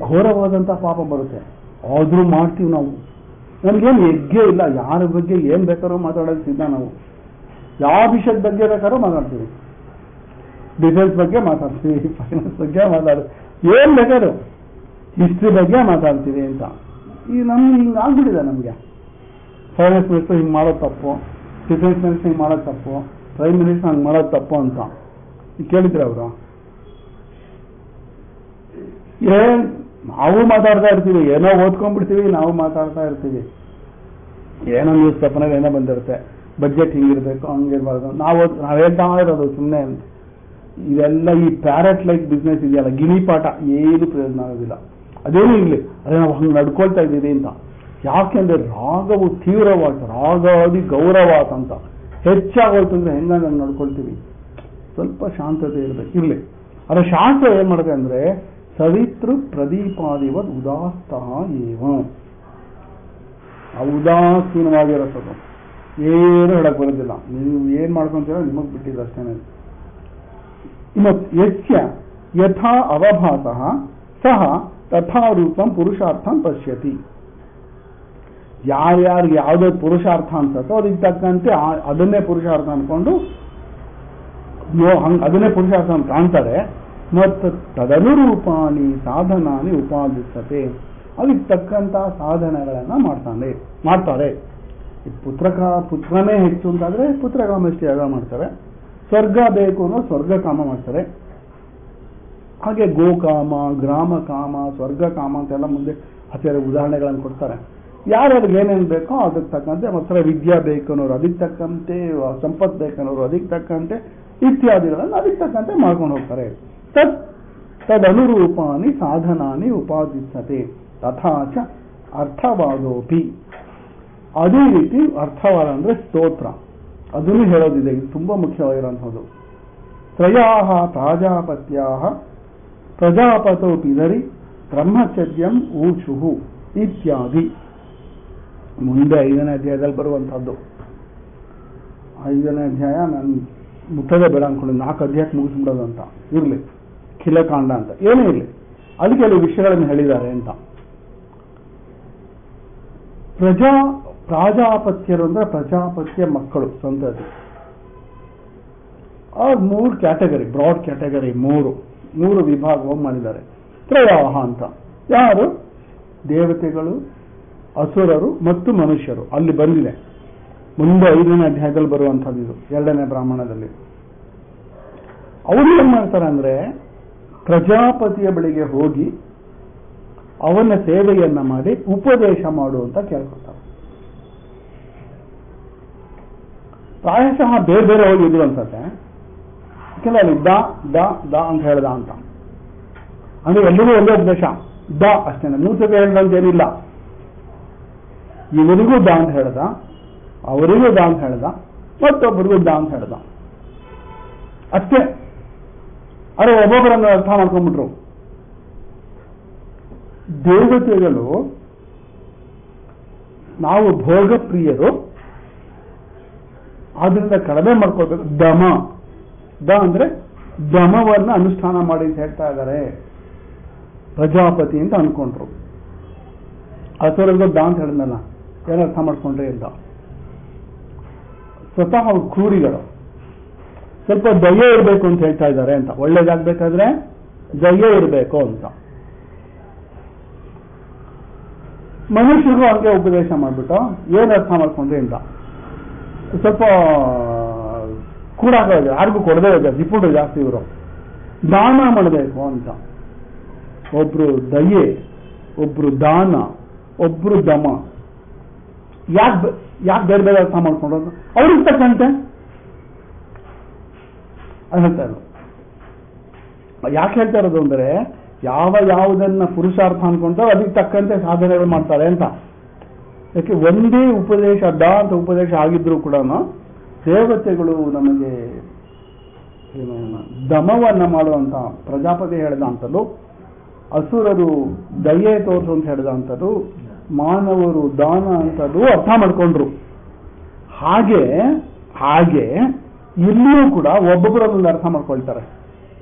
ಘೋರವಾದಂಥ ಪಾಪ ಬರುತ್ತೆ. ಆದ್ರೂ ಮಾಡ್ತೀವಿ ನಾವು. ನಮ್ಗೇನು ಹೆಗ್ಗೆ ಇಲ್ಲ, ಯಾರ ಬಗ್ಗೆ ಏನ್ ಬೇಕಾದ್ರೂ ಮಾತಾಡೋದು ಸಿದ್ಧ ನಾವು. ಯಾವ ವಿಷಯದ ಬಗ್ಗೆ ಬೇಕಾದ್ರೂ ಮಾತಾಡ್ತೀವಿ. ಡಿಫೆನ್ಸ್ ಬಗ್ಗೆ ಮಾತಾಡ್ತೀವಿ, ಫೈನಾನ್ಸ್ ಬಗ್ಗೆ ಮಾತಾಡ್ತೀವಿ, ಏನ್ ಬೇಕಾದ್ರೂ ಹಿಸ್ಟ್ರಿ ಬಗ್ಗೆ ಮಾತಾಡ್ತೀವಿ ಅಂತ. ಈ ನಮ್ಗೆ ಹಿಂಗೆ ಆಗ್ಬಿಟ್ಟಿದೆ. ನಮಗೆ ಫೈನಾನ್ಸ್ ಮಿನಿಸ್ಟರ್ ಹಿಂಗೆ ಮಾಡೋದು ತಪ್ಪು, ಡಿಫೆನ್ಸ್ ಮಿನಿಸ್ಟರ್ ಹಿಂಗೆ ಮಾಡೋದು ತಪ್ಪು, ಪ್ರೈಮ್ ಮಿನಿಸ್ಟರ್ ಹಂಗೆ ಮಾಡೋದು ತಪ್ಪು ಅಂತ ಕೇಳಿದ್ರೆ ಅವರು ನಾವು ಮಾತಾಡ್ತಾ ಇರ್ತೀವಿ, ಏನೋ ಓದ್ಕೊಂಡ್ಬಿಡ್ತೀವಿ, ನಾವು ಮಾತಾಡ್ತಾ ಇರ್ತೀವಿ, ಏನೋ ನ್ಯೂಸ್ ಪೇಪರ್ನಾಗ ಏನೋ ಬಂದಿರುತ್ತೆ, ಬಜೆಟ್ ಹಿಂಗಿರ್ಬೇಕು ಹಂಗಿರ್ಬಾರ್ದು, ನಾವು ಹೇಳ್ತಾ ಇರೋದು ಸುಮ್ಮನೆ ಅಂತ. ಇದೆಲ್ಲ ಈ ಪ್ಯಾರೆಟ್ ಲೈಕ್ ಬಿಸ್ನೆಸ್ ಇದೆಯಲ್ಲ, ಗಿಣಿ ಪಾಠ, ಏನು ಪ್ರಯೋಜನ ಆಗೋದಿಲ್ಲ. ಅದೇನೂ ಇರಲಿ, ಅದೇ ನಾವು ಹಂಗೆ ನಡ್ಕೊಳ್ತಾ ಇದ್ದೀವಿ ಅಂತ. ಯಾಕೆಂದ್ರೆ ರಾಗವು ತೀವ್ರವಾದ, ರಾಗಾದಿ ಗೌರವಾತ ಅಂತ ಹೆಚ್ಚಾಗೋಯ್ತು ಅಂದ್ರೆ ಹೆಂಗ ನಡ್ಕೊಳ್ತೀವಿ. ಸ್ವಲ್ಪ ಶಾಂತತೆ ಇರಬೇಕು, ಇರಲಿ. ಅದರ ಶಾಸ್ತ್ರ ಏನ್ ಮಾಡುತ್ತೆ ಅಂದ್ರೆ ಸವಿತೃ ಪ್ರದೀಪಾದಿವದ್ ಉದಾಸ್ತಃ ಏವ, ಉದಾಸೀನವಾಗಿರತ್ತದು, ಏನು ಹೇಳಕ್ ಬರೋದಿಲ್ಲ. ನೀವು ಏನ್ ಮಾಡ್ಕೊಂತೀರ ನಿಮಗ್ ಬಿಟ್ಟಿದ್ದು ಅಷ್ಟೇನೆ. ಇನ್ನು ಯಥಾ ಅವಭಾಸಃ ಸಹ ತಥಾರೂಪಂ ಪುರುಷಾರ್ಥಂ ಪಶ್ಯತಿ. ಯಾರ್ಯಾರಿಗೆ ಯಾವುದೇ ಪುರುಷಾರ್ಥ ಅನ್ಸತ್ತೋ ಅದಕ್ಕೆ ತಕ್ಕಂತೆ ಅದನ್ನೇ ಪುರುಷಾರ್ಥ ಅನ್ಕೊಂಡು ಅದನ್ನೇ ಪುರುಷಾರ್ಥ ಅಂತ ಕಾಣ್ತಾರೆ. ಮತ್ತು ತದನುರೂಪಾಣಿ ಸಾಧನಾನಿ ಉಪಾದಿಸತೆ, ಅದಕ್ಕೆ ತಕ್ಕಂತ ಸಾಧನೆಗಳನ್ನ ಮಾಡ್ತಾರೆ. ಪುತ್ರನೇ ಹೆಚ್ಚು ಅಂತಾದ್ರೆ ಪುತ್ರಕಾಮೇಷ್ಟಿ ಯಾಗ ಮಾಡ್ತಾರೆ, ಸ್ವರ್ಗ ಬೇಕು ಅನ್ನೋ ಸ್ವರ್ಗ ಕಾಮ ಮಾಡ್ತಾರೆ. ಹಾಗೆ ಗೋಕಾಮ, ಗ್ರಾಮ ಕಾಮ, ಸ್ವರ್ಗ ಕಾಮ ಅಂತೆಲ್ಲ ಮುಂದೆ ಹತ್ತಿರ ಉದಾಹರಣೆಗಳನ್ನು ಕೊಡ್ತಾರೆ. ಯಾರ್ಯಾರಿಗೆ ಏನೇನು ಬೇಕೋ ಅದಕ್ಕೆ ತಕ್ಕಂತೆ, ಮಾತ್ರ ವಿದ್ಯಾ ಬೇಕನ್ನೋರು ಅದಕ್ಕೆ ತಕ್ಕಂತೆ, ಸಂಪತ್ ಬೇಕನ್ನೋರು ಅದಕ್ಕೆ ತಕ್ಕಂತೆ, ಇತ್ಯಾದಿಗಳನ್ನು ಅದಕ್ಕೆ ತಕ್ಕಂತೆ ಮಾಡ್ಕೊಂಡು ಹೋಗ್ತಾರೆ. ತದನುರೂಪಾನಿ ಸಾಧನಾನಿ ಉಪಾದಿಸತೆ ತಥಾಚ ಅರ್ಥವಾದೋಪಿ. ಅದೇ ರೀತಿ ಅರ್ಥವಾದ ಅಂದ್ರೆ ಸ್ತೋತ್ರ, ಅದನ್ನು ಹೇಳೋದಿದೆ. ಇದು ತುಂಬಾ ಮುಖ್ಯವಾಗಿರುವಂಥದ್ದು. ತ್ರಯಾಹ ಪ್ರಾಜಾಪತ್ಯಾಹ ಪ್ರಜಾಪತೋ ಪಿದರಿ ಬ್ರಹ್ಮಚರ್ಯಂ ಊಚುಹು ಇತ್ಯಾದಿ. ಮುಂದೆ 5ನೇ ಅಧ್ಯಾಯದಲ್ಲಿ ಬರುವಂತಹದ್ದು. 5ನೇ ಅಧ್ಯಾಯ ನಾನು ಮುಟ್ಟದೆ ಬೇಡ ಅನ್ಕೊಂಡು 4 ಅಧ್ಯಾಯಕ್ಕೆ ಮುಗಿಸ್ಬಿಡೋದು ಅಂತ ಇರ್ಲಿ, ಖಿಲಕಾಂಡ ಅಂತ ಏನೇ ಇರಲಿ, ಅದಕ್ಕೆ ಕೆಲವು ವಿಷಯಗಳನ್ನು ಹೇಳಿದ್ದಾರೆ ಅಂತ. ಪ್ರಾಜಾಪತ್ಯರು ಅಂದ್ರೆ ಪ್ರಜಾಪತ್ಯ ಮಕ್ಕಳು, ಸಂತತಿ. 3 ಕ್ಯಾಟಗರಿ, ಬ್ರಾಡ್ ಕ್ಯಾಟಗರಿ, 3 ವಿಭಾಗವಾಗಿ ಮಾಡಿದ್ದಾರೆ. ತ್ರಯಾಹ ಅಂತ ಯಾರು? ದೇವತೆಗಳು, ಅಸುರರು ಮತ್ತು ಮನುಷ್ಯರು. ಅಲ್ಲಿ ಬಂದಿದೆ ಮುಂದೆ 5ನೇ ಅಧ್ಯಾಯದಲ್ಲಿ ಬರುವಂತಹದ್ದು. ಇದು 2ನೇ ಬ್ರಾಹ್ಮಣದಲ್ಲಿ. ಅವರು ಏನ್ ಮಾಡ್ತಾರೆ ಅಂದ್ರೆ ಪ್ರಜಾಪತಿಯ ಬಳಿಗೆ ಹೋಗಿ ಅವನ ಸೇವೆಯನ್ನ ಮಾಡಿ ಉಪದೇಶ ಮಾಡು ಅಂತ ಕೇಳ್ಕೊತಾರೆ. ಪ್ರಾಯಶಃ ಬೇರೆ ಬೇರೆ ಹೋಗಿದ್ರು ಅನ್ಸತ್ತೆ. ಯಾಕೆಂದ್ರೆ ಅಲ್ಲಿ ದ ದ ದ ಅಂತ ಹೇಳ್ದ ಅಂತ ಅಂದ್ರೆ ಎಲ್ಲರಿಗೂ ಒಂದೇ ಉಪದೇಶ, ದ ಅಷ್ಟೇನೆ. 3 ಸತಿ ಹೇಳ್ದಂತೇನಿಲ್ಲ. ಇವರಿಗೂ ದ ಅಂತ ಹೇಳ್ದ, ಅವರಿಗೂ ದ ಅಂತ ಹೇಳ್ದ, ಮತ್ತೊಬ್ಬರಿಗೂ ದ ಅಂತ ಹೇಳ್ದ ಅಷ್ಟೇ. ಅರೆ ಒಬ್ಬೊಬ್ಬರನ್ನು ಅರ್ಥ ಮಾಡ್ಕೊಂಡ್ಬಿಟ್ರು. ದೇವತೆಗಳು ನಾವು ಭೋಗಪ್ರಿಯರು, ಆದ್ರಿಂದ ಕಡಿಮೆ ಮಾಡ್ಕೊಳ್ಬೇಕು. ದ ಅಂದ್ರೆ ದಮವನ್ನ ಅನುಷ್ಠಾನ ಮಾಡಿ ಅಂತ ಹೇಳ್ತಾ ಇದ್ದಾರೆ ಪ್ರಜಾಪತಿ ಅಂತ ಅನ್ಕೊಂಡ್ರು. ಅಸುರರಿಗೂ ದ ಅಂತ ಹೇಳಿದ್ನಲ್ಲ, ಏನು ಅರ್ಥ ಮಾಡ್ಕೊಂಡ್ರಿ ಅಂತ. ಸ್ವತಃ ಅವ್ರು ಕ್ರೂರಿಗಳು, ಸ್ವಲ್ಪ ದಯೆ ಇರಬೇಕು ಅಂತ ಹೇಳ್ತಾ ಇದ್ದಾರೆ ಅಂತ. ಒಳ್ಳೇದಾಗ್ಬೇಕಾದ್ರೆ ದಯೆ ಇರಬೇಕು ಅಂತ. ಮನುಷ್ಯರಿಗೂ ಹಂಗೆ ಉಪದೇಶ ಮಾಡ್ಬಿಟ್ಟು ಏನ್ ಅರ್ಥ ಮಾಡ್ಕೊಂಡ್ರಿ ಅಂತ. ಸ್ವಲ್ಪ ಕೂಡಾಕ ಯಾರಿಗೂ ಕೊಡದೇ ಇದೆ, ಜಿಪುಡು ಜಾಸ್ತಿ. ಇವರು ದಾನ ಮಾಡಬೇಕು ಅಂತ. ಒಬ್ರು ದಯೆ, ಒಬ್ರು ದಾನ, ಒಬ್ರು ದಮ. ಯಾಕೆ ಬೇರೆ ಬೇರೆ ಅರ್ಥ ಮಾಡ್ಕೊಂಡ್ರು? ಅವ್ರಿಗೆ ತಕ್ಕಂತೆ ಹೇಳ್ತಾ ಇರೋದು. ಯಾಕೆ ಹೇಳ್ತಾ ಇರೋದು ಅಂದ್ರೆ ಯಾವುದನ್ನ ಪುರುಷಾರ್ಥ ಅನ್ಕೊಂಡ್ರೆ ಅದಕ್ಕೆ ತಕ್ಕಂತೆ ಸಾಧನೆಗಳು ಮಾಡ್ತಾರೆ ಅಂತ. ಯಾಕೆ ಒಂದೇ ಉಪದೇಶ, ದ ಅಂತ ಉಪದೇಶ ಆಗಿದ್ರು ಕೂಡ ದೇವತೆಗಳು ನಮಗೆ ದಮವನ್ನ ಮಾಡುವಂತ ಪ್ರಜಾಪತಿ ಹೇಳಿದ ಅಂತದ್ದು, ಅಸುರರು ದಯೆ ತೋರಿಸು ಅಂತ ಹೇಳಿದ ಅಂತದ್ದು, ಮಾನವರು ದಾನ ಅಂತದ್ದು ಅರ್ಥ ಮಾಡ್ಕೊಂಡ್ರು. ಹಾಗೆ ಇಲ್ಲಿಯೂ ಕೂಡ ಒಬ್ಬೊಬ್ಬರೊಂದು ಅರ್ಥ ಮಾಡ್ಕೊಳ್ತಾರೆ.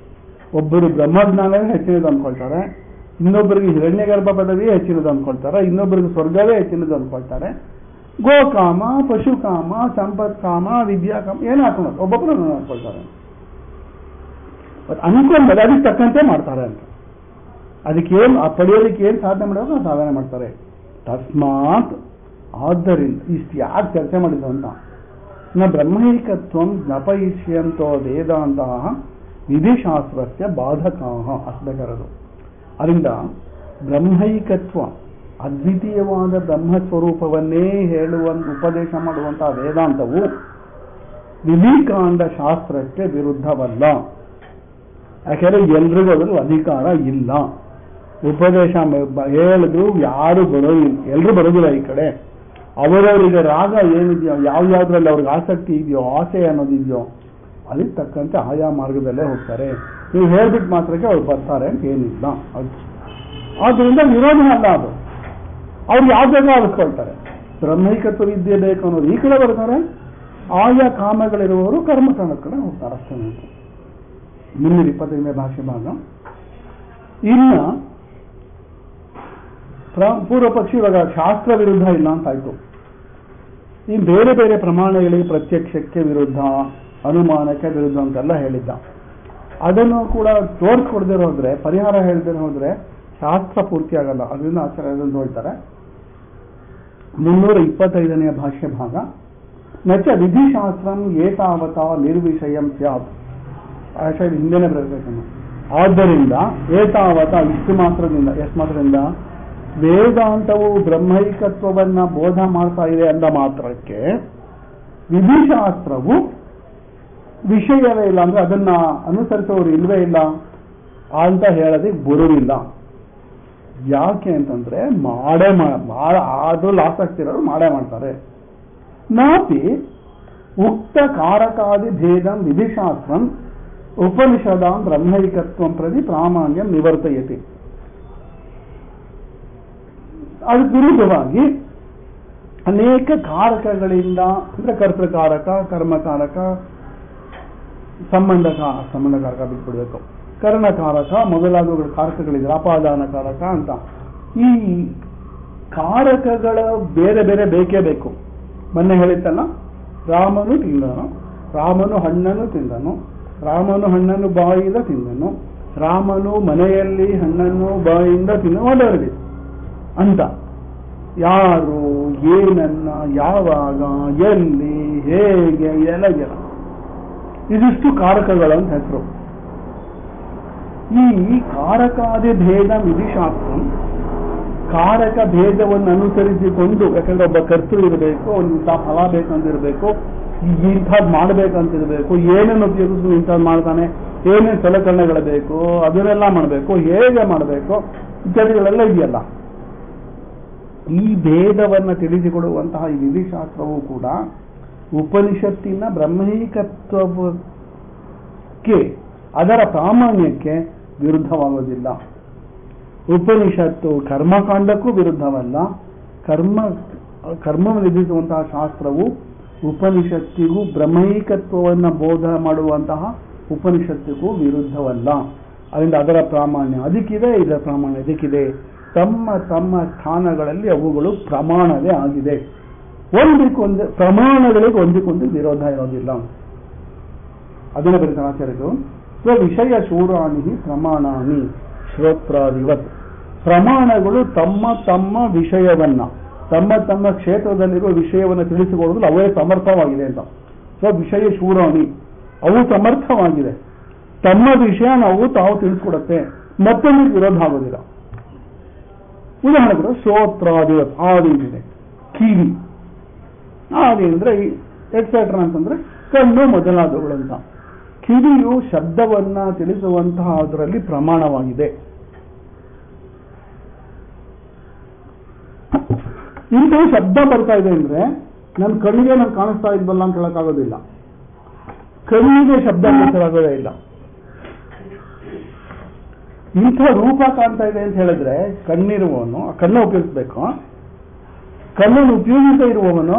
ಒಬ್ಬರು ಬ್ರಹ್ಮಜ್ಞಾನವೇ ಹೆಚ್ಚಿನದು ಅಂದ್ಕೊಳ್ತಾರೆ, ಇನ್ನೊಬ್ಬರಿಗೆ ಹಿರಣ್ಯಗರ್ಭ ಪದವಿಯೇ ಹೆಚ್ಚಿನದು ಅಂದ್ಕೊಳ್ತಾರೆ, ಇನ್ನೊಬ್ಬರಿಗೆ ಸ್ವರ್ಗವೇ ಹೆಚ್ಚಿನದು ಅಂದ್ಕೊಳ್ತಾರೆ. ಗೋಕಾಮ, ಪಶುಕಾಮ, ಸಂಪತ್ ಕಾಮ, ವಿದ್ಯಾಕಾಮ ಏನು ಹಾಕೊಂಡು ಒಬ್ಬೊಬ್ಬರು ಅನ್ಕೊಳ್ತಾರೆ. ಅನ್ಕೊಂಡ್ರೆ ಅದಕ್ಕೆ ತಕ್ಕಂತೆ ಮಾಡ್ತಾರೆ ಅಂತ. ಅದಕ್ಕೇನು ಪಡೆಯೋದಕ್ಕೆ ಏನು ಸಾಧನೆ ಮಾಡಬೇಕು ಸಾಧನೆ ಮಾಡ್ತಾರೆ. ತಸ್ಮಾತ್ ಆದ್ದರಿಂದ ಇಷ್ಟು ಯಾಕೆ ಚರ್ಚೆ ಮಾಡಿದ್ದು ಅಂತ ನ ಬ್ರಹ್ಮೈಕತ್ವ ಜ್ಞಾಪಯಿಷ್ಯಂತೋ ವೇದಾಂತ ವಿಧಿಶಾಸ್ತ್ರಸ್ಯ ಬಾಧಕಾಹ ಅಸ್ಬೇಕಾರದು. ಅದರಿಂದ ಬ್ರಹ್ಮೈಕತ್ವ ಅದ್ವಿತೀಯವಾದ ಬ್ರಹ್ಮಸ್ವರೂಪವನ್ನೇ ಹೇಳುವ ಉಪದೇಶ ಮಾಡುವಂತಹ ವೇದಾಂತವು ವಿಧಿಕಾಂಡ ಶಾಸ್ತ್ರಕ್ಕೆ ವಿರುದ್ಧವಲ್ಲ. ಯಾಕೆಂದ್ರೆ ಎಲ್ರಿಗೂ ಅದ್ರಲ್ಲಿ ಅಧಿಕಾರ ಇಲ್ಲ. ಉಪದೇಶ ಹೇಳಿದ್ರು ಯಾರು ಬರೋದಿಲ್ಲ, ಎಲ್ಲರೂ ಬರೋದಿಲ್ಲ ಈ ಕಡೆ. ಅವರವರಿಗೆ ರಾಗ ಏನಿದೆಯೋ, ಯಾವ್ಯಾವ್ದ್ರಲ್ಲಿ ಅವ್ರಿಗೆ ಆಸಕ್ತಿ ಇದೆಯೋ, ಆಸೆ ಅನ್ನೋದಿದೆಯೋ ಅದಕ್ಕೆ ತಕ್ಕಂತೆ ಆಯಾ ಮಾರ್ಗದಲ್ಲೇ ಹೋಗ್ತಾರೆ. ನೀವು ಹೇಳ್ಬಿಟ್ಟು ಮಾತ್ರಕ್ಕೆ ಅವ್ರು ಬರ್ತಾರೆ ಅಂತ ಏನಿಲ್ಲ. ಆದ್ದರಿಂದ ವಿರೋಧ ಅಲ್ಲ ಅದು. ಅವ್ರು ಯಾವ್ದಾಗ ಆರಿಸ್ಕೊಳ್ತಾರೆ. ಬ್ರಹ್ಮೈಕತ್ವ ವಿದ್ಯೆ ಬೇಕು ಅನ್ನೋರು ಈ ಕಡೆ ಬರ್ತಾರೆ, ಆಯಾ ಕಾಮಗಳಿರುವವರು ಕರ್ಮಕಾಂಡದ ಕಡೆ ಹೋಗ್ತಾರೆ ಅಷ್ಟೇ. ಮುನ್ನೂರ 25ನೇ ಭಾಷೆ ಭಾಗ. ಇನ್ನು ಪೂರ್ವ ಪಕ್ಷಿ ಇವಾಗ ಶಾಸ್ತ್ರ ವಿರುದ್ಧ ಇಲ್ಲ ಅಂತಾಯ್ತು. ಈ ಬೇರೆ ಬೇರೆ ಪ್ರಮಾಣಗಳಿಗೆ ಪ್ರತ್ಯಕ್ಷಕ್ಕೆ ವಿರುದ್ಧ, ಅನುಮಾನಕ್ಕೆ ವಿರುದ್ಧ ಅಂತೆಲ್ಲ ಹೇಳಿದ್ದ. ಅದನ್ನು ಕೂಡ ತೋರಿಸ್ಕೊಡದೆ ಹೋದ್ರೆ, ಪರಿಹಾರ ಹೇಳದೆ ಹೋದ್ರೆ ಶಾಸ್ತ್ರ ಪೂರ್ತಿ ಆಗಲ್ಲ. ಅದರಿಂದ ಆಚಾರ್ಯ ಅದನ್ನು ಹೇಳ್ತಾರೆ 325ನೇ ಭಾಷ್ಯ ಭಾಗ. ನಚ ವಿಧಿಶಾಸ್ತ್ರಂ ಏತಾವತ ನಿರ್ವಿಷಯಂ ಸ್ಯಾತ್. ಆಚಾರ್ಯ ಹಿಂದೆನೇ ಬರಬೇಕನ್ನು. ಆದ್ದರಿಂದ ಏತಾವತ ಇಷ್ಟು ಮಾತ್ರದಿಂದ, ಎಷ್ಟು ಮಾತ್ರದಿಂದ ವೇದಾಂತವು ಬ್ರಹ್ಮೈಕತ್ವವನ್ನ ಬೋಧ ಮಾಡ್ತಾ ಇದೆ ಅಂದ ಮಾತ್ರಕ್ಕೆ ವಿಧಿಶಾಸ್ತ್ರವು ವಿಷಯವೇ ಇಲ್ಲ, ಅಂದ್ರೆ ಅದನ್ನ ಅನುಸರಿಸೋರು ಇಲ್ವೇ ಇಲ್ಲ ಅಂತ ಹೇಳೋದಕ್ಕೆ ಬರೋದಿಲ್ಲ. ಯಾಕೆ ಅಂತಂದ್ರೆ ಅದ್ರಲ್ಲಿ ಆಸಕ್ತಿ ಇರೋರು ಮಾಡೇ ಮಾಡ್ತಾರೆ. ನಾಪಿ ಉಕ್ತ ಕಾರಕಾದಿ ಭೇದಂ ವಿಧಿಶಾಸ್ತ್ರಂ ಉಪನಿಷದಾಂ ಬ್ರಹ್ಮೈಕತ್ವಂ ಪ್ರತಿ ಪ್ರಾಮಾಣ್ಯಂ ನಿವರ್ತಯತಿ. ಅದಕ್ಕೆ ವಿರುದ್ಧವಾಗಿ ಅನೇಕ ಕಾರಕಗಳಿಂದ, ಅಂದ್ರೆ ಕರ್ತೃಕಾರಕ, ಕರ್ಮಕಾರಕ, ಸಂಬಂಧಕಾರಕ ಬಿಟ್ಬಿಡ್ಬೇಕು, ಕರ್ಣಕಾರಕ ಮೊದಲಾದವುಗಳ ಕಾರಕಗಳಿದೆ, ಅಪಾದಾನಕಾರಕ ಅಂತ. ಈ ಕಾರಕಗಳ ಬೇರೆ ಬೇರೆ ಬೇಕೇ ಬೇಕು. ಮೊನ್ನೆ ಹೇಳಿತ್ತಲ್ಲ, ರಾಮನು ತಿಂದನು, ರಾಮನು ಹಣ್ಣನ್ನು ತಿಂದನು, ರಾಮನು ಹಣ್ಣನ್ನು ಬಾಯಿಯಿಂದ ತಿಂದನು, ರಾಮನು ಮನೆಯಲ್ಲಿ ಹಣ್ಣನ್ನು ಬಾಯಿಯಿಂದ ತಿನ್ನೋದವರಿಗೆ ಅಂತ. ಯಾರು, ಏನನ್ನ, ಯಾವಾಗ, ಎಲ್ಲಿ, ಹೇಗೆ ಎಲ್ಲ ಇದಿಷ್ಟು ಕಾರಕಗಳು ಅಂತ ಹೆಸರು. ಈ ಕಾರಕಾದಿ ಭೇದ ವಿಧಿಶಾಸ್ತ್ರ ಕಾರಕ ಭೇದವನ್ನು ಅನುಸರಿಸಿಕೊಂಡು, ಯಾಕಂದ್ರೆ ಒಬ್ಬ ಕರ್ತೃ ಇರಬೇಕು, ಇಂಥ ಫಲ ಬೇಕಂತಿರಬೇಕು, ಇಂಥದ್ದು ಮಾಡಬೇಕಂತಿರಬೇಕು, ಏನನ್ನು ಉಪಯೋಗಿಸಿ ಇಂಥದ್ದು ಮಾಡ್ತಾನೆ, ಏನೇನು ಸಲಕರಣೆಗಳು ಬೇಕು ಅದನ್ನೆಲ್ಲ ಮಾಡಬೇಕು, ಹೇಗೆ ಮಾಡಬೇಕು ಇತ್ಯಾದಿಗಳೆಲ್ಲ ಇದೆಯಲ್ಲ. ಈ ಭೇದವನ್ನು ತಿಳಿಸಿಕೊಡುವಂತಹ ಈ ವಿಧಿಶಾಸ್ತ್ರವೂ ಕೂಡ ಉಪನಿಷತ್ತಿನ ಬ್ರಹ್ಮೈಕತ್ವಕ್ಕೆ, ಅದರ ಪ್ರಾಮಾಣ್ಯಕ್ಕೆ ವಿರುದ್ಧವಾಗುವುದಿಲ್ಲ. ಉಪನಿಷತ್ತು ಕರ್ಮಕಾಂಡಕ್ಕೂ ವಿರುದ್ಧವಲ್ಲ, ಕರ್ಮ ವಿಧಿಸುವಂತಹ ಶಾಸ್ತ್ರವು ಉಪನಿಷತ್ತಿಗೂ, ಬ್ರಹ್ಮೈಕತ್ವವನ್ನು ಬೋಧ ಮಾಡುವಂತಹ ಉಪನಿಷತ್ತಿಗೂ ವಿರುದ್ಧವಲ್ಲ. ಅದರಿಂದ ಅದರ ಪ್ರಾಮಾಣ್ಯ ಅದಕ್ಕಿದೆ, ಇದರ ಪ್ರಾಮಾಣ್ಯ ಅದಕ್ಕಿದೆ. ತಮ್ಮ ತಮ್ಮ ಸ್ಥಾನಗಳಲ್ಲಿ ಅವುಗಳು ಪ್ರಮಾಣವೇ ಆಗಿದೆ. ಪ್ರಮಾಣಗಳಿಗೆ ಒಂದಕ್ಕೊಂದು ವಿರೋಧ ಇರೋದಿಲ್ಲ. ಅದನ್ನು ಬರೀತಾರೆ ಆಚಾರ್ಯರು. ಸ್ವವಿಷಯ ಶೂರಾಣಿ ಪ್ರಮಾಣಾನಿ ಶ್ರೋತ್ರಾದಿವತ್. ಪ್ರಮಾಣಗಳು ತಮ್ಮ ತಮ್ಮ ವಿಷಯವನ್ನ, ತಮ್ಮ ತಮ್ಮ ಕ್ಷೇತ್ರದಲ್ಲಿರುವ ವಿಷಯವನ್ನು ತಿಳಿಸಿಕೊಡೋದು ಅವೇ ಸಮರ್ಥವಾಗಿದೆ ಅಂತ. ಸ್ವವಿಷಯ ಶೂರಾಣಿ, ಅವು ಸಮರ್ಥವಾಗಿದೆ. ತಮ್ಮ ವಿಷಯ ತಾವು ತಿಳಿಸ್ಕೊಡುತ್ತೆ, ಮತ್ತೊಂದು ವಿರೋಧ ಆಗೋದಿಲ್ಲ. ಉದಾಹರಣೆಗಳು ಶ್ರೋತ್ರಾದಿವತ್, ಆದಿ ಇದೆ, ಕಿವಿ, ಆದಿ ಅಂದ್ರೆ ಎಕ್ಸೆಟ್ರಾ ಅಂತಂದ್ರೆ ಕಣ್ಣು ಮೊದಲಾದವುಗಳು ಅಂತ. ಕಿವಿಯು ಶಬ್ದವನ್ನ ತಿಳಿಸುವಂತಹ ಅದರಲ್ಲಿ ಪ್ರಮಾಣವಾಗಿದೆ. ಇಂತಹ ಶಬ್ದ ಬರ್ತಾ ಇದೆ ಅಂದ್ರೆ ನನ್ನ ಕಣ್ಣಿಗೆ ನಾನು ಕಾಣಿಸ್ತಾ ಇದ್ವಲ್ಲ ಅಂತ ಹೇಳಕ್ಕಾಗೋದಿಲ್ಲ. ಕಣ್ಣಿಗೆ ಶಬ್ದ ಗೊತ್ತಾಗೋದೇ ಇಲ್ಲ. ಇಂಥ ರೂಪ ಕಾಣ್ತಾ ಇದೆ ಅಂತ ಹೇಳಿದ್ರೆ ಕಣ್ಣಿರುವವನು ಕಣ್ಣ ಉಪಯೋಗಿಸ್ಬೇಕು. ಕಣ್ಣನ್ನು ಉಪಯೋಗಿಸ ಇರುವವನು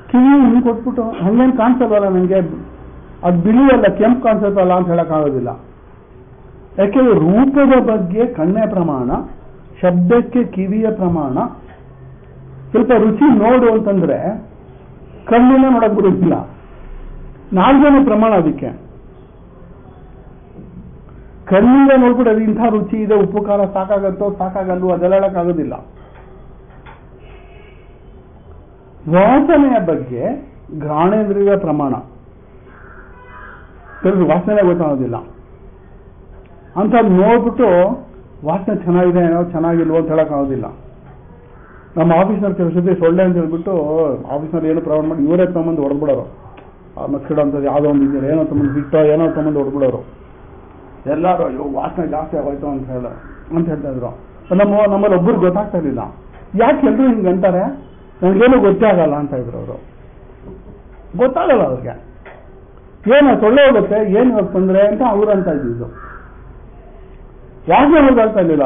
ಕಿವಿ ಹಿಂಗೆ ಕೊಟ್ಬಿಟ್ಟು ಹಂಗೇನು ಕಾಣಿಸಲ್ವಲ್ಲ ನನಗೆ, ಅದು ಬಿಳಿಯಲ್ಲ ಕೆಂಪು ಕಾಣಿಸುತ್ತಲ್ಲ ಅಂತ ಹೇಳಕ್ಕಾಗೋದಿಲ್ಲ. ಯಾಕೆಂದ್ರೆ ರೂಪದ ಬಗ್ಗೆ ಕಣ್ಣೇ ಪ್ರಮಾಣ, ಶಬ್ದಕ್ಕೆ ಕಿವಿಯ ಪ್ರಮಾಣ. ಸ್ವಲ್ಪ ರುಚಿ ನೋಡು ಅಂತಂದ್ರೆ ಕಣ್ಣಿನ ನೋಡಕ್ ಬರುತ್ತಿಲ್ಲ, ನಾಲ್ಕನೇ ಪ್ರಮಾಣ ಅದಕ್ಕೆ. ಕಣ್ಣಿಂದ ನೋಡ್ಬಿಟ್ಟು ಅದು ಇಂಥ ರುಚಿ ಇದೆ, ಉಪ್ಪು ಖಾರ ಸಾಕಾಗತ್ತೋ ಸಾಕಾಗಲ್ವೋ ಅದೆಲ್ಲ ಹೇಳಕ್ಕಾಗೋದಿಲ್ಲ. ವಾಸನೆಯ ಬಗ್ಗೆ ಘ್ರಾಣೇಂದ್ರಿಯ ಪ್ರಮಾಣ ಕೆಲವು ವಾಸನೆ ಗೊತ್ತಾಗೋದಿಲ್ಲ ಅಂತ ನೋಡ್ಬಿಟ್ಟು ವಾಸನೆ ಚೆನ್ನಾಗಿದೆ ಏನೋ ಚೆನ್ನಾಗಿಲ್ವೋ ಅಂತ ಹೇಳೋಕ್ಕಾಗೋದಿಲ್ಲ. ನಮ್ಮ ಆಫೀಸ್ನವ್ರು ಕೆಲವು ಸತಿ ಸೊಳ್ಳೆ ಅಂತ ಹೇಳ್ಬಿಟ್ಟು ಆಫೀಸ್ನವ್ರು ಏನು ಪ್ರಾಬ್ಲಮ್ ಮಾಡಿ ಇವರೇ ತಗೊಂಬಂದು ಹೊಡೆದ್ಬಿಡೋರು. ಮಸ್ಕಿಡೋ ಅಂತದ್ದು ಯಾವುದೋ ಒಂದು ಇದೆಯಲ್ಲ ಏನೋ ತಗೊಂಡು ಹಿಟ್ಟೋ ಏನೋ ತಗೊಂಡು ಹೊಡೆದ್ಬಿಡೋರು. ಎಲ್ಲರೂ ಅಯ್ಯೋ ವಾಸನೆ ಜಾಸ್ತಿ ಆಗೋಯ್ತು ಅಂತ ಹೇಳ್ತಾ ಇದ್ರು. ನಮ್ಮಲ್ಲಿ ಒಬ್ಬರು ಗೊತ್ತಾಗ್ತಾ ಇರಲಿಲ್ಲ, ಯಾಕೆ ಎಲ್ಲರೂ ಹಿಂಗೆ ಅಂತಾರೆ, ನನಗೇನು ಗೊತ್ತೇ ಆಗಲ್ಲ ಅಂತ ಇದ್ರು ಅವರು. ಗೊತ್ತಾಗಲ್ಲ ಅವ್ರಿಗೆ, ಏನು ಸೊಳ್ಳೆ ಹೋಗುತ್ತೆ ಏನು ಇವಾಗ ತೊಂದರೆ ಅಂತ ಅವ್ರು ಅಂತ ಇದ್ದಿದ್ದು. ವಾಸನೆ ಗೊತ್ತಾಗ್ತಾ ಇರಲಿಲ್ಲ.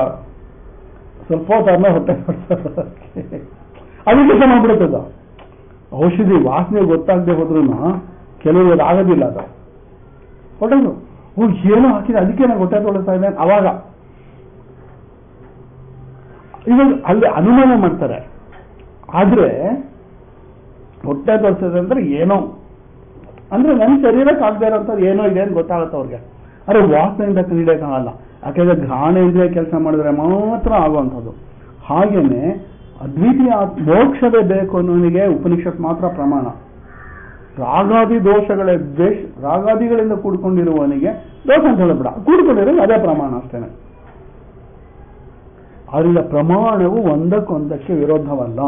ಸ್ವಲ್ಪ ಹೊತ್ತಾದ್ಮೇಲೆ ಹೊಟ್ಟೆ ಅದಕ್ಕೆ ಕೆಲಸ ಮಾಡ್ಬಿಡುತ್ತದ. ಔಷಧಿ ವಾಸನೆ ಗೊತ್ತಾಗದೆ ಹೋದ್ರೂ ಕೆಲವರು ಆಗೋದಿಲ್ಲ ಅದು ಹೊಟ್ಟೆದು. ಏನೋ ಹಾಕಿದೆ ಅದಕ್ಕೆ ನಾನು ಹೊಟ್ಟೆ ತೊಳಿಸ್ತಾ ಇದೆ ಅವಾಗ. ಇವಾಗ ಅಲ್ಲಿ ಅನುಮಾನ ಮಾಡ್ತಾರೆ. ಆದ್ರೆ ಹೊಟ್ಟೆ ತೊಳಿಸೋದು ಅಂದ್ರೆ ಏನೋ ಅಂದ್ರೆ ನನ್ನ ಶರೀರಕ್ಕೆ ಆಗದೆ ಇರೋಂಥದ್ದು ಏನೋ ಇದೆ ಅಂತ ಗೊತ್ತಾಗುತ್ತೆ ಅವ್ರಿಗೆ. ಆದರೆ ವಾಸನೆಯಿಂದ ಕಂಡಿಡಿಯೋಕ್ಕಾಗಲ್ಲ. ಯಾಕೆಂದ್ರೆ ಘ್ರಾಣೇಂದ್ರಿಯ ಕೆಲಸ ಮಾಡಿದ್ರೆ ಮಾತ್ರ ಆಗುವಂಥದ್ದು. ಹಾಗೇನೆ ಅದ್ವಿತೀಯ ಮೋಕ್ಷವೇ ಬೇಕು ಅನ್ನೋನಿಗೆ ಉಪನಿಷತ್ ಮಾತ್ರ ಪ್ರಮಾಣ. ರಾಗಾದಿ ರಾಗಾದಿಗಳಿಂದ ಕೂಡ್ಕೊಂಡಿರುವವನಿಗೆ ದೋಷ ಅಂತ ಹೇಳಬೇಡ, ಕೂಡ್ಕೊಂಡಿರೋದು ಅದೇ ಪ್ರಮಾಣ ಅಷ್ಟೇನೆ. ಅದರಿಂದ ಪ್ರಮಾಣವು ಒಂದಕ್ಕೊಂದಕ್ಕೆ ವಿರೋಧವಲ್ಲ.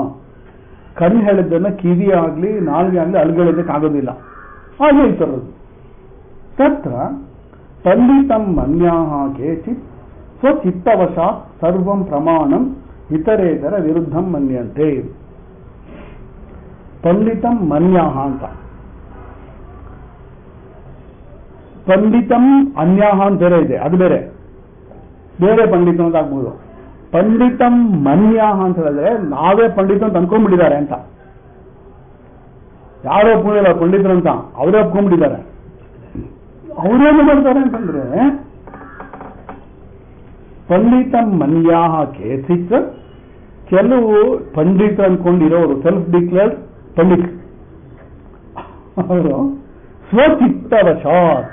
ಕಣ್ಣು ಹೇಳಿದ್ದನ್ನ ಕಿವಿ ಆಗಲಿ ನಾಲ್ಗೆ ಆಗಲಿ ಅಲ್ಗಳಿದ್ದಕ್ಕಾಗೋದಿಲ್ಲ. ಹಾಗೆ ಈ ಥರದ್ದು ತತ್ರ ಪಂಡಿತಂ ಮನ್ಯಾಹ ಕೇಚಿತ್ ಸ್ವಚಿತ್ತವಶಾತ್ ಸರ್ವಂ ಪ್ರಮಾಣಂ ಇತರೇತರ ವಿರುದ್ಧಂ ಮನ್ಯಂತೆ. ಪಂಡಿತಂ ಮನ್ಯಾಹ ಅಂತ, ಪಂಡಿತಂ ಅನ್ಯಾಹ ಅಂತ ಬೇರೆ ಇದೆ, ಅದು ಬೇರೆ ಬೇರೆ ಪಂಡಿತ ಅಂತ ಆಗ್ಬೋದು. ಪಂಡಿತಂ ಮನ್ಯಾಹ ಅಂತ ಹೇಳಿದ್ರೆ ನಾವೇ ಪಂಡಿತ ಅಂತ ಅನ್ಕೊಂಡ್ಬಿಟ್ಟಿದ್ದಾರೆ ಅಂತ. ಯಾರು ಒಪ್ಕೊಂಡಿಲ್ಲ ಪಂಡಿತರು ಅಂತ, ಅವರೇ ಒಪ್ಕೊಂಡ್ಬಿಟ್ಟಿದ್ದಾರೆ. ಅವರೇನು ಮಾಡ್ತಾರೆ ಅಂತಂದ್ರೆ ಪಂಡಿತಂ ಮನ್ಯಾಹ ಕೇಚಿತ್, ಕೆಲವು ಪಂಡಿತ ಅನ್ಕೊಂಡಿರೋರು ಸೆಲ್ಫ್ ಡಿಕ್ಲೇರ್ಡ್ ಪಂಡಿತ್, ಅವರು ಸ್ವಚಿತ್ತವಶಾತ್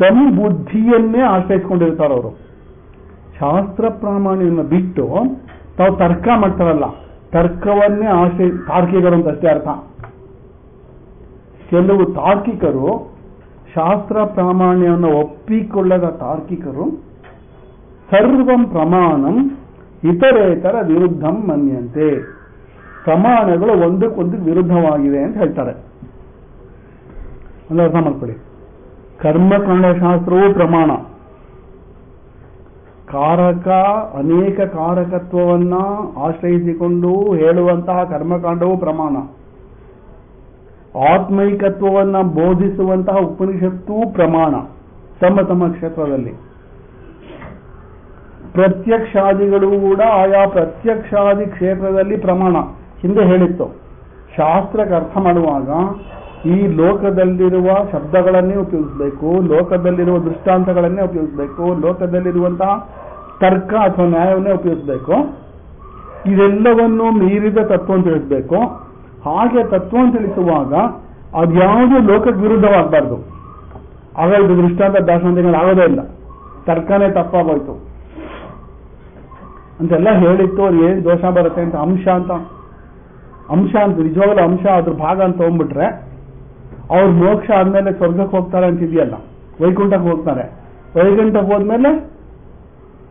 ತಮ್ಮ ಬುದ್ಧಿಯನ್ನೇ ಆಶ್ರಯಿಸ್ಕೊಂಡಿರ್ತಾರೆ. ಅವರು ಶಾಸ್ತ್ರ ಪ್ರಾಮಾಣ್ಯವನ್ನು ಬಿಟ್ಟು ತಾವು ತರ್ಕ ಮಾಡ್ತಾರಲ್ಲ, ತರ್ಕವನ್ನೇ ತಾರ್ಕಿಕರು ಅಂತ ಅಷ್ಟೇ ಅರ್ಥ. ಕೆಲವು ತಾರ್ಕಿಕರು ಶಾಸ್ತ್ರ ಪ್ರಾಮಾಣ್ಯವನ್ನು ಒಪ್ಪಿಕೊಳ್ಳದ ತಾರ್ಕಿಕರು ಸರ್ವಂ ಪ್ರಮಾಣಂ ಇತರೇತರ ವಿರುದ್ಧಂ ಮನ್ಯಂತೆ, ಪ್ರಮಾಣಗಳು ಒಂದಕ್ಕೊಂದು ವಿರುದ್ಧವಾಗಿವೆ ಅಂತ ಹೇಳ್ತಾರೆ. ಅಂದ್ರೆ ಅರ್ಥ ಮಾಡ್ಕೊಳ್ಳಿ, ಕರ್ಮಕಾಂಡ ಶಾಸ್ತ್ರವೂ ಪ್ರಮಾಣ, ಕಾರಕ ಅನೇಕ ಕಾರಕತ್ವವನ್ನ ಆಶ್ರಯಿಸಿಕೊಂಡು ಹೇಳುವಂತಹ ಕರ್ಮಕಾಂಡವೂ ಪ್ರಮಾಣ, ಆತ್ಮೈಕತ್ವವನ್ನ ಬೋಧಿಸುವಂತಹ ಉಪನಿಷತ್ತೂ ಪ್ರಮಾಣ ತಮ್ಮ ತಮ್ಮ ಕ್ಷೇತ್ರದಲ್ಲಿ. ಪ್ರತ್ಯಕ್ಷಾದಿಗಳು ಕೂಡ ಆಯಾ ಪ್ರತ್ಯಕ್ಷಾದಿ ಕ್ಷೇತ್ರದಲ್ಲಿ ಪ್ರಮಾಣ. ಹಿಂದೆ ಹೇಳಿತ್ತು, ಶಾಸ್ತ್ರಕ್ಕೆ ಅರ್ಥ ಮಾಡುವಾಗ ಈ ಲೋಕದಲ್ಲಿರುವ ಶಬ್ದಗಳನ್ನೇ ಉಪಯೋಗಿಸಬೇಕು, ಲೋಕದಲ್ಲಿರುವ ದೃಷ್ಟಾಂತಗಳನ್ನೇ ಉಪಯೋಗಿಸಬೇಕು, ಲೋಕದಲ್ಲಿರುವಂತಹ ತರ್ಕ ಅಥವಾ ನ್ಯಾಯವನ್ನೇ ಉಪಯೋಗಿಸಬೇಕು. ಇದೆಲ್ಲವನ್ನೂ ಮೀರಿದ ತತ್ವವನ್ನು ತಿಳಿಸಬೇಕು. ಹಾಗೆ ತತ್ವವನ್ನು ತಿಳಿಸುವಾಗ ಅದ್ಯಾವುದೂ ಲೋಕಕ್ಕೆ ವಿರುದ್ಧವಾಗಬಾರ್ದು. ಆಗ ಇದು ದೃಷ್ಟಾಂತ ದಾರ್ಶನಿಕಗಳು ಆಗೋದೇ ಇಲ್ಲ, ತರ್ಕನೇ ತಪ್ಪಾಗೋಯ್ತು ಅಂತೆಲ್ಲ ಹೇಳಿತ್ತು. ಅವ್ರು ಏನು ದೋಷ ಬರುತ್ತೆ ಅಂತ ಅಂಶ ಅಂತ ನಿಜವಾಗಲೂ ಅಂಶ ಅದ್ರ ಭಾಗ ಅಂತ ತಗೊಂಡ್ಬಿಟ್ರೆ ಅವ್ರು ಮೋಕ್ಷ ಆದ್ಮೇಲೆ ಸ್ವರ್ಗಕ್ಕೆ ಹೋಗ್ತಾರೆ ಅಂತಿದೆಯಲ್ಲ, ವೈಕುಂಠಕ್ಕೆ ಹೋಗ್ತಾರೆ, ವೈಕುಂಠಕ್ಕೆ ಹೋದ್ಮೇಲೆ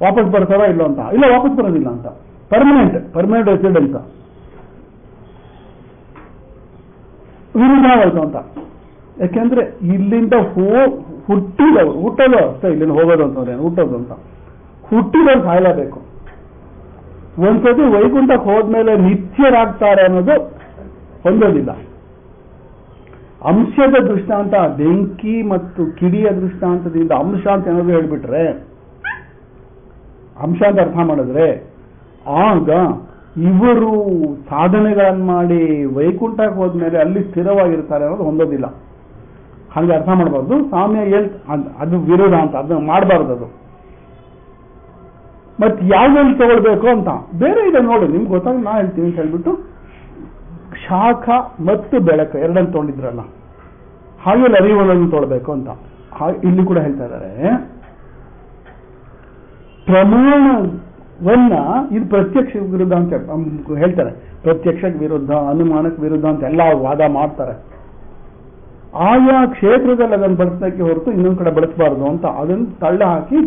ವಾಪಸ್ ಬರ್ತಾರೋ ಇಲ್ಲೋ ಅಂತ, ಇಲ್ಲ ವಾಪಸ್ ಬರೋದಿಲ್ಲ ಅಂತ, ಪರ್ಮನೆಂಟ್ ರೆಸಿಡೆನ್ಸ್ ವಿರುದ್ಧವಾಯ್ತು ಅಂತ. ಯಾಕೆಂದ್ರೆ ಇಲ್ಲಿಂದ ಹುಟ್ಟೋದು ಅಷ್ಟೇ, ಇಲ್ಲಿಂದ ಹೋಗೋದು ಅಂತಂದ್ರೆ ಹುಟ್ಟೋದು ಅಂತ, ಹುಟ್ಟಿದವ್ರು ಸಾಯಲೇಬೇಕು. ಒಂದ್ಸತಿ ವೈಕುಂಠಕ್ಕೆ ಹೋದ್ಮೇಲೆ ನಿತ್ಯರಾಗ್ತಾರೆ ಅನ್ನೋದು ಹೊಂದೋದಿಲ್ಲ. ಅಂಶದ ದೃಷ್ಟಾಂತ, ಬೆಂಕಿ ಮತ್ತು ಕಿಡಿಯ ದೃಷ್ಟಾಂತದಿಂದ ಅಂಶ ಅಂತ ಏನಾದ್ರು ಹೇಳ್ಬಿಟ್ರೆ, ಅಂಶ ಅಂತ ಅರ್ಥ ಮಾಡಿದ್ರೆ, ಆಗ ಇವರು ಸಾಧನೆಗಳನ್ನು ಮಾಡಿ ವೈಕುಂಠಕ್ಕೆ ಹೋದ್ಮೇಲೆ ಅಲ್ಲಿ ಸ್ಥಿರವಾಗಿರ್ತಾರೆ ಅನ್ನೋದು ಹೊಂದೋದಿಲ್ಲ. ಹಾಗೆ ಅರ್ಥ ಮಾಡಬಾರ್ದು. ಸಾಮ್ಯ ಅದು ವಿರೋಧ ಅಂತ, ಅದನ್ನ ಮಾಡಬಾರ್ದು. ಅದು ಮತ್ತೆ ಯಾವ್ದ್ರಲ್ಲಿ ತಗೊಳ್ಬೇಕು ಅಂತ ಬೇರೆ ಇದೆ ನೋಡಿ, ನಿಮ್ಗೆ ಗೊತ್ತಾಗ ನಾ ಹೇಳ್ತೀನಿ ಅಂತ ಹೇಳ್ಬಿಟ್ಟು ಶಾಖ ಮತ್ತು ಬೆಳಕು ಎರಡನ್ನು ತೊಗೊಂಡಿದ್ರಲ್ಲ, ಹಾಗೆ ಅರಿವುಗಳನ್ನು ತೊಗೊಳ್ಬೇಕು ಅಂತ ಇಲ್ಲಿ ಕೂಡ ಹೇಳ್ತಾ ಇದ್ದಾರೆ. ಪ್ರಮಾಣ ಇದು ಪ್ರತ್ಯಕ್ಷ ವಿರುದ್ಧ ಅಂತ ಹೇಳ್ತಾರೆ. ಪ್ರತ್ಯಕ್ಷಕ್ಕೆ ವಿರುದ್ಧ, ಅನುಮಾನಕ್ಕೆ ವಿರುದ್ಧ ಅಂತ ಎಲ್ಲ ವಾದ ಮಾಡ್ತಾರೆ. ಆಯಾ ಕ್ಷೇತ್ರದಲ್ಲಿ ಅದನ್ನು ಬಳಸೋಕ್ಕೆ ಹೊರತು ಇನ್ನೊಂದು ಕಡೆ ಬಳಸಬಾರ್ದು ಅಂತ ಅದನ್ನು ತಳ್ಳ ಹಾಕಿ,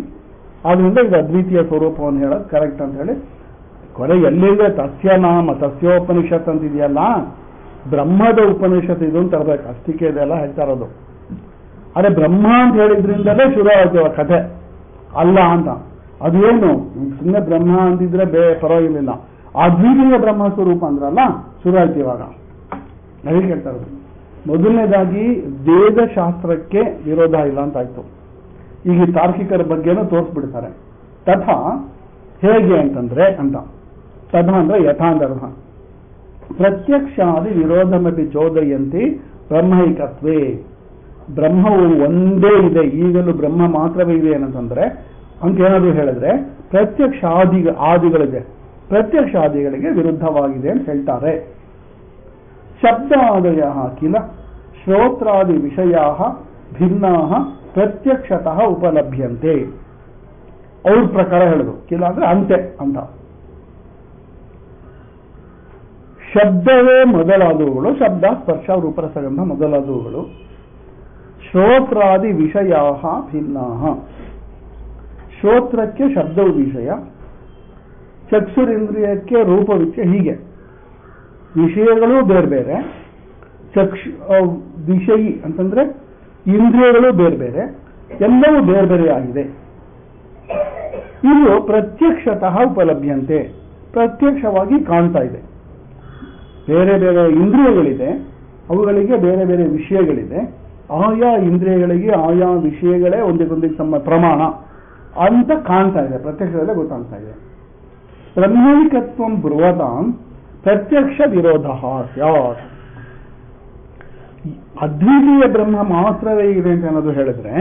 ಆದ್ರಿಂದ ಇದು ಅದ್ವಿತೀಯ ಸ್ವರೂಪವನ್ನು ಹೇಳೋದು ಕರೆಕ್ಟ್ ಅಂತ ಹೇಳಿ ಕೊನೆ ಎಲ್ಲಿದೆ ತಸ್ಯನಾಮ ತಸ್ಯೋಪನಿಷತ್ ಅಂತಿದೆಯಲ್ಲ, ಬ್ರಹ್ಮದ ಉಪನಿಷತ್ ಇದು ಅಂತ ತರಬೇಕು. ಅಷ್ಟಿಕೆ ಇದೆಲ್ಲ ಹೇಳ್ತಾ ಇರೋದು. ಅದೇ ಬ್ರಹ್ಮ ಅಂತ ಹೇಳಿದ್ರಿಂದಲೇ ಶುರು ಆಗ್ತೇವ ಕಥೆ ಅಲ್ಲ ಅಂತ. ಅದೇನು ಸುಮ್ಮನೆ ಬ್ರಹ್ಮ ಅಂತಿದ್ರೆ ಪರವಾಗಿರ್ಲಿಲ್ಲ, ಅದ್ವಿತೀಯ ಬ್ರಹ್ಮ ಸ್ವರೂಪ ಅಂದ್ರಲ್ಲ ಶುರು ಆಯ್ತು ಇವಾಗ. ಅದಕ್ಕೆ ಹೇಳ್ತಾ ಇರೋದು. ಮೊದಲನೇದಾಗಿ ವೇದಶಾಸ್ತ್ರಕ್ಕೆ ವಿರೋಧ ಇಲ್ಲ ಅಂತ ಆಯ್ತು. ಈಗ ತಾರ್ಕಿಕರ ಬಗ್ಗೆನೂ ತೋರಿಸ್ಬಿಡ್ತಾರೆ. ತಥಾ ಹೇಗೆ ಅಂತಂದ್ರೆ ತಥಾ ಅಂದ್ರೆ ಯಥಾಂಧರ್ಮ ಪ್ರತ್ಯಕ್ಷಾದಿ ವಿರೋಧಮಪಿ ಚೋದಯಂತಿ ಬ್ರಹ್ಮೈಕತ್ವೇ. ಬ್ರಹ್ಮವು ಒಂದೇ ಇದೆ, ಈಗಲೂ ಬ್ರಹ್ಮ ಮಾತ್ರವೇ ಇದೆ ಏನಂತಂದ್ರೆ ಅಂತ ಏನಾದ್ರು ಹೇಳಿದ್ರೆ ಪ್ರತ್ಯಕ್ಷ ಆದಿಗಳಿದೆ, ಪ್ರತ್ಯಕ್ಷ ಆದಿಗಳಿಗೆ ವಿರುದ್ಧವಾಗಿದೆ ಅಂತ ಹೇಳ್ತಾರೆ. ಶಬ್ದಾದಯ ಕಿಲ ಶ್ರೋತ್ರಾದಿ ವಿಷಯ ಭಿನ್ನಾ ಪ್ರತ್ಯಕ್ಷತಃ ಉಪಲಭ್ಯಂತೆ. ಅವ್ರ ಪ್ರಕಾರ ಹೇಳುದು ಕಿಲ ಅಂದ್ರೆ ಅಂತೆ ಅಂತ. ಶಬ್ದವೇ ಮೊದಲಾದವುಗಳು, ಶಬ್ದ ಸ್ಪರ್ಶ ರೂಪರಸಗಂಧ ಮೊದಲಾದವುಗಳು. ಶ್ರೋತ್ರಾದಿ ವಿಷಯ ಭಿನ್ನಾ. ಶ್ರೋತ್ರಕ್ಕೆ ಶಬ್ದವು ವಿಷಯ, ಚಕ್ಷುರಿಂದ್ರಿಯಕ್ಕೆ ರೂಪವಿಚ್ಛೆ. ಹೀಗೆ ವಿಷಯಗಳು ಬೇರೆ ಬೇರೆ, ವಿಷಯಿ ಅಂತಂದ್ರೆ ಇಂದ್ರಿಯಗಳು ಬೇರೆ ಬೇರೆ, ಎಲ್ಲವೂ ಬೇರೆ ಬೇರೆ ಆಗಿದೆ. ಇದು ಪ್ರತ್ಯಕ್ಷತಃ ಉಪಲಭ್ಯಂತೆ, ಪ್ರತ್ಯಕ್ಷವಾಗಿ ಕಾಣ್ತಾ ಇದೆ. ಬೇರೆ ಬೇರೆ ಇಂದ್ರಿಯಗಳಿದೆ, ಅವುಗಳಿಗೆ ಬೇರೆ ಬೇರೆ ವಿಷಯಗಳಿದೆ. ಆಯಾ ಇಂದ್ರಿಯಗಳಿಗೆ ಆಯಾ ವಿಷಯಗಳೇ ಒಂದಕ್ಕೊಂದಿಗೆ ಪ್ರಮಾಣ ಅಂತ ಕಾಣ್ತಾ ಇದೆ, ಪ್ರತ್ಯಕ್ಷದಲ್ಲೇ ಗೊತ್ತಾಗ್ತಾ ಇದೆ. ಬ್ರಹ್ಮೈಕತ್ವಂ ಬ್ರುವತಾಂ ಪ್ರತ್ಯಕ್ಷ ವಿರೋಧ ಸ್ಯಾತ್. ಅದ್ವಿತೀಯ ಬ್ರಹ್ಮ ಮಾತ್ರವೇ ಇದೆ ಅಂತ ಅನ್ನೋದು ಹೇಳಿದ್ರೆ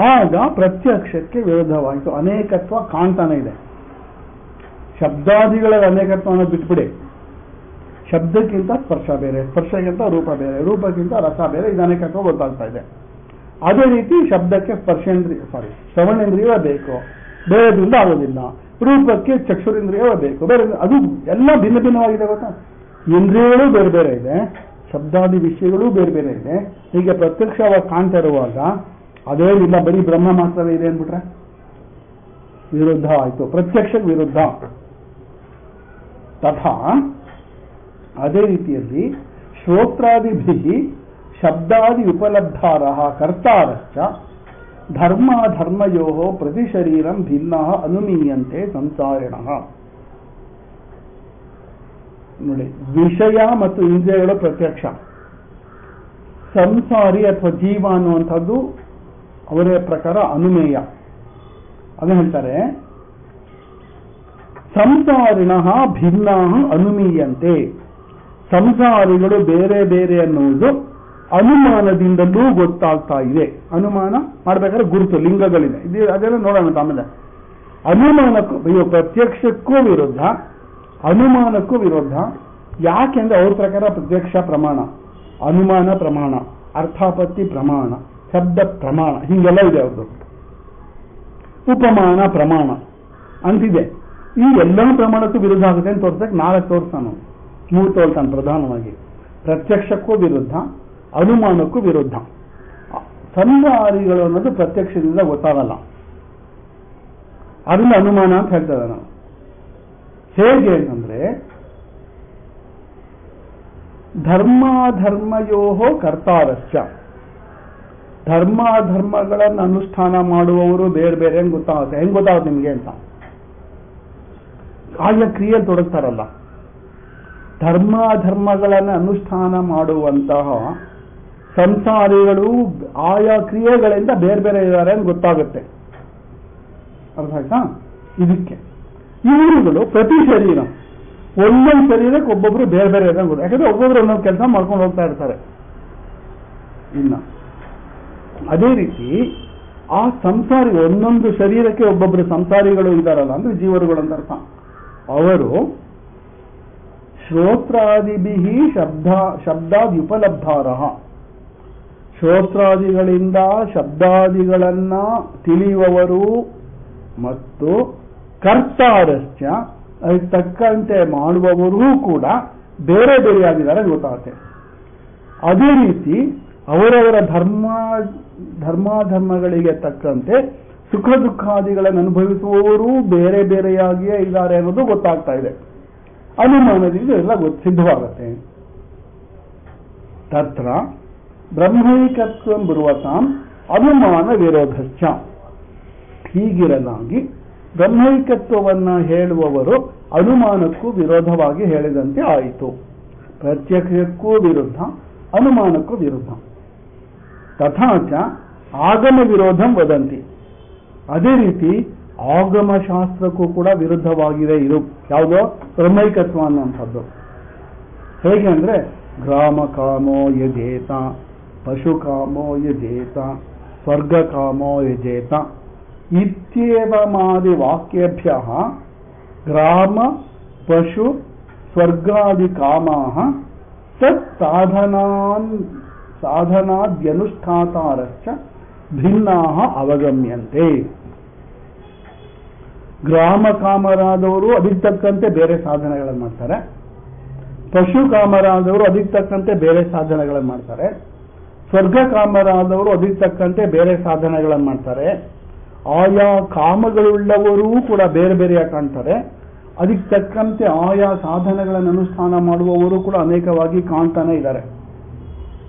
ಆಗ ಪ್ರತ್ಯಕ್ಷಕ್ಕೆ ವಿರೋಧವಾಯಿತು. ಅನೇಕತ್ವ ಕಾಣ್ತಾನೆ ಇದೆ. ಶಬ್ದಾದಿಗಳ ಅನೇಕತ್ವ ಅನ್ನೋದು ಬಿಟ್ಬಿಡಿ. ಶಬ್ದಕ್ಕಿಂತ ಸ್ಪರ್ಶ ಬೇರೆ, ಸ್ಪರ್ಶಕ್ಕಿಂತ ರೂಪ ಬೇರೆ, ರೂಪಕ್ಕಿಂತ ರಸ ಬೇರೆ, ಇದು ಅನೇಕತ್ವ ಗೊತ್ತಾಗ್ತಾ ಇದೆ. ಅದೇ ರೀತಿ ಶಬ್ದಕ್ಕೆ ಶ್ರವಣೇಂದ್ರಿಯವೇ ಬೇಕು, ಬೇರೆದ್ರಿಂದ ಆಗೋದಿಲ್ಲ. ರೂಪಕ್ಕೆ ಚಕ್ಷುರೇಂದ್ರಿಯವೇ ಬೇಕು, ಬೇರೆ. ಅದು ಎಲ್ಲ ಭಿನ್ನ ಭಿನ್ನವಾಗಿದೆ ಗೊತ್ತಾ. ಇಂದ್ರಿಯಗಳು ಬೇರೆ ಬೇರೆ ಇದೆ, ಶಬ್ದಾದಿ ವಿಷಯಗಳು ಬೇರೆ ಬೇರೆ ಇದೆ. ಹೀಗೆ ಪ್ರತ್ಯಕ್ಷವಾಗಿ ಕಾಣ್ತಾ ಇರುವಾಗ ಅದೇನಿಲ್ಲ, ಬರೀ ಬ್ರಹ್ಮ ಮಾತ್ರವೇ ಇದೆ ಅಂದ್ಬಿಟ್ರೆ ವಿರುದ್ಧ ಆಯ್ತು, ಪ್ರತ್ಯಕ್ಷಕ್ಕೆ ವಿರುದ್ಧ. ತಥಾ ಅದೇ ರೀತಿಯಲ್ಲಿ ಶ್ರೋತ್ರಾದಿಭಿ ಶಬ್ದಾದಿ ಉಪಲಬ್ಧಾರ ಕರ್ತಾರಶ್ಚ ಧರ್ಮಧರ್ಮಯೋ ಪ್ರತಿ ಶರೀರಂ ಭಿನ್ನ ಅನುಮೀಯಂತೆ ಸಂಸಾರಿಣ. ನೋಡಿ, ವಿಷಯ ಮತ್ತು ಇಂದ್ರಿಯಗಳು ಪ್ರತ್ಯಕ್ಷ. ಸಂಸಾರಿ ಅಥವಾ ಜೀವ ಅನ್ನುವಂಥದ್ದು ಅವರ ಪ್ರಕಾರ ಅನುಮೇಯ. ಅದೇ ಹೇಳ್ತಾರೆ ಸಂಸಾರಿಣ ಭಿನ್ನ ಅನುಮೀಯಂತೆ. ಸಂಸಾರಿಗಳು ಬೇರೆ ಬೇರೆ ಅನ್ನುವುದು ಅನುಮಾನದಿಂದಲೂ ಗೊತ್ತಾಗ್ತಾ ಇದೆ. ಅನುಮಾನ ಮಾಡ್ಬೇಕಾದ್ರೆ ಗುರುತು ಲಿಂಗಗಳಿದೆ, ಅದೆಲ್ಲ ನೋಡೋಣ ಆಮೇಲೆ. ಅನುಮಾನಕ್ಕೂ ಪ್ರತ್ಯಕ್ಷಕ್ಕೂ ವಿರುದ್ಧ, ಅನುಮಾನಕ್ಕೂ ವಿರುದ್ಧ. ಯಾಕೆಂದ್ರೆ ಅವ್ರ ಪ್ರಕಾರ ಪ್ರತ್ಯಕ್ಷ ಪ್ರಮಾಣ, ಅನುಮಾನ ಪ್ರಮಾಣ, ಅರ್ಥಾಪತ್ತಿ ಪ್ರಮಾಣ, ಶಬ್ದ ಪ್ರಮಾಣ, ಹೀಗೆಲ್ಲ ಇದೆ ಅವ್ರದ್ದು. ಉಪಮಾನ ಪ್ರಮಾಣ ಅಂತಿದೆ. ಈ ಎಲ್ಲ ಪ್ರಮಾಣಕ್ಕೂ ವಿರುದ್ಧ ಆಗುತ್ತೆ ಅಂತ ತೋರ್ಸಕ್ಕೆ 4 ತೋರ್ಸಾನು, 3 ತೋರ್ತಾನೆ ಪ್ರಧಾನವಾಗಿ. ಪ್ರತ್ಯಕ್ಷಕ್ಕೂ ವಿರುದ್ಧ, ಅನುಮಾನಕ್ಕೂ ವಿರುದ್ಧ. ಸಂಸಾರಿಗಳು ಅನ್ನೋದು ಪ್ರತ್ಯಕ್ಷದಿಂದ ಗೊತ್ತಾಗಲ್ಲ, ಅದನ್ನ ಅನುಮಾನ ಅಂತ ಹೇಳ್ತಾರೆ ನಾವು. ಹೇಗೆ ಅಂತಂದ್ರೆ ಧರ್ಮಾಧರ್ಮಯೋ ಕರ್ತಾರಶ್ಚ. ಧರ್ಮಾಧರ್ಮಗಳನ್ನು ಅನುಷ್ಠಾನ ಮಾಡುವವರು ಬೇರೆ ಬೇರೆ ಗೊತ್ತಾಗುತ್ತೆ. ಹೆಂಗ್ ಗೊತ್ತಾಗುತ್ತೆ ನಿಮ್ಗೆ ಅಂತ? ಆಯಾ ಕ್ರಿಯೆಯಲ್ಲಿ ತೊಡಗ್ತಾರಲ್ಲ. ಧರ್ಮಾಧರ್ಮಗಳನ್ನು ಅನುಷ್ಠಾನ ಮಾಡುವಂತಹ ಸಂಸಾರಿಗಳು ಆಯಾ ಕ್ರಿಯೆಗಳಿಂದ ಬೇರೆ ಬೇರೆ ಇದ್ದಾರೆ ಅಂತ ಗೊತ್ತಾಗುತ್ತೆ. ಅರ್ಥ ಆಯ್ತಾ? ಇದಕ್ಕೆ ಇವರುಗಳು ಪ್ರತಿ ಶರೀರ, ಒಂದೊಂದು ಶರೀರಕ್ಕೆ ಒಬ್ಬೊಬ್ರು ಬೇರೆ ಬೇರೆ ಇರೋ ಗೊತ್ತು. ಯಾಕಂದ್ರೆ ಒಬ್ಬೊಬ್ರು ಒಂದೊಂದು ಕೆಲಸ ಮಾಡ್ಕೊಂಡು ಹೋಗ್ತಾ ಇರ್ತಾರೆ. ಇನ್ನ ಅದೇ ರೀತಿ ಆ ಸಂಸಾರಿ ಒಂದೊಂದು ಶರೀರಕ್ಕೆ ಒಬ್ಬೊಬ್ರು ಸಂಸಾರಿಗಳು ಇದ್ದಾರಲ್ಲ, ಅಂದ್ರೆ ಜೀವರುಗಳು ಅಂತ ಅರ್ಥ. ಅವರು ಶ್ರೋತ್ರಾದಿಭಿ ಶಬ್ದಾದಿ ಉಪಲಬ್ಧಾರ. ಶ್ರೋತ್ರಾದಿಗಳಿಂದ ಶಬ್ದಾದಿಗಳನ್ನ ತಿಳಿಯುವವರು, ಮತ್ತು ಕರ್ತಾರಶ್ಚ, ಅದಕ್ಕೆ ತಕ್ಕಂತೆ ಮಾಡುವವರೂ ಕೂಡ ಬೇರೆ ಬೇರೆಯಾಗಿದ್ದಾರೆ ಗೊತ್ತಾಗುತ್ತೆ. ಅದೇ ರೀತಿ ಅವರವರ ಧರ್ಮಾಧರ್ಮಗಳಿಗೆ ತಕ್ಕಂತೆ ಸುಖ ದುಃಖಾದಿಗಳನ್ನು ಅನುಭವಿಸುವವರೂ ಬೇರೆ ಬೇರೆಯಾಗಿಯೇ ಇದ್ದಾರೆ ಅನ್ನೋದು ಗೊತ್ತಾಗ್ತಾ ಇದೆ. ಅನುಮಾನದಿಂದ ಎಲ್ಲ ಸಿದ್ಧವಾಗುತ್ತೆ. ತತ್ರ ಬ್ರಹ್ಮೈಕತ್ವ ಬರುವತಾಂ ಅನುಮಾನ ವಿರೋಧಶ್ಚ. ಹೀಗಿರಲಾಗಿ ಬ್ರಹ್ಮೈಕತ್ವವನ್ನು ಹೇಳುವವರು ಅನುಮಾನಕ್ಕೂ ವಿರೋಧವಾಗಿ ಹೇಳಿದಂತೆ ಆಯಿತು. ಪ್ರತ್ಯಕ್ಷಕ್ಕೂ ವಿರುದ್ಧ, ಅನುಮಾನಕ್ಕೂ ವಿರುದ್ಧ. ತಥಾಚ ಆಗಮ ವಿರೋಧಂ ವದಂತಿ. ಅದೇ ರೀತಿ ಆಗಮಶಾಸ್ತ್ರಕ್ಕೂ ಕೂಡ ವಿರುದ್ಧವಾಗಿದೆ ಇದು. ಯಾವುದೋ ಬ್ರಹ್ಮೈಕತ್ವ ಅನ್ನುವಂಥದ್ದು. ಹೇಗೆ ಅಂದ್ರೆ ಗ್ರಾಮ ಕಾಮೋ ಯಜೇತ, ಪಶು ಕಾಮೋ ಯಜೇತ, ಸ್ವರ್ಗ ಕಾಮೋ ಯಜೇತ ಇತ್ಯೇವಮಾದಿ ವಾಕ್ಯೇಭ್ಯ ಗ್ರಾಮ ಪಶು ಸ್ವರ್ಗಾದಿ ಕಾಮಾಃ ತತ್ ಸಾಧನಾದ್ಯನುಷ್ಠಾತಾರಶ್ಚ ಭಿನ್ನಾಃ ಅವಗಮ್ಯಂತೆ. ಗ್ರಾಮ ಕಾಮರಾದವರು ಅದಕ್ಕೆ ತಕ್ಕಂತೆ ಬೇರೆ ಸಾಧನೆಗಳನ್ನು ಮಾಡ್ತಾರೆ. ಪಶು ಕಾಮರಾದವರು ಅದಕ್ಕೆ ತಕ್ಕಂತೆ ಬೇರೆ ಸಾಧನೆಗಳನ್ನು ಮಾಡ್ತಾರೆ. ಸ್ವರ್ಗ ಕಾಮರಾದವರು ಅದಕ್ಕೆ ತಕ್ಕಂತೆ ಬೇರೆ ಸಾಧನೆಗಳನ್ನು ಮಾಡ್ತಾರೆ. ಆಯಾ ಕಾಮಗಳುಳ್ಳವರೂ ಕೂಡ ಬೇರೆ ಬೇರೆಯಾಗಿ ಕಾಣ್ತಾರೆ. ಅದಕ್ಕೆ ತಕ್ಕಂತೆ ಆಯಾ ಸಾಧನೆಗಳನ್ನು ಅನುಷ್ಠಾನ ಮಾಡುವವರು ಕೂಡ ಅನೇಕವಾಗಿ ಕಾಣ್ತಾನೆ ಇದ್ದಾರೆ.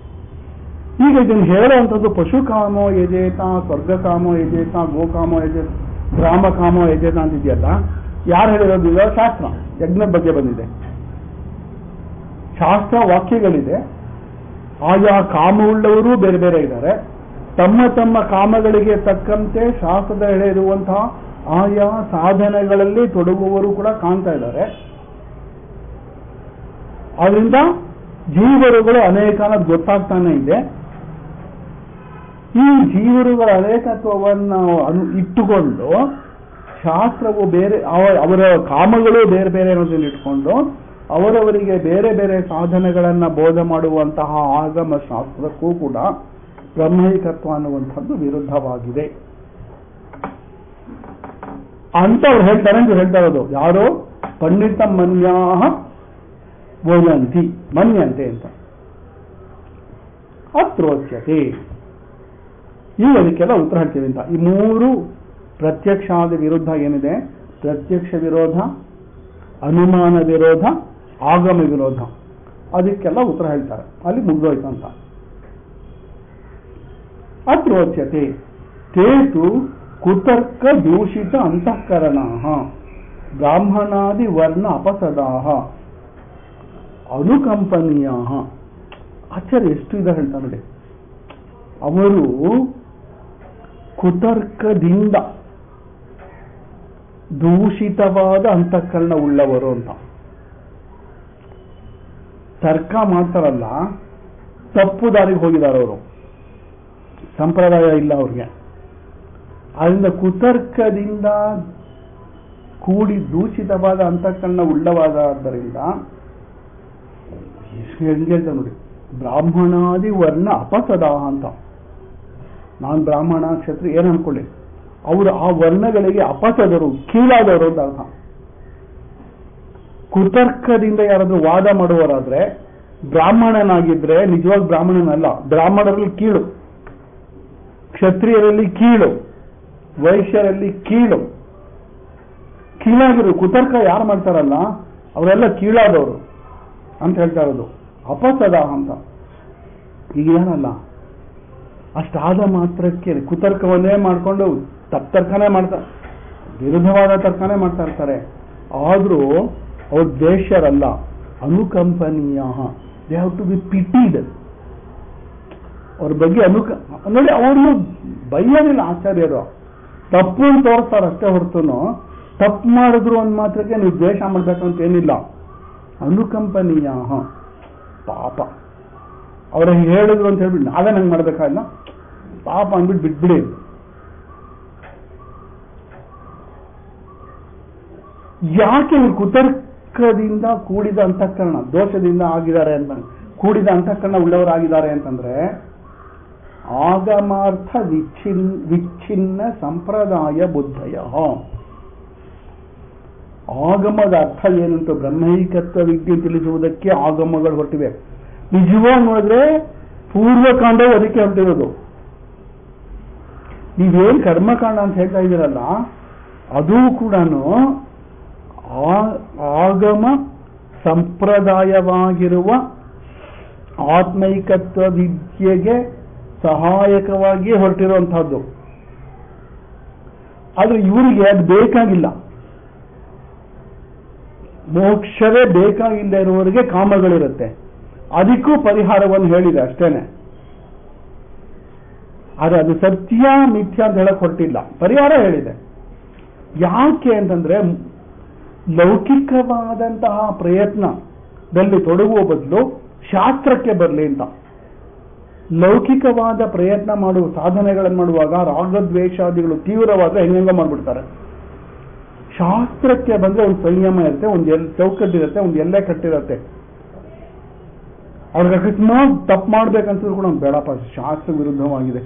ಈಗ ಇದನ್ನು ಹೇಳುವಂಥದ್ದು ಪಶು ಕಾಮೋ ಯಜೇತ, ಸ್ವರ್ಗ ಕಾಮೋ ಯಜೇತ, ಗೋಕಾಮೋ ಯಜೇತ, ಗ್ರಾಮ ಕಾಮೋ ಯಜೇತ ಅಂತಿದೆಯಲ್ಲ, ಯಾರು ಹೇಳಿರೋದಿಲ್ಲ? ಶಾಸ್ತ್ರ, ಯಜ್ಞದ ಬಗ್ಗೆ ಬಂದಿದೆ. ಶಾಸ್ತ್ರ ವಾಕ್ಯಗಳಿದೆ. ಆಯಾ ಕಾಮವುಳ್ಳವರು ಬೇರೆ ಬೇರೆ ಇದ್ದಾರೆ. ತಮ್ಮ ತಮ್ಮ ಕಾಮಗಳಿಗೆ ತಕ್ಕಂತೆ ಶಾಸ್ತ್ರದ ಹೇಳಿರುವಂತಹ ಆಯಾ ಸಾಧನೆಗಳಲ್ಲಿ ತೊಡಗುವವರು ಕೂಡ ಕಾಣ್ತಾ ಇದ್ದಾರೆ. ಆದ್ರಿಂದ ಜೀವರುಗಳು ಅನೇಕ ಅನ್ನೋದು ಗೊತ್ತಾಗ್ತಾನೆ ಇದೆ. ಈ ಜೀವರುಗಳ ಅನೇಕತ್ವವನ್ನು ಇಟ್ಟುಕೊಂಡು ಶಾಸ್ತ್ರವು ಬೇರೆ, ಅವರ ಕಾಮಗಳು ಬೇರೆ ಬೇರೆ ಅನ್ನೋದನ್ನು ಇಟ್ಕೊಂಡು ಅವರವರಿಗೆ ಬೇರೆ ಬೇರೆ ಸಾಧನೆಗಳನ್ನು ಬೋಧ ಮಾಡುವಂತಹ ಆಗಮ ಶಾಸ್ತ್ರಕ್ಕೂ ಕೂಡ ಬ್ರಹ್ಮೈಕತ್ವ ಅನ್ನುವಂಥದ್ದು ವಿರುದ್ಧವಾಗಿದೆ ಅಂತ ಅವ್ರು ಹೇಳ್ತಾರೆ ಅಂತ ಹೇಳ್ತಾ ಇರೋದು. ಯಾರೋ ಪಂಡಿತ ಮನ್ಯಾಹ ವದಂತಿ, ಮನ್ಯಂತೆ ಅಂತ. ಅತ್ರೋಚ್ಯತೆ. ಈಗ ಅದಕ್ಕೆಲ್ಲ ಉತ್ತರ ಹೇಳ್ತೀವಿ ಅಂತ. ಈ ಮೂರು ಪ್ರತ್ಯಕ್ಷಾದ ವಿರುದ್ಧ ಏನಿದೆ, ಪ್ರತ್ಯಕ್ಷ ವಿರೋಧ, ಅನುಮಾನ ವಿರೋಧ, ಆಗಮ ವಿರೋಧ, ಅದಕ್ಕೆಲ್ಲ ಉತ್ತರ ಹೇಳ್ತಾರೆ. ಅಲ್ಲಿ ಮುಗ್ದೋಯ್ತು ಅಂತ. ಅತ್ರೋಚ್ಯತೆ ತೇತು ಕುತರ್ಕ ದೂಷಿತ ಅಂತಃಕರಣಾಃ ಬ್ರಾಹ್ಮಣಾದಿ ವರ್ಣ ಅಪಸದಾಃ ಅನುಕಂಪನೀಯಾಃ. ಆಚಾರ್ಯ ಎಷ್ಟು ಇದೆ ಹೇಳ್ತಾರೆ ನೋಡಿ. ಅವರು ಕುತರ್ಕದಿಂದ ದೂಷಿತವಾದ ಅಂತಃಕರಣ ಉಳ್ಳವರು ಅಂತ. ತರ್ಕ ಮಾಡ್ತಾರಲ್ಲ, ತಪ್ಪು ದಾರಿಗೆ ಹೋಗಿದ್ದಾರೆ ಅವರು. ಸಂಪ್ರದಾಯ ಇಲ್ಲ ಅವ್ರಿಗೆ. ಅದರಿಂದ ಕುತರ್ಕದಿಂದ ಕೂಡಿ ದೂಷಿತವಾದ ಅಂತಃಕರಣ ಉಳ್ಳವಾದ್ದರಿಂದ ಹೆಂಗೆ ಹೇಳ್ತಾರೆ ನೋಡಿ, ಬ್ರಾಹ್ಮಣಾದಿ ವರ್ಣ ಅಪಸದಾಹ ಅಂತ. ನಾನು ಬ್ರಾಹ್ಮಣ ಕ್ಷತ್ರಿ ಏನು ಅನ್ಕೊಳ್ಳಿ, ಅವರು ಆ ವರ್ಣಗಳಿಗೆ ಅಪಸದರು, ಕೀಳಾದವರು ಅಂತ ಅರ್ಥ. ಕುತರ್ಕದಿಂದ ಯಾರಾದ್ರೂ ವಾದ ಮಾಡುವವರಾದ್ರೆ ಬ್ರಾಹ್ಮಣನಾಗಿದ್ರೆ ನಿಜವಾಗಿ ಬ್ರಾಹ್ಮಣನಲ್ಲ, ಬ್ರಾಹ್ಮಣರಲ್ಲಿ ಕೀಳು, ಕ್ಷತ್ರಿಯರಲ್ಲಿ ಕೀಳು, ವೈಶ್ಯರಲ್ಲಿ ಕೀಳು, ಕೀಳಾಗಿರು. ಕುತರ್ಕ ಯಾರು ಮಾಡ್ತಾರಲ್ಲ ಅವರೆಲ್ಲ ಕೀಳಾದವರು ಅಂತ ಹೇಳ್ತಾ ಇರೋದು. ಅಪಸದಾಹ ಅಂತ. ಈಗ ಏನಲ್ಲ, ಅಷ್ಟಾದ ಮಾತ್ರಕ್ಕೆ ಕುತರ್ಕವನ್ನೇ ಮಾಡಿಕೊಂಡು ತಪ್ಪರ್ಕನೇ ಮಾಡ್ತಾರೆ, ವಿರುದ್ಧವಾದ ತರ್ಕನೇ ಮಾಡ್ತಾ ಇರ್ತಾರೆ. ಆದ್ರೂ ಅವ್ರ ದೇಶರಲ್ಲ, ಅನುಕಂಪನೀಯ. They have to be pitied. ಅವ್ರ ಬಗ್ಗೆ ನೋಡಿ, ಅವ್ರನ್ನು ಬೈಯೋದಿಲ್ಲ ಆಚಾರ್ಯರು, ತಪ್ಪು ಅಂತ ತೋರಿಸ್ತಾರೆ ಅಷ್ಟೇ ಹೊರತುನು ತಪ್ಪು ಮಾಡಿದ್ರು ಅಂದ ಮಾತ್ರಕ್ಕೆ ನೀವು ದ್ವೇಷ ಮಾಡ್ಬೇಕಂತ ಏನಿಲ್ಲ. ಅನುಕಂಪನೀಯ. ಪಾಪ ಅವ್ರ ಹೇಳಿದ್ರು ಅಂತ ಹೇಳ್ಬಿಟ್ಟು ನಾವೇ ನಂಗೆ ಮಾಡ್ಬೇಕಾಗಿಲ್ಲ, ಪಾಪ ಅಂದ್ಬಿಟ್ಟು ಬಿಟ್ಬಿಡಿ. ಯಾಕೆ ಕುತರ್ಕದಿಂದ ಕೂಡಿದ ಅಂತಃಕರಣ, ದೋಷದಿಂದ ಆಗಿದ್ದಾರೆ ಅಂತ, ಕೂಡಿದ ಅಂತಃಕರಣ ಉಳ್ಳವರಾಗಿದ್ದಾರೆ ಅಂತಂದ್ರೆ ಆಗಮಾರ್ಥ ವಿಚ್ಛಿನ್ನ ಸಂಪ್ರದಾಯ ಬುದ್ಧಯ. ಆಗಮದ ಅರ್ಥ ಏನಂತ ಬ್ರಹ್ಮೈಕತ್ವ ವಿದ್ಯೆ ತಿಳಿಸುವುದಕ್ಕೆ ಆಗಮಗಳು ಹೊರಟಿವೆ. ನಿಜವಾಗಿ ನೋಡಿದ್ರೆ ಪೂರ್ವಕಾಂಡವು ಅದಕ್ಕೆ ಹೊರಟಿರೋದು. ನೀವೇನು ಕರ್ಮಕಾಂಡ ಅಂತ ಹೇಳ್ತಾ ಇದ್ದೀರಲ್ಲ, ಅದೂ ಕೂಡ ಆಗಮ ಸಂಪ್ರದಾಯವಾಗಿರುವ ಆತ್ಮೈಕತ್ವ ವಿದ್ಯೆಗೆ ಸಹಾಯಕವಾಗಿ ಹೊರಟಿರುವಂತಹದ್ದು. ಆದ್ರೆ ಇವರಿಗೆ ಅದು ಬೇಕಾಗಿಲ್ಲ. ಮೋಕ್ಷವೇ ಬೇಕಾಗಿಲ್ಲ ಇರುವವರಿಗೆ ಕಾಮಗಳಿರುತ್ತೆ. ಅದಕ್ಕೂ ಪರಿಹಾರವನ್ನು ಹೇಳಿದೆ ಅಷ್ಟೇನೆ. ಆದ್ರೆ ಅದು ಸತ್ಯ ಮಿಥ್ಯ ಅಂತ ಹೇಳಕ್ ಹೊರಟಿಲ್ಲ, ಪರಿಹಾರ ಹೇಳಿದೆ. ಯಾಕೆ ಅಂತಂದ್ರೆ ಲೌಕಿಕವಾದಂತಹ ಪ್ರಯತ್ನದಲ್ಲಿ ತೊಡಗುವ ಬದಲು ಶಾಸ್ತ್ರಕ್ಕೆ ಬರಲಿ ಅಂತ. ಲೌಕಿಕವಾದ ಪ್ರಯತ್ನ ಮಾಡುವ ಸಾಧನೆಗಳನ್ನು ಮಾಡುವಾಗ ರಾಗದ್ವೇಷಾದಿಗಳು ತೀವ್ರವಾದ ಹೆಂಗ ಮಾಡ್ಬಿಡ್ತಾರೆ. ಶಾಸ್ತ್ರಕ್ಕೆ ಬಂದ್ರೆ ಒಂದು ಸಂಯಮ ಇರುತ್ತೆ, ಒಂದು ಚೌಕಟ್ಟಿರುತ್ತೆ, ಒಂದು ಎಲ್ಲೆ ಕಟ್ಟಿರುತ್ತೆ. ಅವ್ರಿಗೆ ಅಕಸ್ಮಾತ್ ತಪ್ಪು ಮಾಡ್ಬೇಕಂತಂದ್ರೂ ಕೂಡ ಬೇಡಪ್ಪ, ಶಾಸ್ತ್ರ ವಿರುದ್ಧವಾಗಿದೆ,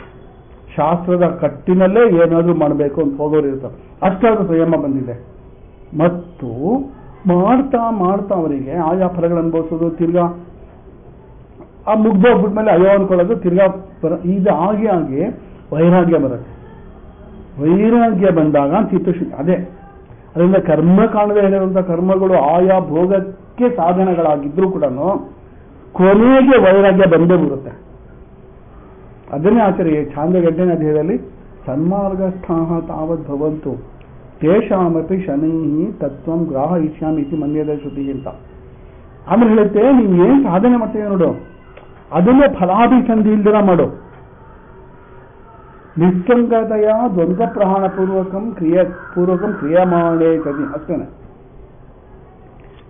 ಶಾಸ್ತ್ರದ ಕಟ್ಟಿನಲ್ಲೇ ಏನಾದ್ರೂ ಮಾಡಬೇಕು ಅಂತ ಹೋಗೋರು ಇರ್ತಾರೆ. ಅಷ್ಟಾದ್ರೂ ಸಂಯಮ ಬಂದಿದೆ. ಮತ್ತು ಮಾಡ್ತಾ ಮಾಡ್ತಾ ಅವರಿಗೆ ಆಯಾ ಫಲಗಳನ್ನು ಅನುಭವಿಸೋದು, ತಿರ್ಗಾ ಆ ಮುಗ್ದೋಗ್ಬಿಟ್ಮೇಲೆ ಅಯ್ಯೋ ಅನ್ಕೊಳ್ಳೋದು, ತಿರ್ಗಾ ಇದು ಆಗಿ ಆಗಿ ವೈರಾಗ್ಯ ಬರುತ್ತೆ. ವೈರಾಗ್ಯ ಬಂದಾಗ ಚಿತ್ತಶುದ್ಧಿ. ಅದೇ ಅದರಿಂದ ಕರ್ಮ ಕಾಣದೆ ಹೇಳಿರುವಂಥ ಕರ್ಮಗಳು ಆಯಾ ಭೋಗಕ್ಕೆ ಸಾಧನಗಳಾಗಿದ್ರೂ ಕೂಡ ಕೊನೆಗೆ ವೈರಾಗ್ಯ ಬಂದೇ ಬರುತ್ತೆ. ಅದನ್ನೇ ಆಚಾರ್ಯ ಛಾಂದೋಗ್ಯನ ಅಧ್ಯಾಯದಲ್ಲಿ ಸನ್ಮಾರ್ಗಸ್ಥಾಃ ತಾವದ್ ಭವಂತು ತೇಷಾಮಪಿ ಶನೈಃ ತತ್ವಂ ಗ್ರಾಹಯಿಷ್ಯಾಮಿ ಇತಿ ಮನ್ಯದ ಶ್ರುತಿ ಅಂತ. ಆಮೇಲೆ ಹೇಳುತ್ತೆ, ನೀವು ಏನ್ ಸಾಧನೆ ಮಾಡ್ತೀವಿ ನೋಡು, ಅದನ್ನೇ ಫಲಾಭಿಸಂಧಿ ಇಲ್ದಿರ ಮಾಡು. ನಿಸ್ಸಂಗತೆಯ ದ್ವಂದ್ವ ಪ್ರಹಾಣ ಪೂರ್ವಕಂ ಕ್ರಿಯಮಾಣೆ ಕದಿ ಅಷ್ಟೇನೆ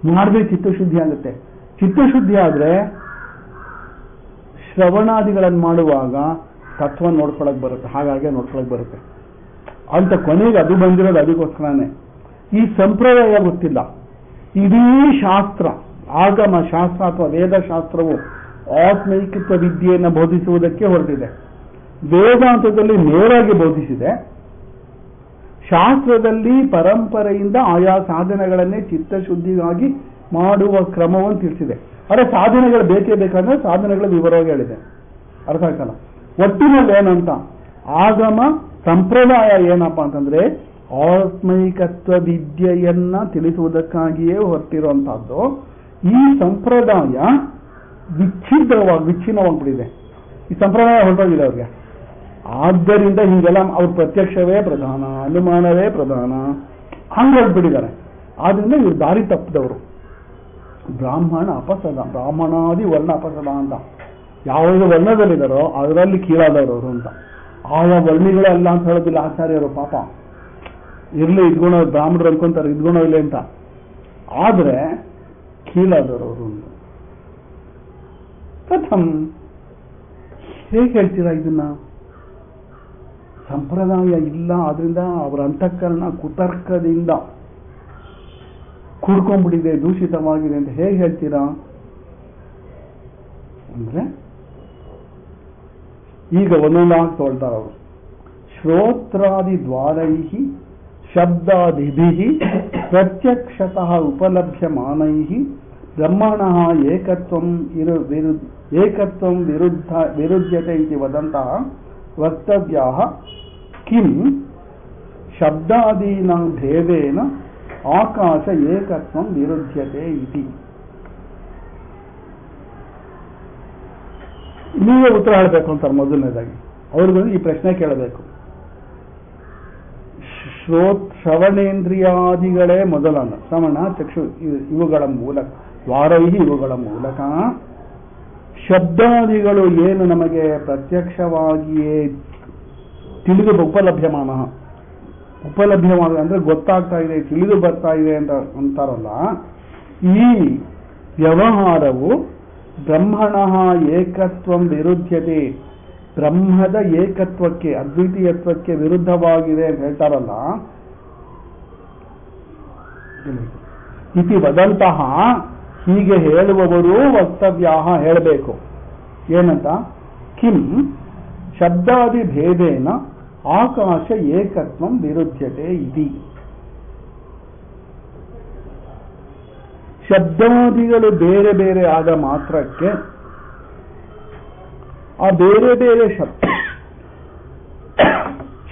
ಮಾಡಿದ್ರೆ ಚಿತ್ತಶುದ್ಧಿ ಆಗುತ್ತೆ. ಚಿತ್ತಶುದ್ಧಿ ಆದ್ರೆ ಶ್ರವಣಾದಿಗಳನ್ನು ಮಾಡುವಾಗ ತತ್ವ ನೋಡ್ಕೊಳಕ್ ಬರುತ್ತೆ, ಹಾಗಾಗಿ ನೋಡ್ಕೊಳಕ್ ಬರುತ್ತೆ ಅಂತ. ಕೊನೆಗೆ ಅದು ಬಂದಿರೋದು ಅದಕ್ಕೋಸ್ಕರನೇ. ಈ ಸಂಪ್ರದಾಯ ಗೊತ್ತಿಲ್ಲ. ಇಡೀ ಶಾಸ್ತ್ರ, ಆಗಮ ಶಾಸ್ತ್ರ ಅಥವಾ ವೇದಶಾಸ್ತ್ರವು ಆತ್ಮೈಕತ್ವ ವಿದ್ಯೆಯನ್ನು ಬೋಧಿಸುವುದಕ್ಕೆ ಹೊರಟಿದೆ. ವೇದಾಂತದಲ್ಲಿ ನೇರಾಗಿ ಬೋಧಿಸಿದೆ. ಶಾಸ್ತ್ರದಲ್ಲಿ ಪರಂಪರೆಯಿಂದ ಆಯಾ ಸಾಧನೆಗಳನ್ನೇ ಚಿತ್ತಶುದ್ಧಿಗಾಗಿ ಮಾಡುವ ಕ್ರಮವನ್ನು ತಿಳಿಸಿದೆ. ಆದರೆ ಸಾಧನೆಗಳು ಬೇಕೇ ಬೇಕಾದ್ರೆ ಸಾಧನೆಗಳ ವಿವರವಾಗಿ ಹೇಳಿದೆ, ಅರ್ಥ ಆಗ್ತಲ್ಲ. ಒಟ್ಟಿನಲ್ಲಿ ಏನಂತ, ಆಗಮ ಸಂಪ್ರದಾಯ ಏನಪ್ಪ ಅಂತಂದ್ರೆ ಆತ್ಮೈಕತ್ವ ವಿದ್ಯೆಯನ್ನ ತಿಳಿಸುವುದಕ್ಕಾಗಿಯೇ ಹೊರಟಿರುವಂತಹದ್ದು. ಈ ಸಂಪ್ರದಾಯ ವಿಚ್ಛಿನ್ನವಾಗ್ಬಿಟ್ಟಿದೆ. ಈ ಸಂಪ್ರದಾಯ ಹೊರಟೋಗಿದೆ ಅವ್ರಿಗೆ. ಆದ್ದರಿಂದ ಹಿಂಗೆಲ್ಲ ಅವ್ರ ಪ್ರತ್ಯಕ್ಷವೇ ಪ್ರಧಾನ, ಅನುಮಾನವೇ ಪ್ರಧಾನ, ಹಂಗೆ ಹೊರಟ್ಬಿಟ್ಟಿದ್ದಾರೆ. ಆದ್ರಿಂದ ಇವ್ರು ದಾರಿ ತಪ್ಪಿದವರು. ಬ್ರಾಹ್ಮಣ ಅಪಸದ, ಬ್ರಾಹ್ಮಣಾದಿ ವರ್ಣ ಅಪಸದ ಅಂತ ಯಾವುದು ವರ್ಣದಲ್ಲಿದ್ದಾರೋ ಅದರಲ್ಲಿ ಕೀಳಾದವರು ಅವರು ಅಂತ. ಆಯಾ ವರ್ಣಿಗಳೆಲ್ಲ ಅಂತ ಹೇಳೋದಿಲ್ಲ ಆಚಾರ್ಯರು. ಪಾಪ ಇರ್ಲಿ, ಇದ್ಗುಣ ಬ್ರಾಹ್ಮಣರು ಅನ್ಕೊಂತಾರೆ, ಇದ್ಗುಣ ಇಲ್ಲ ಅಂತ. ಆದ್ರೆ ಕೀಳಾದವರು ಅವರು ಅಂತ. ಕಥಂ, ಹೇಗೆ ಹೇಳ್ತೀರಾ ಇದನ್ನ? ಸಂಪ್ರದಾಯ ಇಲ್ಲ, ಆದ್ರಿಂದ ಅವರ ಅಂತಃಕರಣ ಕುತರ್ಕದಿಂದ ಕೂಡ್ಕೊಂಡ್ಬಿಟ್ಟಿದೆ, ದೂಷಿತವಾಗಿದೆ ಅಂತ ಹೇಗೆ ಹೇಳ್ತೀರಾ ಅಂದ್ರೆ, ಈಗ ಒಂದೊಂದಾಗಿ ತೊಳ್ತಾರ ಅವರು. ಶ್ರೋತ್ರಾದಿ ದ್ವಾರೈ ಶಬ್ದಾದಿಭಿ ಪ್ರತ್ಯಕ್ಷತಃ ಉಪಲಭ್ಯಮಾನೈ ಬ್ರಹ್ಮಣಃ ಏಕತ್ವಂ ವಿರುದ್ಧತೆ ಇತಿ ವದಂತಃ ವಕ್ತವ್ಯಾಃ ಕಿಂ ಶಬ್ದಾದೀನಾಂ ಭೇದೇನ ಆಕಾಶ ಏಕತ್ವಂ ವಿರುದ್ಧತೆ ಇತಿ. ನೀವೇ ಉತ್ತರ ಹೇಳಬೇಕು ಅಂತಾರೆ. ಮೊದಲನೇದಾಗಿ ಅವ್ರಿಗೊಂದು ಈ ಪ್ರಶ್ನೆ ಕೇಳಬೇಕು. ಶ್ರವಣೇಂದ್ರಿಯಾದಿಗಳೇ ಮೊದಲನ್ನು, ಶ್ರವಣ ಚಕ್ಷು ಇವುಗಳ ಮೂಲಕ, ದ್ವಾರೈಹಿ ಇವುಗಳ ಮೂಲಕ ಶಬ್ದಾದಿಗಳು ಏನು ನಮಗೆ ಪ್ರತ್ಯಕ್ಷವಾಗಿಯೇ ತಿಳಿದು ಉಪಲಭ್ಯಮಾನ ಅಂದ್ರೆ ಗೊತ್ತಾಗ್ತಾ ಇದೆ, ತಿಳಿದು ಬರ್ತಾ ಇದೆ ಅಂತ ಅಂತಾರಲ್ಲ, ಈ ವ್ಯವಹಾರವು ಬ್ರಹ್ಮಣಃ ಏಕತ್ವಂ ವಿರುದ್ಧತೆ, ಬ್ರಹ್ಮದ ಏಕತ್ವಕ್ಕೆ ಅದ್ವಿತೀಯತ್ವಕ್ಕೆ ವಿರುದ್ಧವಾಗಿದೆ ಅಂತ ಹೇಳ್ತಾರಲ್ಲ. ಇತಿ ವದಂತಹ, ಹೀಗೆ ಹೇಳುವವರು ವಕ್ತವ್ಯಾಹ ಹೇಳಬೇಕು. ಏನಂತ? ಕಿಂ ಶಬ್ದಾದಿ ಭೇದೇನ ಆಕಾಶ ಏಕತ್ವಂ ವಿರುದ್ಧ್ಯತೆ ಇತಿ. ಶಬ್ದಾದಿಗಳು ಬೇರೆ ಬೇರೆ ಆದ ಮಾತ್ರಕ್ಕೆ ಆ ಬೇರೆ ಬೇರೆ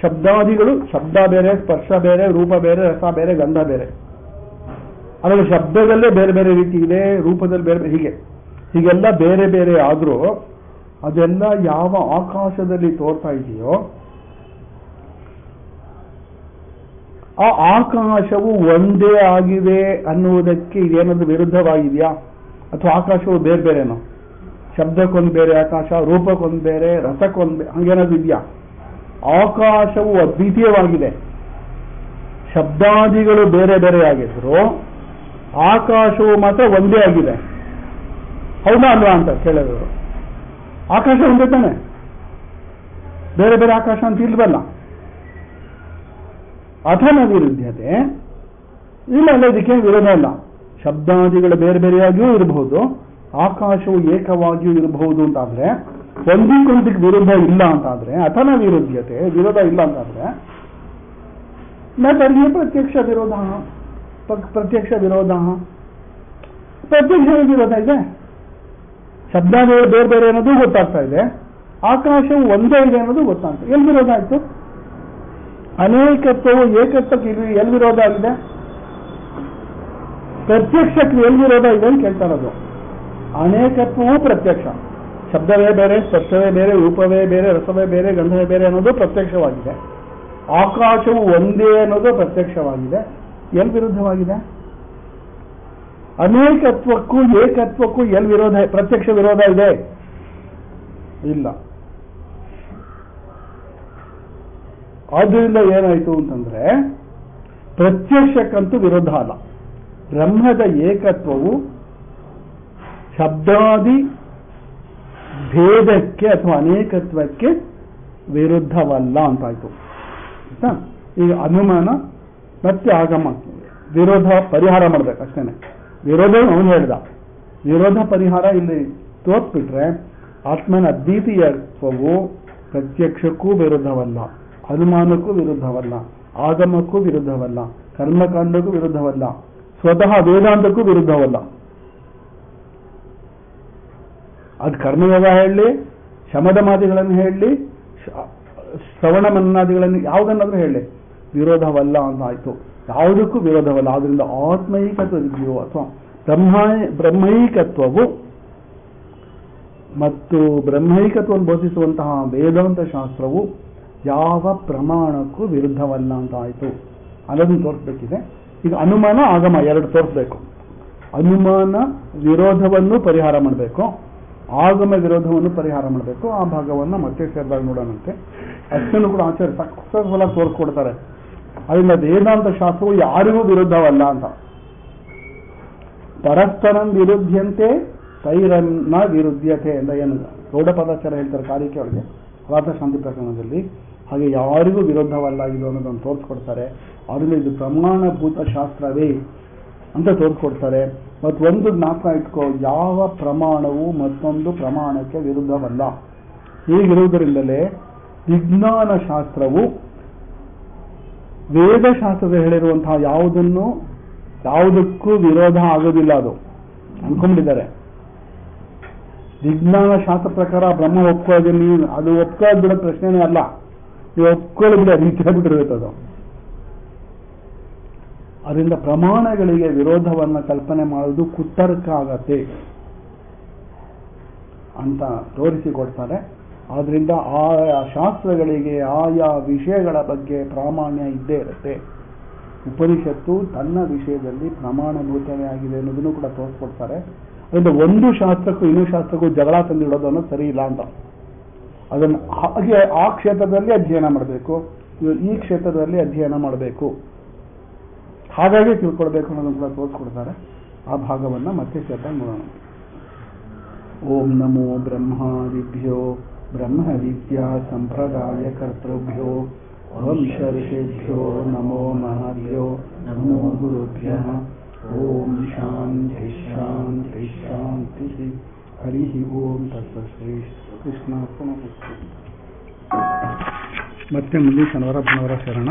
ಶಬ್ದಾದಿಗಳು, ಶಬ್ದ ಬೇರೆ, ಸ್ಪರ್ಶ ಬೇರೆ, ರೂಪ ಬೇರೆ, ರಸ ಬೇರೆ, ಗಂಧ ಬೇರೆ. ಅದರಲ್ಲಿ ಶಬ್ದದಲ್ಲೇ ಬೇರೆ ಬೇರೆ ರೀತಿ ಇದೆ, ರೂಪದಲ್ಲಿ ಬೇರೆ ಹೀಗೆಲ್ಲ ಬೇರೆ ಬೇರೆ ಆದರೂ ಅದೆಲ್ಲ ಯಾವ ಆಕಾಶದಲ್ಲಿ ತೋರ್ತಾ ಇದೆಯೋ ಆ ಆಕಾಶವು ಒಂದೇ ಆಗಿದೆ ಅನ್ನುವುದಕ್ಕೆ ಇದೇನಾದ್ರೂ ವಿರುದ್ಧವಾಗಿದೆಯಾ? ಅಥವಾ ಆಕಾಶವು ಬೇರೆ ಬೇರೆನೋ? ಶಬ್ದಕ್ಕೊಂದು ಬೇರೆ ಆಕಾಶ, ರೂಪಕ್ಕೊಂದು ಬೇರೆ, ರಸಕ್ಕೊಂದು ಬೇರೆ, ಹಂಗೇನಾದ್ರು ಇದೆಯಾ? ಆಕಾಶವು ಅದ್ವಿತೀಯವಾಗಿದೆ. ಶಬ್ದಾದಿಗಳು ಬೇರೆ ಬೇರೆ ಆಗಿದ್ರು ಆಕಾಶವು ಮಾತ್ರ ಒಂದೇ ಆಗಿದೆ. ಹೌದಾ ಅಲ್ವಾ ಅಂತ ಕೇಳಿದ್ರು. ಆಕಾಶ ಒಂದೇ ತಾನೆ, ಬೇರೆ ಬೇರೆ ಆಕಾಶ ಅಂತ ಇಲ್ವಲ್ಲ. ಅಥನ ವಿರುದ್ಧತೆ ಇಲ್ಲ, ಇದಕ್ಕೆ ವಿರೋಧ ಇಲ್ಲ. ಶಬ್ದಾದಿಗಳು ಬೇರೆ ಬೇರೆಯಾಗಿಯೂ ಇರಬಹುದು, ಆಕಾಶವು ಏಕವಾಗಿಯೂ ಇರಬಹುದು ಅಂತಾದ್ರೆ, ಒಂದಕ್ಕೊಂದಕ್ಕೆ ವಿರುದ್ಧ ಇಲ್ಲ ಅಂತಾದ್ರೆ, ಅಥನ ವಿರುದ್ಧತೆ ವಿರೋಧ ಇಲ್ಲ ಅಂತಾದ್ರೆ ನರ್ಹಿ ಪ್ರತ್ಯಕ್ಷ ವಿರೋಧ. ಪ್ರತ್ಯಕ್ಷ ವಿರೋಧ ವಿರೋಧ ಇದೆ. ಶಬ್ದಾದಿಗಳು ಬೇರೆ ಬೇರೆ ಅನ್ನೋದು ಗೊತ್ತಾಗ್ತಾ ಇದೆ, ಆಕಾಶವು ಒಂದೇ ಇದೆ ಅನ್ನೋದು ಗೊತ್ತಾಗ್ತದೆ. ಎಲ್ಲಿ ವಿರೋಧ ಆಯ್ತು? ಅನೇಕತ್ವವು ಏಕತ್ವಕ್ಕೆ ಎಲ್ಲಿ ವಿರೋಧ ಆಗಿದೆ? ಪ್ರತ್ಯಕ್ಷಕ್ಕೆ ಎಲ್ಲಿ ವಿರೋಧ ಇದೆ ಅಂತ ಕೇಳ್ತಾ ಇರೋದು. ಅನೇಕತ್ವವು ಪ್ರತ್ಯಕ್ಷ, ಶಬ್ದವೇ ಬೇರೆ, ಸ್ಪರ್ಶವೇ ಬೇರೆ, ರೂಪವೇ ಬೇರೆ, ರಸವೇ ಬೇರೆ, ಗಂಧವೇ ಬೇರೆ ಅನ್ನೋದು ಪ್ರತ್ಯಕ್ಷವಾಗಿದೆ. ಆಕಾಶವು ಒಂದೇ ಅನ್ನೋದು ಪ್ರತ್ಯಕ್ಷವಾಗಿದೆ. ಎಲ್ಲಿ ವಿರುದ್ಧವಾಗಿದೆ? ಅನೇಕತ್ವಕ್ಕೂ ಏಕತ್ವಕ್ಕೂ ಎಲ್ಲಿ ವಿರೋಧ? ಪ್ರತ್ಯಕ್ಷ ವಿರೋಧ ಇದೆ? ಇಲ್ಲ. ಆದ್ದರಿಂದ ಏನಾಯಿತು ಅಂತಂದ್ರೆ, ಪ್ರತ್ಯಕ್ಷಕ್ಕಂತೂ ವಿರೋಧ ಅಲ್ಲ. ಬ್ರಹ್ಮದ ಏಕತ್ವವು ಶಬ್ದಾದಿ ಭೇದಕ್ಕೆ ಅಥವಾ ಅನೇಕತ್ವಕ್ಕೆ ವಿರುದ್ಧವಲ್ಲ ಅಂತಾಯ್ತು. ಈಗ ಅನುಮಾನ ಮತ್ತೆ ಆಗಮ ವಿರೋಧ ಪರಿಹಾರ ಮಾಡ್ಬೇಕು ಅಷ್ಟೇನೆ. ವಿರೋಧ ಅವನು ಹೇಳ್ದ, ವಿರೋಧ ಪರಿಹಾರ ಇಲ್ಲಿ ತೋರ್ಸ್ಬಿಟ್ರೆ ಆತ್ಮನ ಅದ್ವಿತೀಯತ್ವವು ಪ್ರತ್ಯಕ್ಷಕ್ಕೂ ವಿರುದ್ಧವಲ್ಲ, ಅನುಮಾನಕ್ಕೂ ವಿರುದ್ಧವಲ್ಲ, ಆಗಮಕ್ಕೂ ವಿರುದ್ಧವಲ್ಲ, ಕರ್ಮಕಾಂಡಕ್ಕೂ ವಿರುದ್ಧವಲ್ಲ, ಸ್ವತಃ ವೇದಾಂತಕ್ಕೂ ವಿರುದ್ಧವಲ್ಲ. ಅದು ಕರ್ಮಯೋಗ ಹೇಳಲಿ, ಶಮದ ಮಾದಿಗಳನ್ನು ಹೇಳಲಿ, ಶ್ರವಣ ಮನ್ನಾದಿಗಳನ್ನು ಯಾವುದನ್ನಾದ್ರೂ ಹೇಳಲಿ, ವಿರೋಧವಲ್ಲ ಅಂತ ಆಯ್ತು. ಯಾವುದಕ್ಕೂ ವಿರೋಧವಲ್ಲ. ಆದ್ರಿಂದ ಆತ್ಮೈಕತ್ವ ವಿದ್ಯೋ ಅಥವಾ ಬ್ರಹ್ಮೈಕತ್ವವು ಮತ್ತು ಬ್ರಹ್ಮೈಕತ್ವವನ್ನು ಬೋಧಿಸುವಂತಹ ವೇದಾಂತ ಶಾಸ್ತ್ರವು ಯಾವ ಪ್ರಮಾಣಕ್ಕೂ ವಿರುದ್ಧವಲ್ಲ ಅಂತ ಆಯ್ತು. ಅನ್ನೋದನ್ನು ತೋರಿಸ್ಬೇಕಿದೆ. ಈಗ ಅನುಮಾನ ಆಗಮ ಎರಡು ತೋರಿಸ್ಬೇಕು. ಅನುಮಾನ ವಿರೋಧವನ್ನು ಪರಿಹಾರ ಮಾಡಬೇಕು, ಆಗಮ ವಿರೋಧವನ್ನು ಪರಿಹಾರ ಮಾಡಬೇಕು. ಆ ಭಾಗವನ್ನು ಮತ್ತೆ ಸೇರಿದಾಗ ನೋಡೋಣಂತೆ. ಅಷ್ಟನ್ನು ಕೂಡ ಆಚಾರ್ಯ ಸಕ್ಸಸ್ಫುಲ್ ಆಗಿ ತೋರಿಸ್ಕೊಡ್ತಾರೆ. ಅದರಿಂದ ವೇದಾಂತ ಶಾಸ್ತ್ರವು ಯಾರಿಗೂ ವಿರುದ್ಧವಲ್ಲ ಅಂತ. ಪರಸ್ಪರಂ ವಿರುದ್ಧಂತೆ ತೈರನ್ನ ವಿರುದ್ಧತೆ ಅಂತ ಏನು ಗೌಡಪಾದಾಚಾರ್ಯ ಹೇಳ್ತಾರೆ ಕಾರಿಕೆ ಒಳಗೆ ಅವಾರ್ಥ ಶಾಂತಿ ಪ್ರಕರಣದಲ್ಲಿ. ಹಾಗೆ ಯಾರಿಗೂ ವಿರೋಧವಲ್ಲ ಇದು ಅನ್ನೋದನ್ನು ತೋರಿಸ್ಕೊಡ್ತಾರೆ. ಅದರಿಂದ ಇದು ಪ್ರಮಾಣಭೂತ ಶಾಸ್ತ್ರವೇ ಅಂತ ತೋರಿಸ್ಕೊಡ್ತಾರೆ. ಮತ್ತು ಒಂದು ಜ್ಞಾಪಕ ಇಟ್ಕೋ, ಯಾವ ಪ್ರಮಾಣವು ಮತ್ತೊಂದು ಪ್ರಮಾಣಕ್ಕೆ ವಿರುದ್ಧವಲ್ಲ. ಹೀಗಿರುವುದರಿಂದಲೇ ವಿಜ್ಞಾನ ಶಾಸ್ತ್ರವು ವೇದಶಾಸ್ತ್ರದ ಹೇಳಿರುವಂತಹ ಯಾವುದಕ್ಕೂ ವಿರೋಧ ಆಗೋದಿಲ್ಲ. ಅದು ಅನ್ಕೊಂಡಿದ್ದಾರೆ. ವಿಜ್ಞಾನ ಶಾಸ್ತ್ರ ಪ್ರಕಾರ ಬ್ರಹ್ಮ ಒಪ್ಕೊಳ್ಳೋದು, ನೀವು ಅದು ಒಪ್ಕೊಳ್ಳೋದು ಬಿಡೋ ಪ್ರಶ್ನೆನೇ ಅಲ್ಲ. ನೀವು ಒಪ್ಕೊಳ್ಳಿ ಬಿಡ ರೀತಿ ಬಿಟ್ಟಿರುತ್ತೆ ಅದು. ಅದರಿಂದ ಪ್ರಮಾಣಗಳಿಗೆ ವಿರೋಧವನ್ನ ಕಲ್ಪನೆ ಮಾಡುವುದು ಕುತರ್ಕ ಆಗತ್ತೆ ಅಂತ ತೋರಿಸಿಕೊಡ್ತಾರೆ. ಆದ್ರಿಂದ ಆಯಾ ಶಾಸ್ತ್ರಗಳಿಗೆ ಆಯಾ ವಿಷಯಗಳ ಬಗ್ಗೆ ಪ್ರಾಮಾಣ್ಯ ಇದ್ದೇ ಇರುತ್ತೆ. ಉಪನಿಷತ್ತು ತನ್ನ ವಿಷಯದಲ್ಲಿ ಪ್ರಮಾಣಭೂತವೇ ಆಗಿದೆ ಅನ್ನೋದನ್ನು ಕೂಡ ತೋರಿಸ್ಕೊಡ್ತಾರೆ. ಅದರಿಂದ ಒಂದು ಶಾಸ್ತ್ರಕ್ಕೂ ಇನ್ನೊಂದು ಶಾಸ್ತ್ರಕ್ಕೂ ಜಗಳ ತಂದಿಡೋದು ಅನ್ನೋದು ಸರಿ ಇಲ್ಲ ಅಂತ. ಅದನ್ನು ಹಾಗೆ ಆ ಕ್ಷೇತ್ರದಲ್ಲಿ ಅಧ್ಯಯನ ಮಾಡಬೇಕು, ಈ ಕ್ಷೇತ್ರದಲ್ಲಿ ಅಧ್ಯಯನ ಮಾಡಬೇಕು, ಹಾಗಾಗಿ ತಿಳ್ಕೊಳ್ಬೇಕು ಅನ್ನೋದನ್ನು ಕೂಡ ತೋರಿಸ್ಕೊಡ್ತಾರೆ. ಆ ಭಾಗವನ್ನ ಮತ್ತೆ ಸೇರ್ತಾ ನೋಡೋಣ. ಓಂ ನಮೋ ಬ್ರಹ್ಮಾದಿಭ್ಯೋ ಬ್ರಹ್ಮ ವಿದ್ಯಾ ಸಂಪ್ರದಾಯ ಕರ್ತೃಭ್ಯೋ ವಂಶರ್ಷೇಭ್ಯೋ ನಮೋ ಮಹಾಭ್ಯೋ ನಮೋ ಗುರುಭ್ಯಃ. ಓಂ ಶಾಂತಿ ಶಾಂತಿ ಶಾಂತಿ. ಹರಿ ಓಂ ತತ್ವ ಶ್ರೀ ಕೃಷ್ಣಾರ್ಪಣಮಸ್ತು. ಮತ್ತೆ ಮುಂದಿನ ಶನಿವಾರ ಭಾನುವಾರ ಸೇರೋಣ.